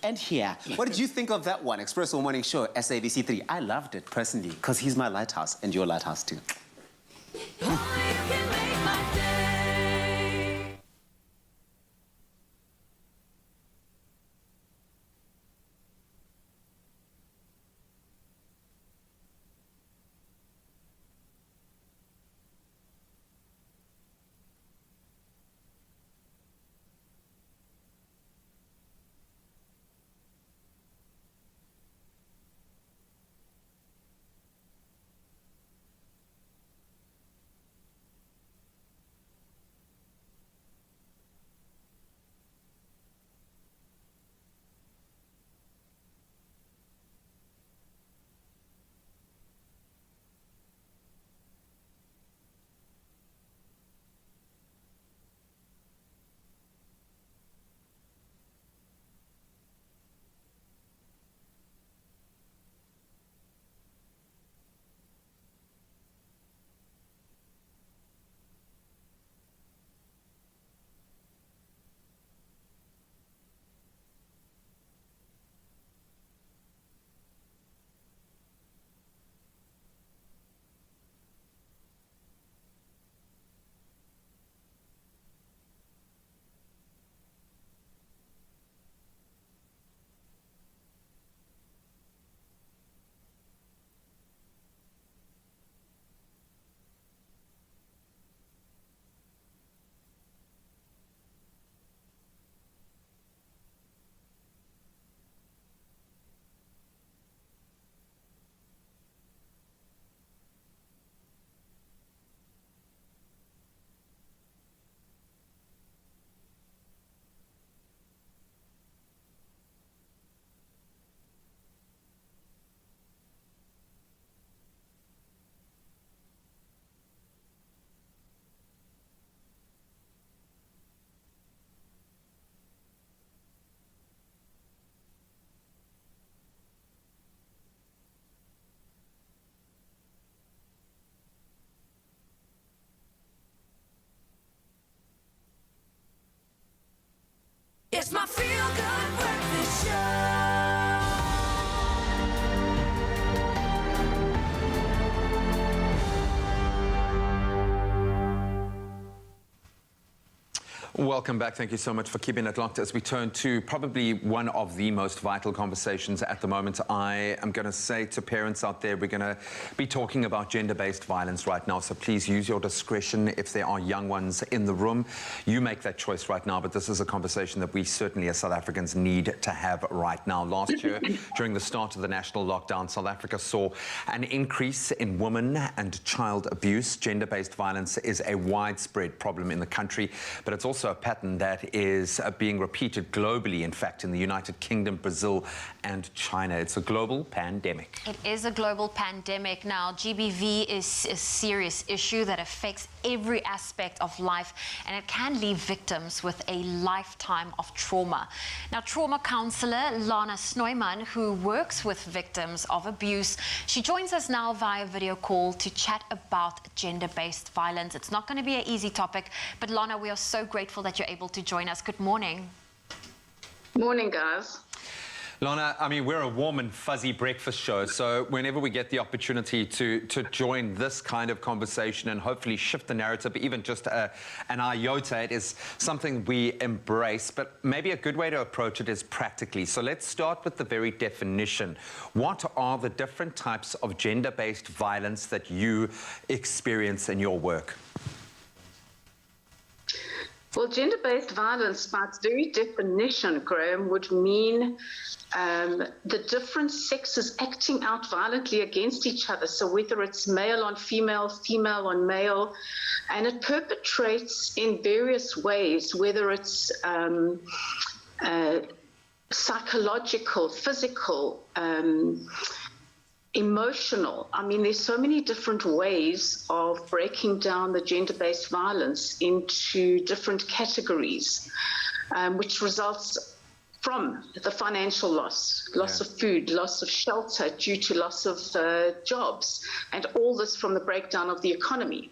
And here. What did you think of that one, Expresso Morning Show, SABC3? I loved it, personally, because he's my lighthouse, and your lighthouse, too. It's my Feel Good Breakfast Show. Welcome back. Thank you so much for keeping it locked as we turn to probably one of the most vital conversations at the moment. I am going to say to parents out there, we're going to be talking about gender-based violence right now, so please use your discretion. If there are young ones in the room, you make that choice right now, but this is a conversation that we certainly as South Africans need to have right now. Last year, during the start of the national lockdown, South Africa saw an increase in women and child abuse. Gender-based violence is a widespread problem in the country, but it's also a pattern that is being repeated globally, in fact, in the United Kingdom, Brazil, and China. It's a global pandemic. It is a global pandemic now. GBV is a serious issue that affects every aspect of life, and it can leave victims with a lifetime of trauma. Now, trauma counselor Lana Snoeman, who works with victims of abuse, she joins us now via video call to chat about gender-based violence. It's not going to be an easy topic, but Lana, we are so grateful that you're able to join us. Good morning. Morning, guys. Lana, I mean, we're a warm and fuzzy breakfast show, so whenever we get the opportunity to join this kind of conversation and hopefully shift the narrative, even just an iota, it is something we embrace. But maybe a good way to approach it is practically. So let's start with the very definition. What are the different types of gender-based violence that you experience in your work? Well, gender-based violence, by its very definition, Graham, would mean the different sexes acting out violently against each other. So whether it's male on female, female on male, and it perpetrates in various ways, whether it's psychological, physical, emotional. I mean, there's so many different ways of breaking down the gender-based violence into different categories, which results from the financial loss of food, loss of shelter due to loss of jobs, and all this from the breakdown of the economy.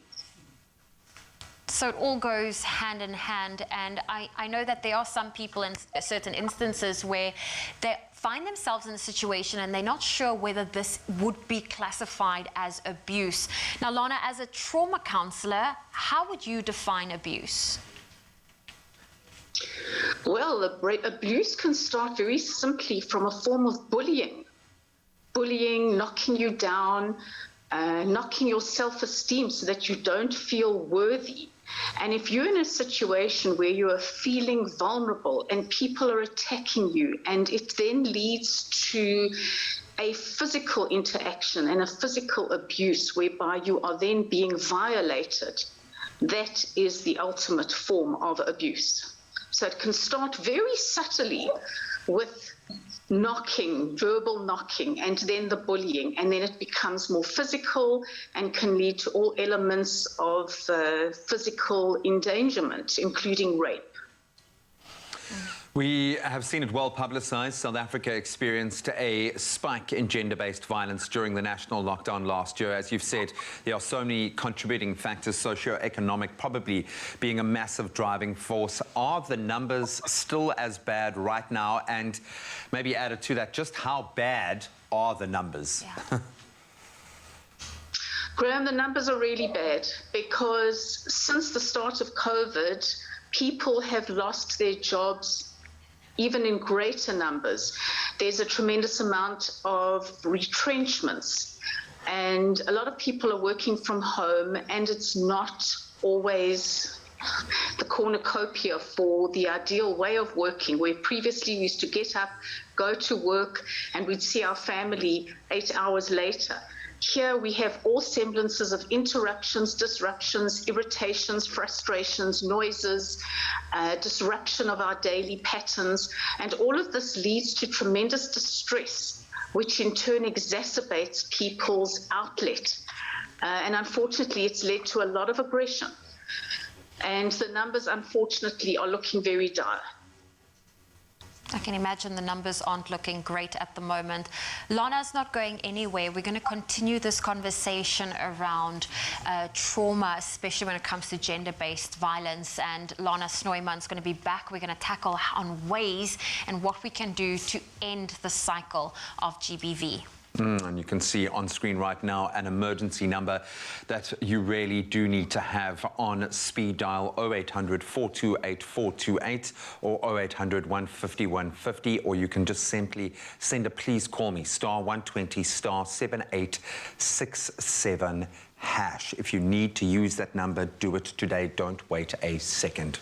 So it all goes hand in hand, and I know that there are some people in certain instances where they find themselves in a situation and they're not sure whether this would be classified as abuse. Now, Lana, as a trauma counselor, how would you define abuse? Well, abuse can start very simply from a form of bullying. Bullying, knocking you down, knocking your self-esteem so that you don't feel worthy. And if you're in a situation where you are feeling vulnerable and people are attacking you, and it then leads to a physical interaction and a physical abuse whereby you are then being violated, that is the ultimate form of abuse. So it can start very subtly with knocking, verbal knocking, and then the bullying, and then it becomes more physical and can lead to all elements of physical endangerment, including rape. We have seen it well publicized. South Africa experienced a spike in gender-based violence during the national lockdown last year. As you've said, there are so many contributing factors, socio-economic probably being a massive driving force. Are the numbers still as bad right now? And maybe added to that, just how bad are the numbers? Yeah. Graham, the numbers are really bad because since the start of COVID, people have lost their jobs even in greater numbers. There's a tremendous amount of retrenchments, and a lot of people are working from home, and it's not always the cornucopia for the ideal way of working, where previously we used to get up, go to work, and we'd see our family 8 hours later. Here we have all semblances of interruptions, disruptions, irritations, frustrations, noises, disruption of our daily patterns, and all of this leads to tremendous distress, which in turn exacerbates people's outlet. And unfortunately, it's led to a lot of aggression. And the numbers, unfortunately, are looking very dire. I can imagine the numbers aren't looking great at the moment. Lana's not going anywhere. We're going to continue this conversation around trauma, especially when it comes to gender-based violence. And Lana Snoeyman's going to be back. We're going to tackle on ways and what we can do to end the cycle of GBV. And you can see on screen right now an emergency number that you really do need to have on speed dial: 0800 428 428 or 0800 150 150, or you can just simply send a please call me *120 *7867#. If you need to use that number, do it today. Don't wait a second.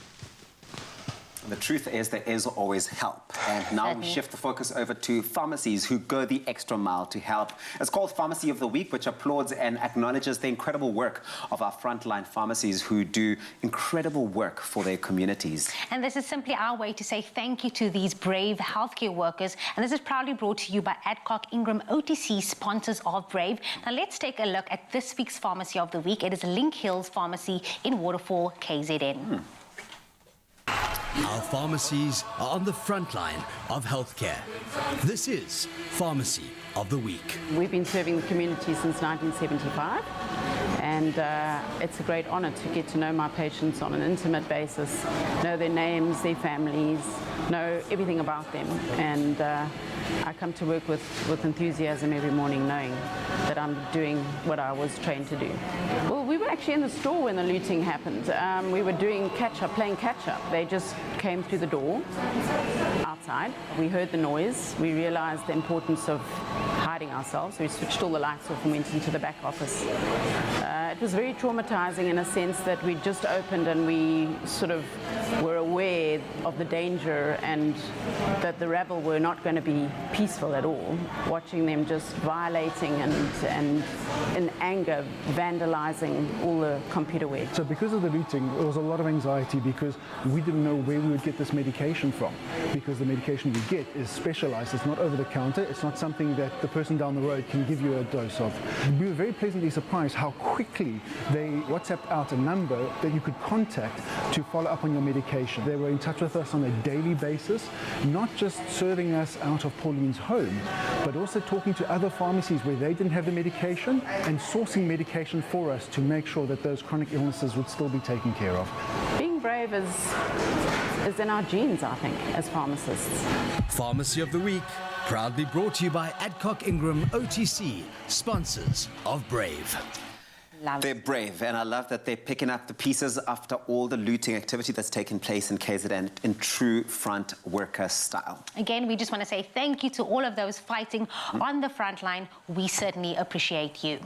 The truth is there is always help. And now we shift the focus over to pharmacies who go the extra mile to help. It's called Pharmacy of the Week, which applauds and acknowledges the incredible work of our frontline pharmacies who do incredible work for their communities. And this is simply our way to say thank you to these brave healthcare workers. And this is proudly brought to you by Adcock Ingram OTC, sponsors of Brave. Now let's take a look at this week's Pharmacy of the Week. It is Link Hills Pharmacy in Waterfall, KZN. Our pharmacies are on the front line of healthcare. This is Pharmacy of the Week. We've been serving the community since 1975, and it's a great honor to get to know my patients on an intimate basis, know their names, their families, know everything about them, and I come to work with enthusiasm every morning, knowing that I'm doing what I was trained to do. Well, we were actually in the store when the looting happened. We were doing catch-up, playing catch-up. They just came through the door outside. We heard the noise. We realized the importance of hiding ourselves. We switched all the lights off and went into the back office. It was very traumatizing in a sense that we just opened and we sort of were aware of the danger and that the rabble were not going to be peaceful at all. Watching them just violating and in anger vandalizing all the computerware. So because of the looting, there was a lot of anxiety because we didn't know where we would get this medication from, because the medication we get is specialized. It's not over the counter. It's not something that the person down the road can give you a dose of. We were very pleasantly surprised how quickly OTC, they WhatsApped out a number that you could contact to follow up on your medication. They were in touch with us on a daily basis, not just serving us out of Pauline's home, but also talking to other pharmacies where they didn't have the medication and sourcing medication for us to make sure that those chronic illnesses would still be taken care of. Being brave is in our genes, I think, as pharmacists. Pharmacy of the Week, proudly brought to you by Adcock Ingram OTC, sponsors of Brave. They're brave, and I love that they're picking up the pieces after all the looting activity that's taken place in KZN in true front worker style. Again, we just want to say thank you to all of those fighting on the front line. We certainly appreciate you.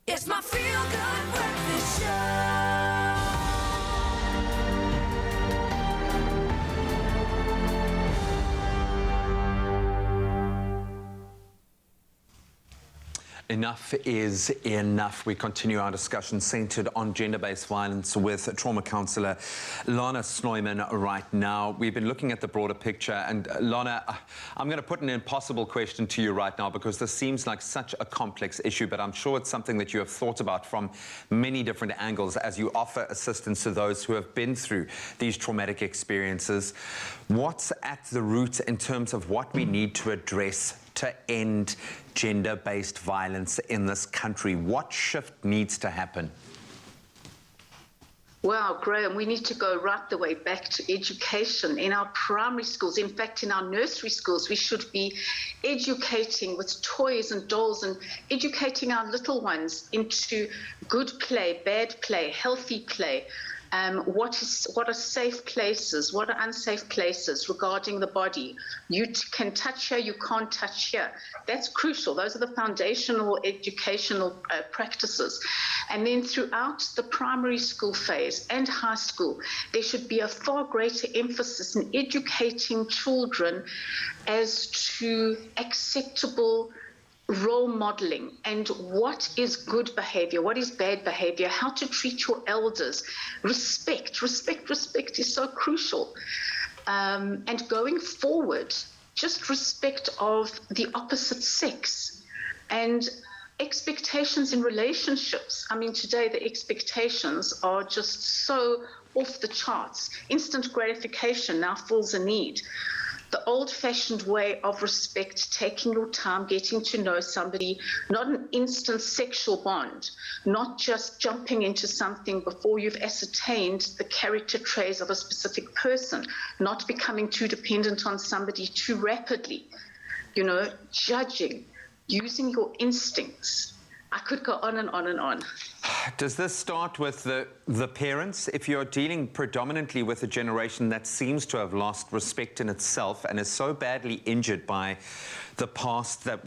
It's my feel-good breakfast show. Enough is enough. We continue our discussion centered on gender-based violence with trauma counsellor Lana Snoyman right now. We've been looking at the broader picture, and Lana, I'm going to put an impossible question to you right now because this seems like such a complex issue, but I'm sure it's something that you have thought about from many different angles as you offer assistance to those who have been through these traumatic experiences. What's at the root in terms of what we need to address to end gender-based violence in this country? What shift needs to happen? Well, Graham, we need to go right the way back to education in our primary schools. In fact, in our nursery schools, we should be educating with toys and dolls and educating our little ones into good play, bad play, healthy play. What are safe places? What are unsafe places regarding the body? You can touch here, you can't touch here. That's crucial. Those are the foundational educational practices. And then throughout the primary school phase and high school, there should be a far greater emphasis in educating children as to acceptable role modeling and what is good behavior, what is bad behavior, how to treat your elders. Respect is so crucial. And going forward, just respect of the opposite sex and expectations in relationships. I mean, today the expectations are just so off the charts. Instant gratification now fills a need. The old-fashioned way of respect, taking your time, getting to know somebody, not an instant sexual bond, not just jumping into something before you've ascertained the character traits of a specific person, not becoming too dependent on somebody too rapidly, you know, judging, using your instincts. I could go on and on and on. Does this start with the parents? If you're dealing predominantly with a generation that seems to have lost respect in itself and is so badly injured by the past that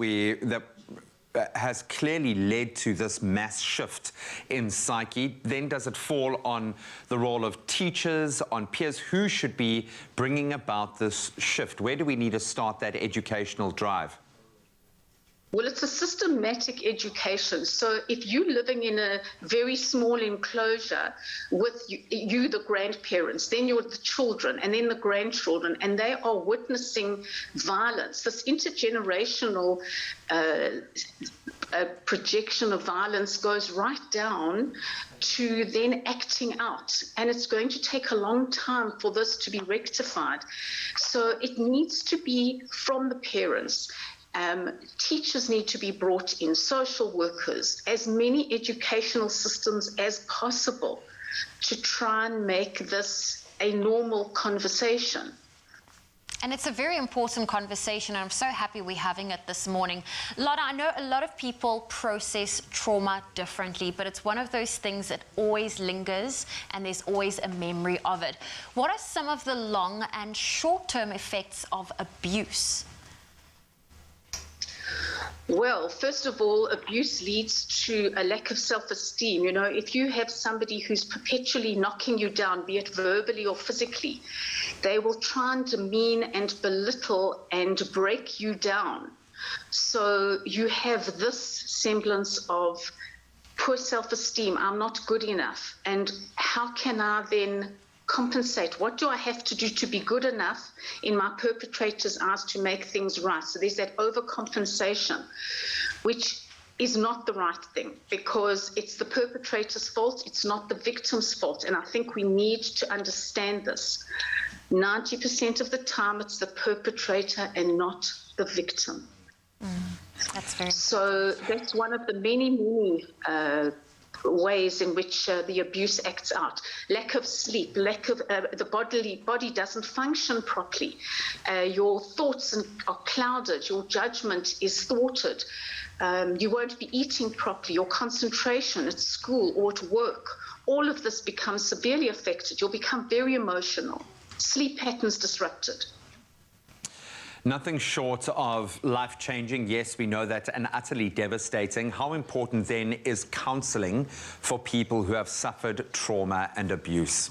has clearly led to this mass shift in psyche, then does it fall on the role of teachers, on peers? Who should be bringing about this shift? Where do we need to start that educational drive? Well, it's a systematic education. So if you're living in a very small enclosure with you the grandparents, then you're the children, and then the grandchildren, and they are witnessing violence, this intergenerational projection of violence goes right down to then acting out. And it's going to take a long time for this to be rectified. So it needs to be from the parents. Teachers need to be brought in, social workers, as many educational systems as possible to try and make this a normal conversation. And it's a very important conversation, and I'm so happy we're having it this morning. Lotta, I know a lot of people process trauma differently, but it's one of those things that always lingers, and there's always a memory of it. What are some of the long and short-term effects of abuse? Well, first of all, abuse leads to a lack of self-esteem. You know, if you have somebody who's perpetually knocking you down, be it verbally or physically, they will try and demean and belittle and break you down. So you have this semblance of poor self-esteem. I'm not good enough. And how can I then compensate? What do I have to do to be good enough in my perpetrator's eyes to make things right? So there's that overcompensation, which is not the right thing, because it's the perpetrator's fault, it's not the victim's fault. And I think we need to understand this. 90% of the time, it's the perpetrator and not the victim. That's very so that's one of the many ways in which the abuse acts out. Lack of sleep, lack of the body doesn't function properly. Your thoughts are clouded, your judgment is thwarted. You won't be eating properly, your concentration at school or at work, all of this becomes severely affected. You'll become very emotional. Sleep patterns disrupted. Nothing short of life-changing, yes, we know that, and utterly devastating. How important then is counselling for people who have suffered trauma and abuse?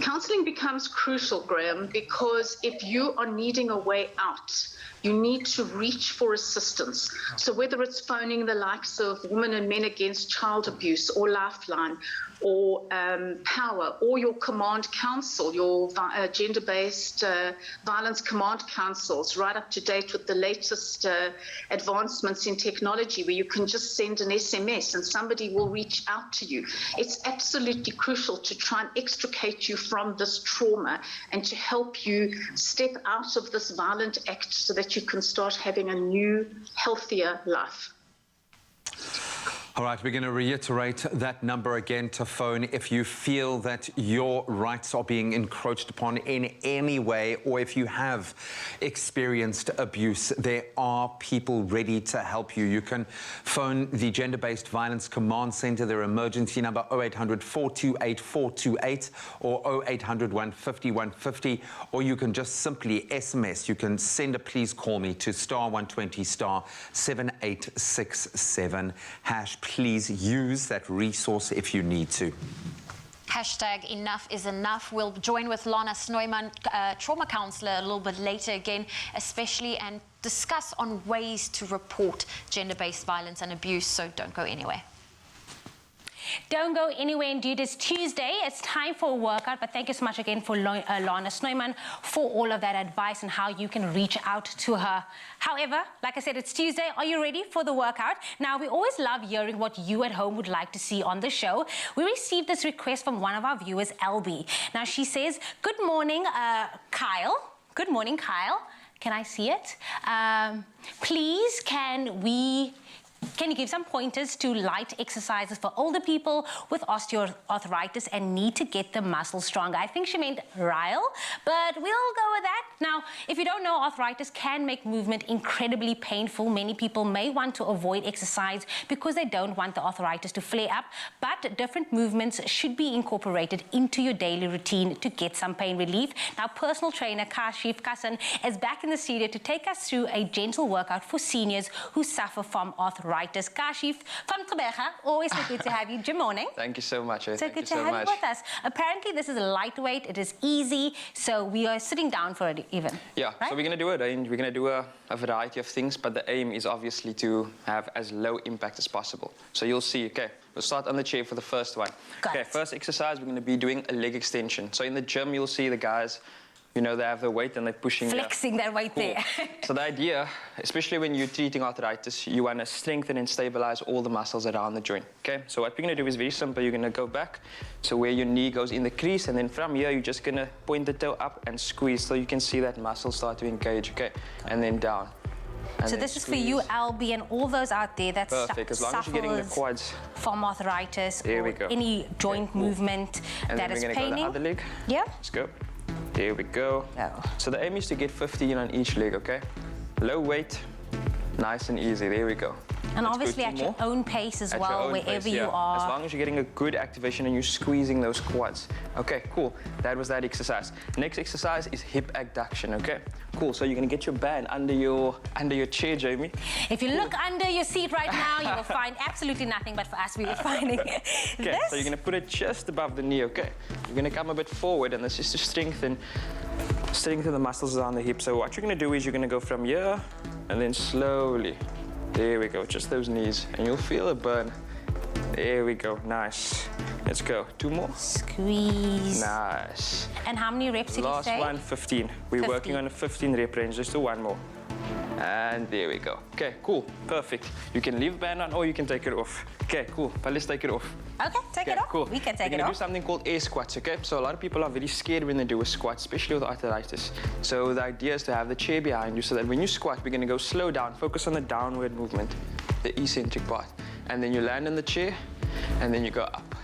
Counselling becomes crucial, Graham, because if you are needing a way out, you need to reach for assistance. So whether it's phoning the likes of Women and Men Against Child Abuse or Lifeline or Power or your command council, your gender-based violence command councils, right up to date with the latest advancements in technology, where you can just send an SMS and somebody will reach out to you. It's absolutely crucial to try and extricate you from this trauma and to help you step out of this violent act so that you can start having a new, healthier life. All right, we're going to reiterate that number again to phone if you feel that your rights are being encroached upon in any way, or if you have experienced abuse. There are people ready to help you. You can phone the Gender-Based Violence Command Centre, their emergency number 0800 428 428 or 0800 150 150, or you can just simply SMS. You can send a please call me to *120 *7867 hash. Please use that resource if you need to. Hashtag enough is enough. We'll join with Lana Snoeman, trauma counsellor, a little bit later again, especially, and discuss on ways to report gender-based violence and abuse, so don't go anywhere. Don't go anywhere, indeed. It's Tuesday. It's time for a workout, but thank you so much again for Lana Snoeman for all of that advice and how you can reach out to her. However, like I said, it's Tuesday. Are you ready for the workout? Now, we always love hearing what you at home would like to see on the show. We received this request from one of our viewers, LB. Now, she says, good morning, Kyle. Good morning, Kyle. Can I see it? Please, can we Can you give some pointers to light exercises for older people with osteoarthritis and need to get the muscles stronger? I think she meant Ryle, but we'll go with that. Now, if you don't know, arthritis can make movement incredibly painful. Many people may want to avoid exercise because they don't want the arthritis to flare up, but different movements should be incorporated into your daily routine to get some pain relief. Now, personal trainer Kashif Kassan is back in the studio to take us through a gentle workout for seniors who suffer from arthritis. Kashif from Gqeberha, always so good to have you. Good morning. Thank you so much. So Thank good you to so have much. you with us. Apparently, this is lightweight, it is easy, so we are sitting down for it even. Yeah, so we're going to do it, and we're going to do a variety of things, but the aim is obviously to have as low impact as possible. So you'll see, okay, we'll start on the chair for the first one. Okay, first exercise, we're going to be doing a leg extension. So in the gym, you'll see the guys, you know, they have the weight and they're pushing. Flexing that weight there. So the idea, especially when you're treating arthritis, you want to strengthen and stabilize all the muscles around the joint, okay? So what we're going to do is very simple. You're going to go back, so where your knee goes in the crease, and then from here, you're just going to point the toe up and squeeze, so you can see that muscle start to engage, okay? And then down. So this is for you, Albie, and all those out there that perfect, as long as you're getting the quads from arthritis there or we go. Any joint movement and that is then we're paining. Go the other leg. Yeah. Let's go. There we go. So the aim is to get 15 on each leg, okay? Low weight, nice and easy. There we go. And That's obviously good. at your own pace as well, wherever you are. As long as you're getting a good activation and you're squeezing those quads. Okay, cool. That was that exercise. Next exercise is hip abduction, okay? Cool, so you're gonna get your band under your chair, Jamie. If you look under your seat right now, you will find absolutely nothing, but for us, we were finding Okay, this. so you're gonna put it just above the knee, okay? You're gonna come a bit forward, and this is to strengthen the muscles around the hip. So what you're gonna do is you're gonna go from here, and then slowly. There we go, just those knees, and you'll feel a burn. There we go, nice. Let's go, 2 more. Squeeze. Nice. And how many reps did you Last say? one, 15. We're 15. working on a 15 rep range. Let's do one more. And there we go. Okay, cool, perfect. You can leave the band on or you can take it off. Okay, cool, but let's take it off. Okay, take it off. Cool. We can take We're it gonna do off. something called air squats, okay? So a lot of people are very scared when they do a squat, especially with arthritis. So the idea is to have the chair behind you so that when you squat, we're gonna go slow down, focus on the downward movement, the eccentric part. And then you land in the chair, and then you go up.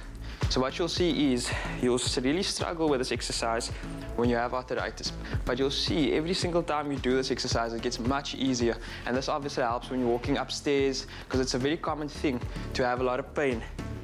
So what you'll see is, you'll really struggle with this exercise when you have arthritis. But you'll see every single time you do this exercise, it gets much easier. And this obviously helps when you're walking upstairs, because it's a very common thing to have a lot of pain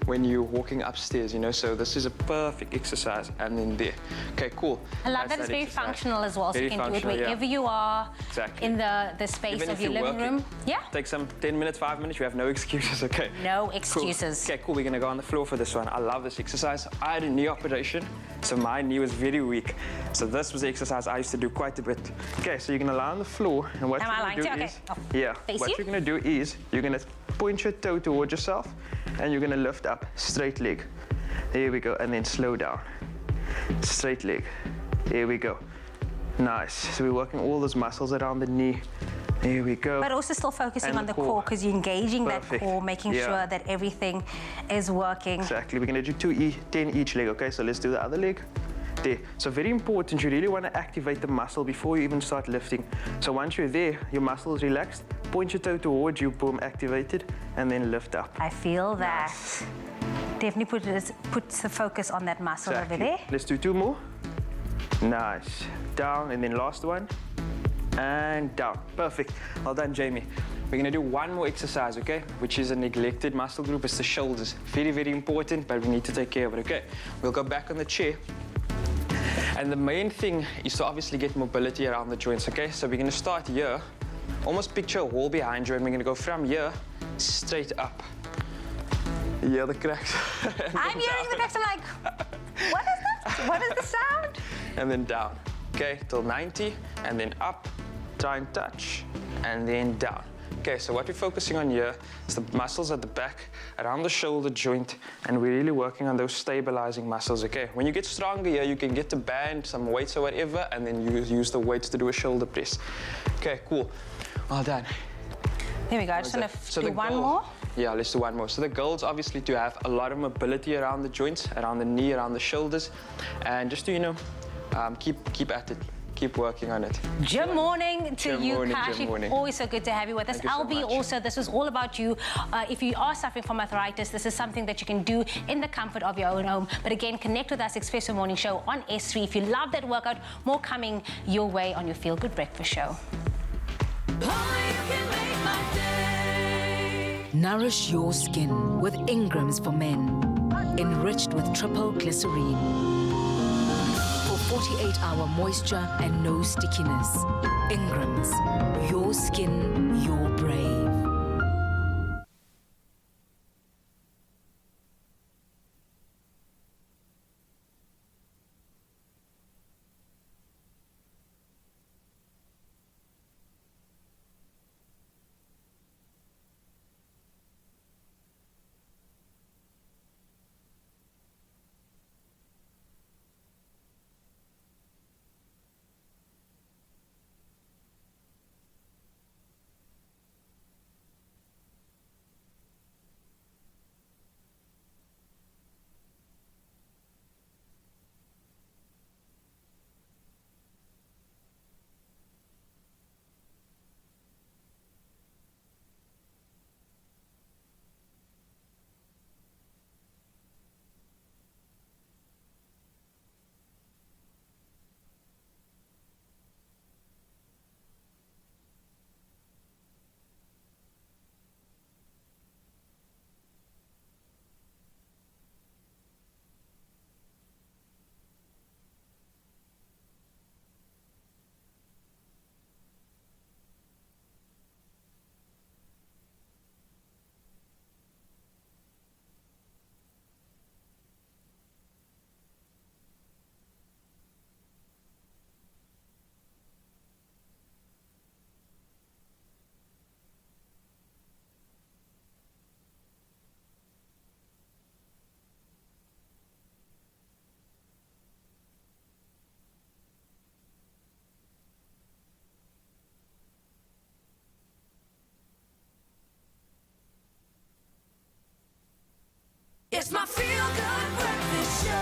when you're walking upstairs, you know, so this is a perfect exercise. And then there. Okay, cool. I love That's that it's very exercise. functional as well, so Very you can do it functional, yeah. wherever you are, Exactly. in the space Even of if your you're living working. room. Yeah. Take some 10 minutes, 5 minutes, you have no excuses, okay? No excuses. Cool. Okay, cool, we're gonna go on the floor for this one. I love this exercise. I had a knee operation, so my knee was very weak. So this was the exercise I used to do quite a bit. Okay, so you're gonna lie on the floor, and what Am you're I gonna lying do to you? is, Okay. yeah, Face what you? you're gonna do is, you're gonna point your toe towards yourself, and you're gonna lift up, straight leg. There we go, and then slow down. Straight leg. There we go. Nice. So we're working all those muscles around the knee. There we go. But also still focusing And on the core, because you're engaging Perfect. that core, making Yeah. sure that everything is working. Exactly. We're going to do 10 each leg, okay? So let's do the other leg. There. So very important, you really want to activate the muscle before you even start lifting. So once you're there, your muscle is relaxed, point your toe towards you, boom, activated, and then lift up. I feel that. Definitely puts the focus on that muscle over there. Let's do 2 more. Nice. Down, and then last one. And down. Perfect. Well done, Jamie. We're going to do one more exercise, okay? Which is a neglected muscle group. It's the shoulders. Very, very important, but we need to take care of it, okay? We'll go back on the chair. And the main thing is to obviously get mobility around the joints, okay? So we're going to start here. Almost picture a wall behind you, and we're going to go from here straight up. You hear the cracks? I'm hearing the cracks. I'm like, what is that? What is the sound? And then down. Okay, till 90, and then up, try and touch, and then down. Okay, so what we're focusing on here is the muscles at the back, around the shoulder joint, and we're really working on those stabilizing muscles, okay? When you get stronger here, you can get the band, some weights or whatever, and then you use the weights to do a shoulder press. Okay, cool. Well done. There we go. I just want to do one more. Yeah, let's do one more. So the goal is obviously to have a lot of mobility around the joints, around the knee, around the shoulders, and just to, you know, keep at it. keep working on it. Good morning to Good you, morning, Kashi. good morning. Always so good to have you with us. Thank you so LB, much. also, this is all about you. If you are suffering from arthritis, this is something that you can do in the comfort of your own home. But again, connect with us, Expresso Morning Show on S3. If you love that workout, more coming your way on your Feel Good Breakfast Show. Nourish your skin with Ingram's for Men, enriched with triple glycerine. For 48-hour moisture and no stickiness. Ingram's, your skin, your brave. It's my Feel Good Breakfast Show.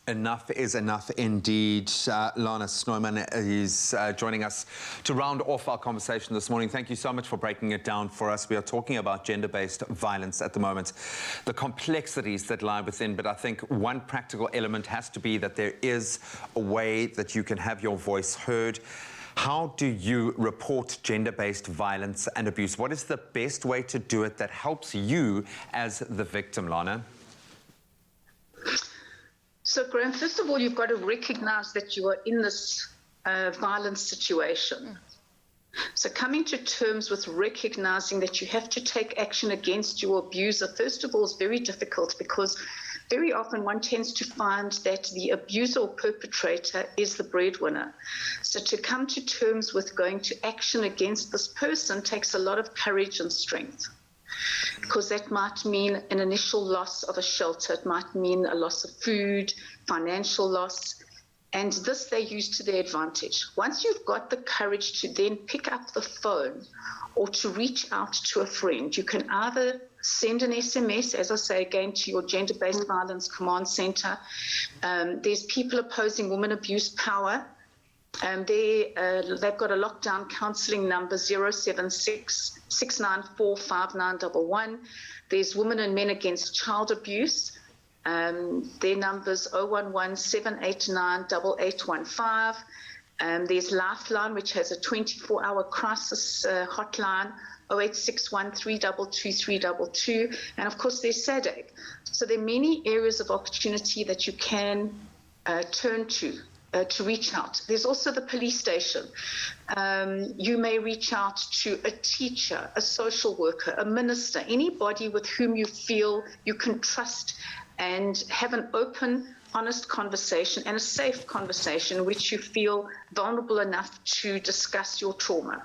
Enough is enough indeed. Lana Snowman is joining us to round off our conversation this morning. Thank you so much for breaking it down for us. We are talking about gender-based violence at the moment, the complexities that lie within, but I think one practical element has to be that there is a way that you can have your voice heard. How do you report gender-based violence and abuse? What is the best way to do it that helps you as the victim, Lana? So, Graham, first of all, you've got to recognize that you are in this violent situation. So coming to terms with recognizing that you have to take action against your abuser, first of all, is very difficult because very often one tends to find that the abuser or perpetrator is the breadwinner. So to come to terms with going to action against this person takes a lot of courage and strength, because that might mean an initial loss of a shelter, it might mean a loss of food, financial loss, and this they use to their advantage. Once you've got the courage to then pick up the phone or to reach out to a friend, you can either send an SMS, as I say again, to your gender-based violence command center. There's People Opposing Women Abuse Power. They've got a lockdown counselling number 076 694 5911. There's Women and Men Against Child Abuse. Their numbers 011 789 8815. There's Lifeline, which has a 24-hour crisis hotline, 0861 322 322. And of course, there's SADAG. So there are many areas of opportunity that you can turn to reach out. There's also the police station. You may reach out to a teacher, a social worker, a minister, anybody with whom you feel you can trust and have an open, honest conversation and a safe conversation in which you feel vulnerable enough to discuss your trauma.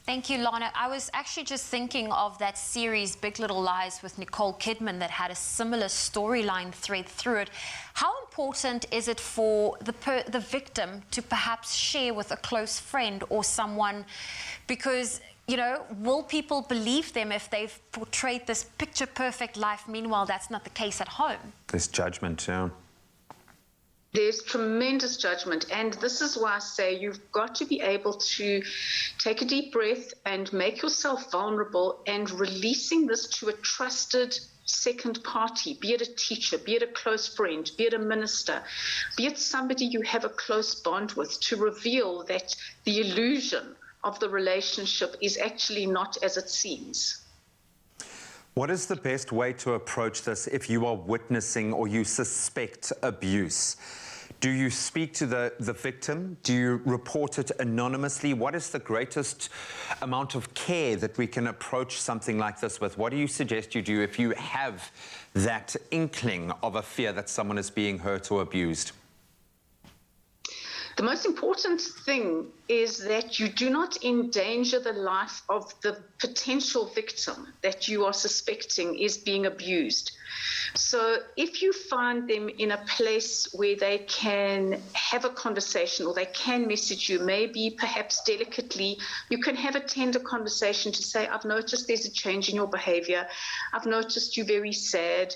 Thank you, Lana. I was actually just thinking of that series, Big Little Lies, with Nicole Kidman that had a similar storyline thread through it. How important is it for the victim to perhaps share with a close friend or someone? Because you know, will people believe them if they've portrayed this picture-perfect life? Meanwhile, that's not the case at home. There's judgment, yeah. There's tremendous judgment, and this is why I say you've got to be able to take a deep breath and make yourself vulnerable, and releasing this to a trusted second party, be it a teacher, be it a close friend, be it a minister, be it somebody you have a close bond with, to reveal that the illusion of the relationship is actually not as it seems. What is the best way to approach this if you are witnessing or you suspect abuse? Do you speak to the victim? Do you report it anonymously? What is the greatest amount of care that we can approach something like this with? What do you suggest you do if you have that inkling of a fear that someone is being hurt or abused? The most important thing is that you do not endanger the life of the potential victim that you are suspecting is being abused. So if you find them in a place where they can have a conversation or they can message you, maybe perhaps delicately, you can have a tender conversation to say, I've noticed there's a change in your behavior. I've noticed you're very sad.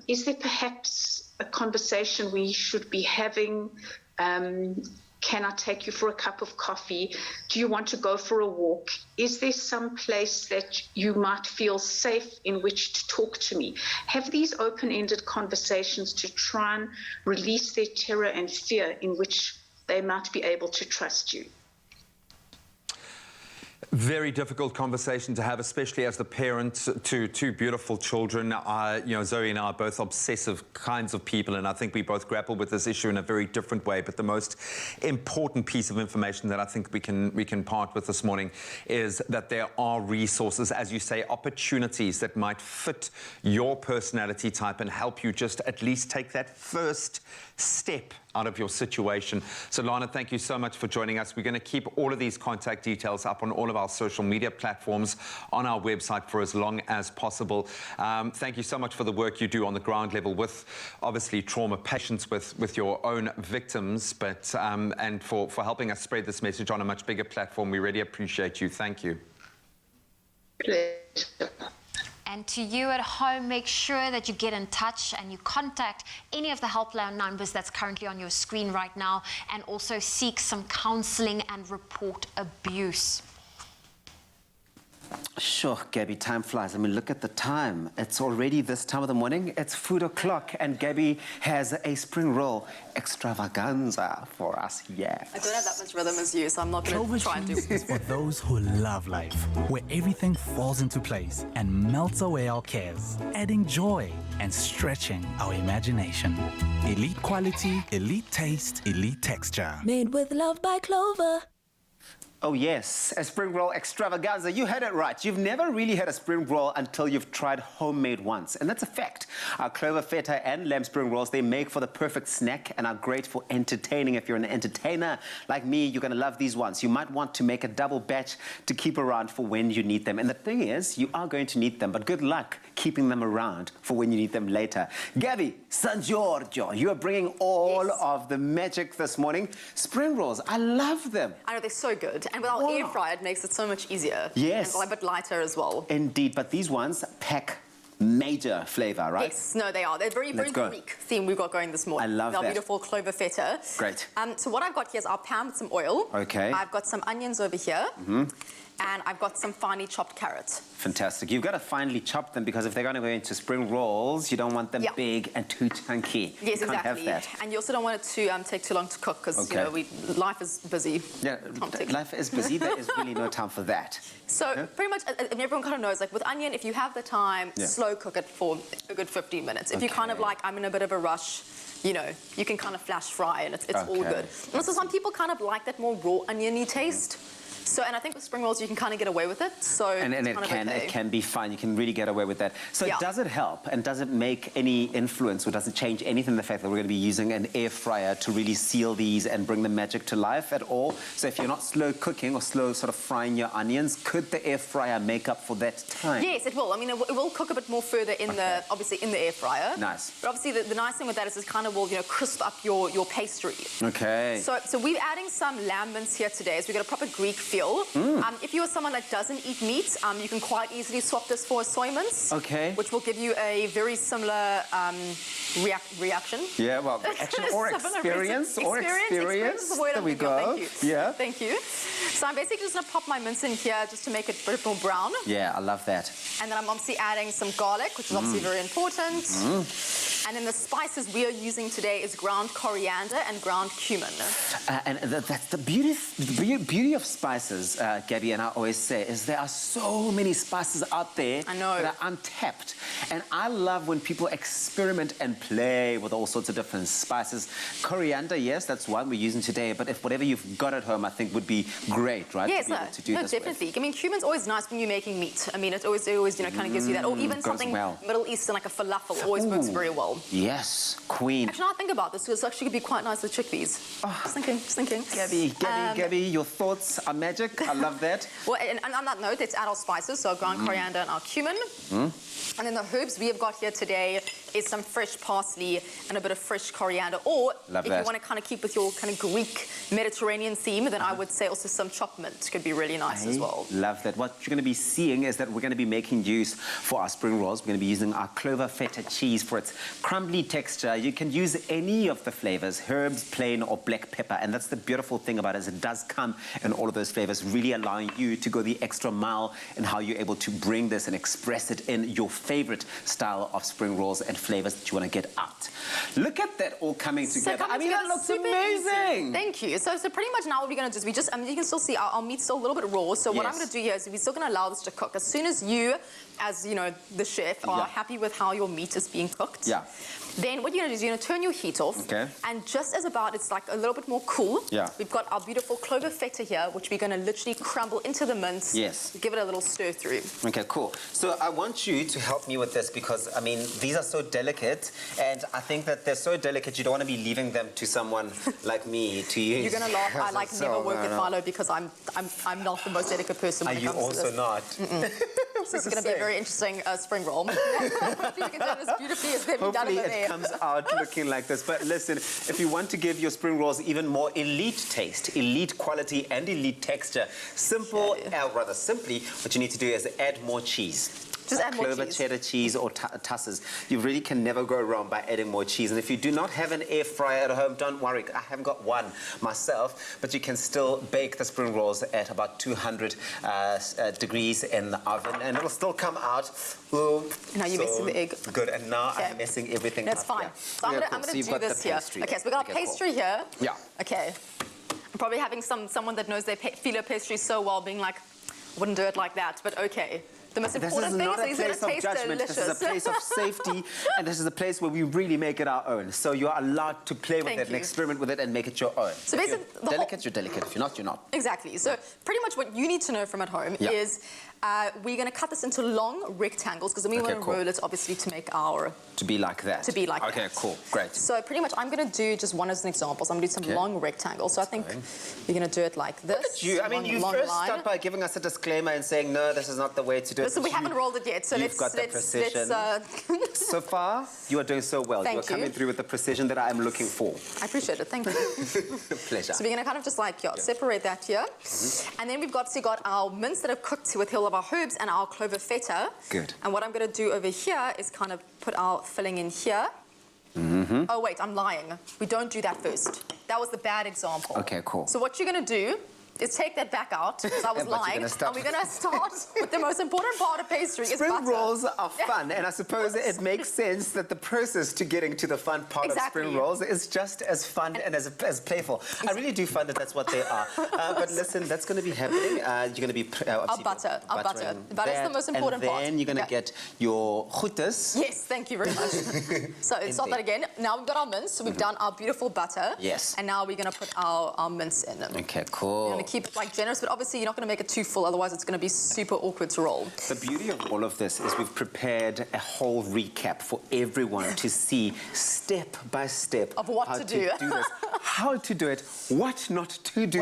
Is there perhaps a conversation we should be having? Can I take you for a cup of coffee? Do you want to go for a walk? Is there some place that you might feel safe in which to talk to me? Have these open-ended conversations to try and release their terror and fear in which they might be able to trust you. Very difficult conversation to have, especially as the parent to two beautiful children. You know, Zoe and I are both obsessive kinds of people, and I think we both grapple with this issue in a very different way. But the most important piece of information that I think we can part with this morning is that there are resources, as you say, opportunities that might fit your personality type and help you just at least take that first step out of your situation. So Lana, thank you so much for joining us. We're going to keep all of these contact details up on all of our social media platforms, on our website for as long as possible. Thank you so much for the work you do on the ground level with obviously trauma patients, with your own victims, but and for helping us spread this message on a much bigger platform. We really appreciate you. Thank you. Pleasure. And to you at home, make sure that you get in touch and you contact any of the helpline numbers that's currently on your screen right now, and also seek some counseling and report abuse. Sure, Gabby, time flies. I mean, look at the time. It's already this time of the morning. It's food o'clock, and Gabby has a spring roll extravaganza for us. Yes. I don't have that much rhythm as you, so I'm not going to try and do is for those who love life, where everything falls into place and melts away our cares, adding joy and stretching our imagination. Elite quality, elite taste, elite texture. Made with love by Clover. Oh yes, a spring roll extravaganza. You heard it right. You've never really had a spring roll until you've tried homemade ones. And that's a fact. Our clover feta and lamb spring rolls, they make for the perfect snack and are great for entertaining. If you're an entertainer like me, you're going to love these ones. You might want to make a double batch to keep around for when you need them. And the thing is, you are going to need them, but good luck keeping them around for when you need them later. Gabby, San Giorgio, you are bringing all of the magic this morning. Spring rolls, I love them. I know, they're so good. And with our air fryer, it makes it so much easier. Yes. And a bit lighter as well. Indeed, but these ones pack major flavor, right? Yes, no, they are. They're very Greek theme we've got going this morning. I love our that. Beautiful clover feta. Great. So what I've got here is our pan with some oil. Okay. I've got some onions over here. Mm-hmm. And I've got some finely chopped carrots. Fantastic. You've got to finely chop them because if they're going to go into spring rolls, you don't want them big and too chunky. Yes, you can't exactly. have that. And you also don't want it to take too long to cook because you know life is busy. Yeah, life is busy. There is really no time for that. So pretty much, everyone kind of knows, like with onion, if you have the time, slow cook it for a good 15 minutes. If you're kind of like, I'm in a bit of a rush, you know, you can kind of flash fry and it's all good. And also some people kind of like that more raw oniony taste. So, and I think with spring rolls, you can kind of get away with it. So and it can be fun. You can really get away with that. So does it help and does it make any influence or does it change anything the fact that we're going to be using an air fryer to really seal these and bring the magic to life at all? So if you're not slow cooking or slow sort of frying your onions, could the air fryer make up for that time? Yes, it will. I mean, it will cook a bit more further in obviously in the air fryer. Nice. But obviously the nice thing with that is it kind of will, you know, crisp up your pastry. Okay. So we're adding some lamb mince here today. So we've got a proper Greek feel. If you're someone that doesn't eat meat, you can quite easily swap this for soy mince. Okay. Which will give you a very similar reaction. Yeah, well, reaction or experience. Experience is the word there I'm we thinking of. go. Thank you. Yeah. Thank you. So I'm basically just going to pop my mince in here just to make it a bit more brown. Yeah, I love that. And then I'm obviously adding some garlic, which is obviously very important. And then the spices we are using today is ground coriander and ground cumin. And that's the beauty of spices, Gabby, and I always say, is there are so many spices out there that are untapped. And I love when people experiment and play with all sorts of different spices. Coriander, yes, that's one we're using today, but if whatever you've got at home, I think would be great, right? Yes, to be able to do this definitely. with. I mean, cumin's always nice when you're making meat. I mean, it always you know, kind of gives you that. Or even goes something well. Middle Eastern, like a falafel, always works very well. Yes, queen. Actually, now I think about this, it's actually going to be quite nice with chickpeas. Just thinking. Gabby, your thoughts are magic. I love that. Well, and on that note, let's add our spices, so our ground coriander and our cumin. And then the herbs we have got here today is some fresh parsley and a bit of fresh coriander. Or if you want to kind of keep with your kind of Greek Mediterranean theme, then I would say also some chopped mint could be really nice as well. Love that. What you're going to be seeing is that we're going to be making use for our spring rolls. We're going to be using our clover feta cheese for its crumbly texture. You can use any of the flavors, herbs, plain or black pepper. And that's the beautiful thing about it, is it does come in all of those flavors, really allowing you to go the extra mile in how you're able to bring this and express it in your favorite style of spring rolls and flavors that you want to get out. Look at that all coming together. I mean, that looks amazing. Thank you. So pretty much now what we're going to do is you can still see our meat's still a little bit raw. So what I'm going to do here is we're still going to allow this to cook. As soon as you, as you know, the chef, are happy with how your meat is being cooked, then what you're going to do is you're going to turn your heat off. And just as about it's like a little bit more cool, we've got our beautiful clover feta here, which we're going to literally crumble into the mince. Give it a little stir through. Okay, cool. So I want you to help me with this because, I mean, these are so delicate, and I think that they're so delicate you don't want to be leaving them to someone like me to use. You're going to laugh. I never work with Milo because I'm not the most delicate person when it comes to this. Are you also not? So this is going to be a very interesting spring roll. Hopefully we can do this beautifully as they've done over there. It comes out looking like this. But listen, if you want to give your spring rolls even more elite taste, elite quality and elite texture, rather simply, what you need to do is add more cheese. Just add more clover cheese. cheddar cheese or tusses. You really can never go wrong by adding more cheese. And if you do not have an air fryer at home, don't worry. I haven't got one myself, but you can still bake the spring rolls at about 200 degrees in the oven, and it'll still come out. Now you're messing the egg. Good, and now I'm messing everything up. That's fine. Here. So I'm going to do this here. Okay, so we got our pastry here. Yeah. Okay. I'm probably having someone that knows their filo pastry so well being like, wouldn't do it like that, but okay. The most important thing is it's going to taste delicious. This is a place of safety, and this is a place where we really make it our own. So you're allowed to play with it and experiment with it and make it your own. So basically, you're delicate. If you're not, you're not. Exactly. So pretty much what you need to know from at home is we're going to cut this into long rectangles because then we want to roll it, obviously, to make our... To be like that. To be like that. Okay, cool. Great. So pretty much I'm going to do just one as an example. So I'm going to do some long rectangles. So I think you're going to do it like this. Look at you. I mean, you first start by giving us a disclaimer and saying, no, this is not the way to do it. Listen, we haven't rolled it yet, so You've got the precision. So far, you are doing so well. Thank you are coming through with the precision that I am looking for. I appreciate it. Thank you. Pleasure. So we're going to kind of just like separate that here. And then we've got our mince that have cooked with all of our herbs and our clover feta. Good. And what I'm going to do over here is kind of put our filling in here. Oh, wait, I'm lying. We don't do that first. That was the bad example. Okay, cool. So what you're going to do is take that back out, because I was lying, and we're going to start with the most important part of pastry, is butter. Spring rolls are fun, and I suppose it makes sense that the process to getting to the fun part of spring rolls is just as fun and as playful. I really do find that that's what they are. But listen, that's going to be happening. You're going to be our butter. Butter is the most important part. And then you're going to get your goedes. Yes, thank you very much. So start that again. Now we've got our mince, so we've done our beautiful butter. Yes. And now we're going to put our mince in. Okay, cool. Keep it like generous, but obviously you're not going to make it too full, otherwise it's going to be super awkward to roll. The beauty of all of this is we've prepared a whole recap for everyone to see step by step of what to do this, how to do it, what not to do,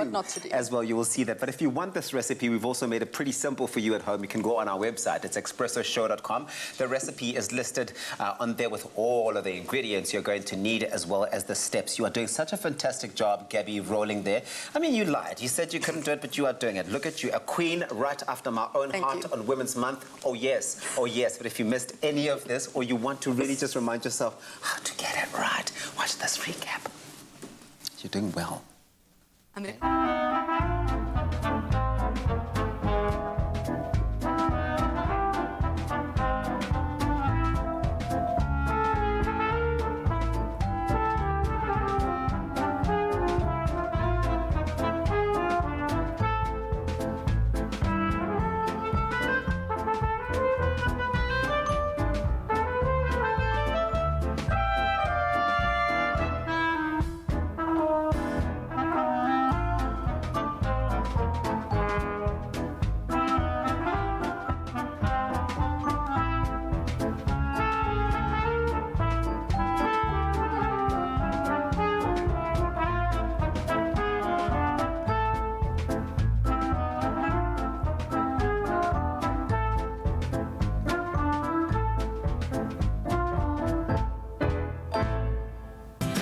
as well. You will see that. But if you want this recipe, we've also made it pretty simple for you at home. You can go on our website. It's expressoshow.com. The recipe is listed on there with all of the ingredients you're going to need, as well as the steps. You are doing such a fantastic job, Gabby, rolling there. I mean, you lied. You said said you couldn't do it, but you are doing it. Look at you, a queen right after my own heart on Women's Month. Oh yes, oh yes. But if you missed any of this, or you want to really just remind yourself how to get it right, watch this recap. You're doing well.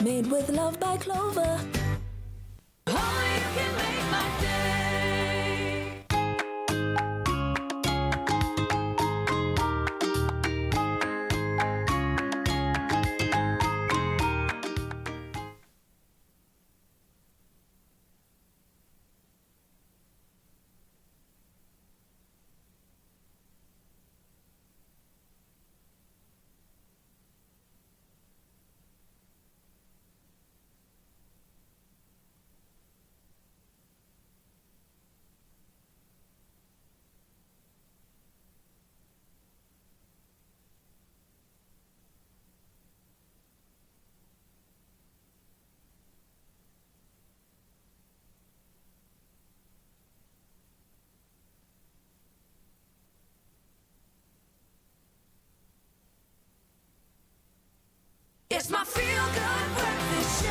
Made with love by Clover. It's my feel-good breakfast show.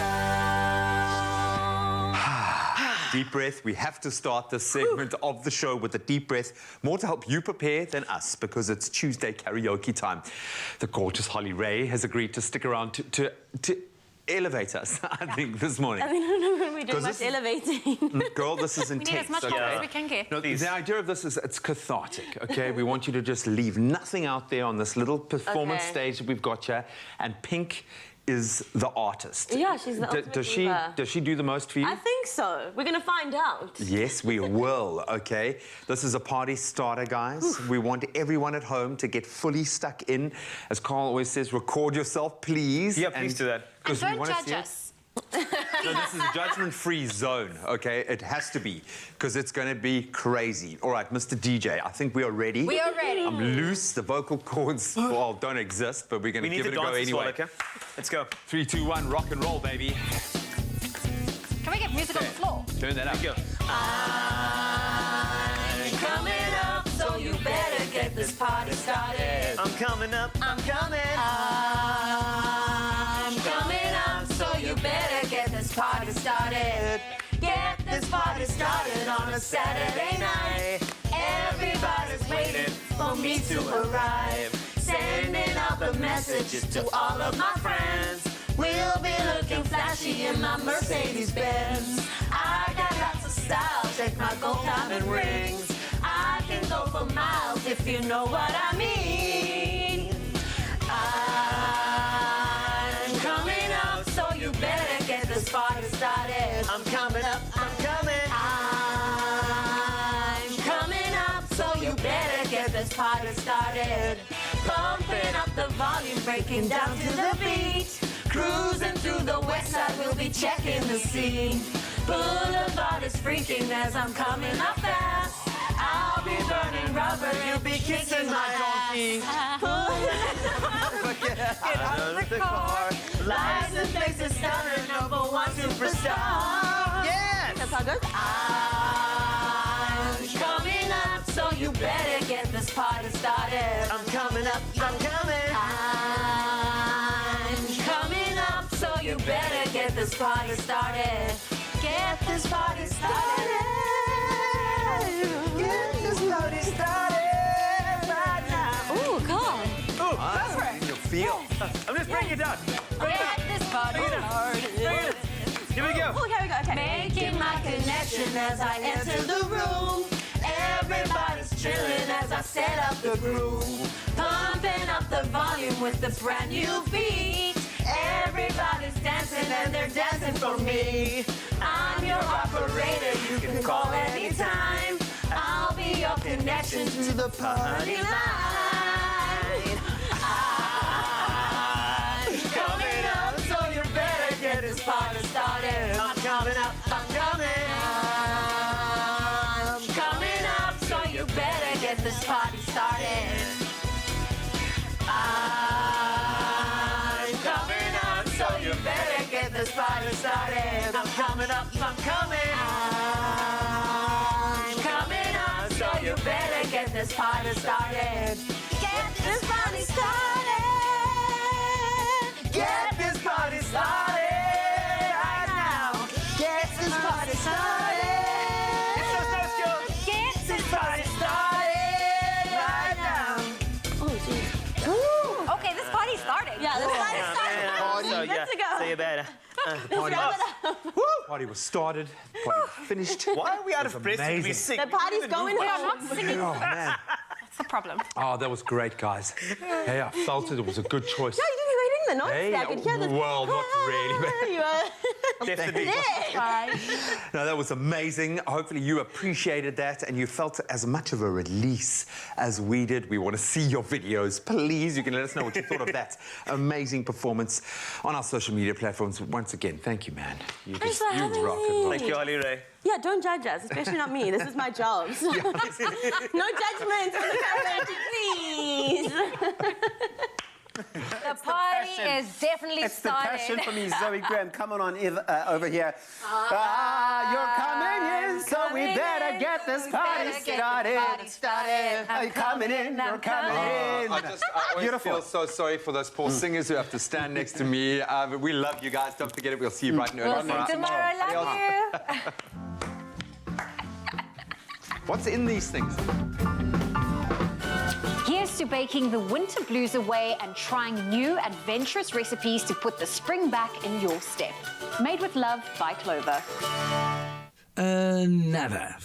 Deep breath. We have to start this segment of the show with a deep breath, more to help you prepare than us, because it's Tuesday karaoke time. The gorgeous Holly Ray has agreed to stick around to elevate us, I think, this morning. I mean, we do much elevating. Girl, this is intense. We need as much help as we can get. No, the idea of this is it's cathartic, okay? We want you to just leave nothing out there on this little performance stage that we've got here, and Pink is the artist. Yeah, she's the ultimate diva. Does she do the most for you? I think so. We're going to find out. Yes, we will, okay? This is a party starter, guys. We want everyone at home to get fully stuck in. As Carl always says, record yourself, please. Yeah, please do that. And don't judge us. So this is a judgment-free zone, okay? It has to be, because it's going to be crazy. All right, Mr. DJ, I think we are ready. We are ready. I'm loose. The vocal cords, well, don't exist, but we're going to give it a go anyway. Okay? Let's go. 3, 2, 1, rock and roll, baby. Can we get music on the floor? Turn that up. Go. I'm coming up, so you better get this party started. I'm coming up. I'm coming. I'm coming up, so you better get this party started. Get this party started on a Saturday night. Everybody's waiting for me to arrive. Sending out the messages to all of my friends. We'll be looking flashy in my Mercedes-Benz. I got lots of style, check my gold diamond rings. I can go for miles if you know what I mean. I'm coming up, so you better get this party started. I'm coming up. I'm coming. I'm coming up, so you better get this party started. Pumping up the volume, breaking down to the beat. Cruising through the west side, we'll be checking the scene. Boulevard is freaking as I'm coming up fast. I'll be burning rubber, you'll be kissing my donkey. Get out of the car. License plates is stunner, #1 superstar. Yes! That's how good. I'm coming up, so you better get this party started. I'm coming up. I'm coming. I'm coming up, so you better get this party started. Get this party started. Get this party started right now. Ooh, Carl. Ooh, that's right. You feel. I'm just bringing it down. Get this party started. Here we go. Oh, here we go. connection as I enter the room. Everybody's chilling as I set up the groove. Pumping up the volume with the brand new beat. Everybody's dancing and they're dancing for me. I'm your operator, you can call anytime. I'll be your connection to the party line. I'm coming up, so you better get this party started. I'm coming up, I'm coming. I'm coming up, so you better get this party started. I'm coming up, so you better get this party started. I'm coming up, I'm coming. I'm coming up, so you better get this party started. Get this party started. Get this party started right now. Get this party started. Get this party started right now. Oh, geez. Okay, this party started. Yeah, this party started. Let's go. So you better. Party was started. Party was finished. Why are we out of breath? We sing. The party's going We are on. not singing. Oh, man. That's the problem. Oh, that was great, guys. Hey, I felt it. It was a good choice. Yeah, you did great in the notes. Hey, I could hear this. well, not really, but- You are. Definitely. No, that was amazing. Hopefully you appreciated that and you felt as much of a release as we did. We want to see your videos. Please, you can let us know what you thought of that amazing performance on our social media platforms. Once again, thank you, man. You Thanks for having rock and me. roll. Thank you, Ollie Ray. Yeah, don't judge us, especially not me. This is my job. So. No judgment on the camera, please. The party is definitely It's the started. passion for me, Zoe Graham. Come on over here. You're coming in, so we better get this party started. You're coming in, you're coming in. I always feel so sorry for those poor singers who have to stand next to me. But we love you guys. Don't forget it. We'll see you bright and early. We'll see you tomorrow. Love you. What's in these things? Here's to baking the winter blues away and trying new adventurous recipes to put the spring back in your step. Made with love by Clover. Nada.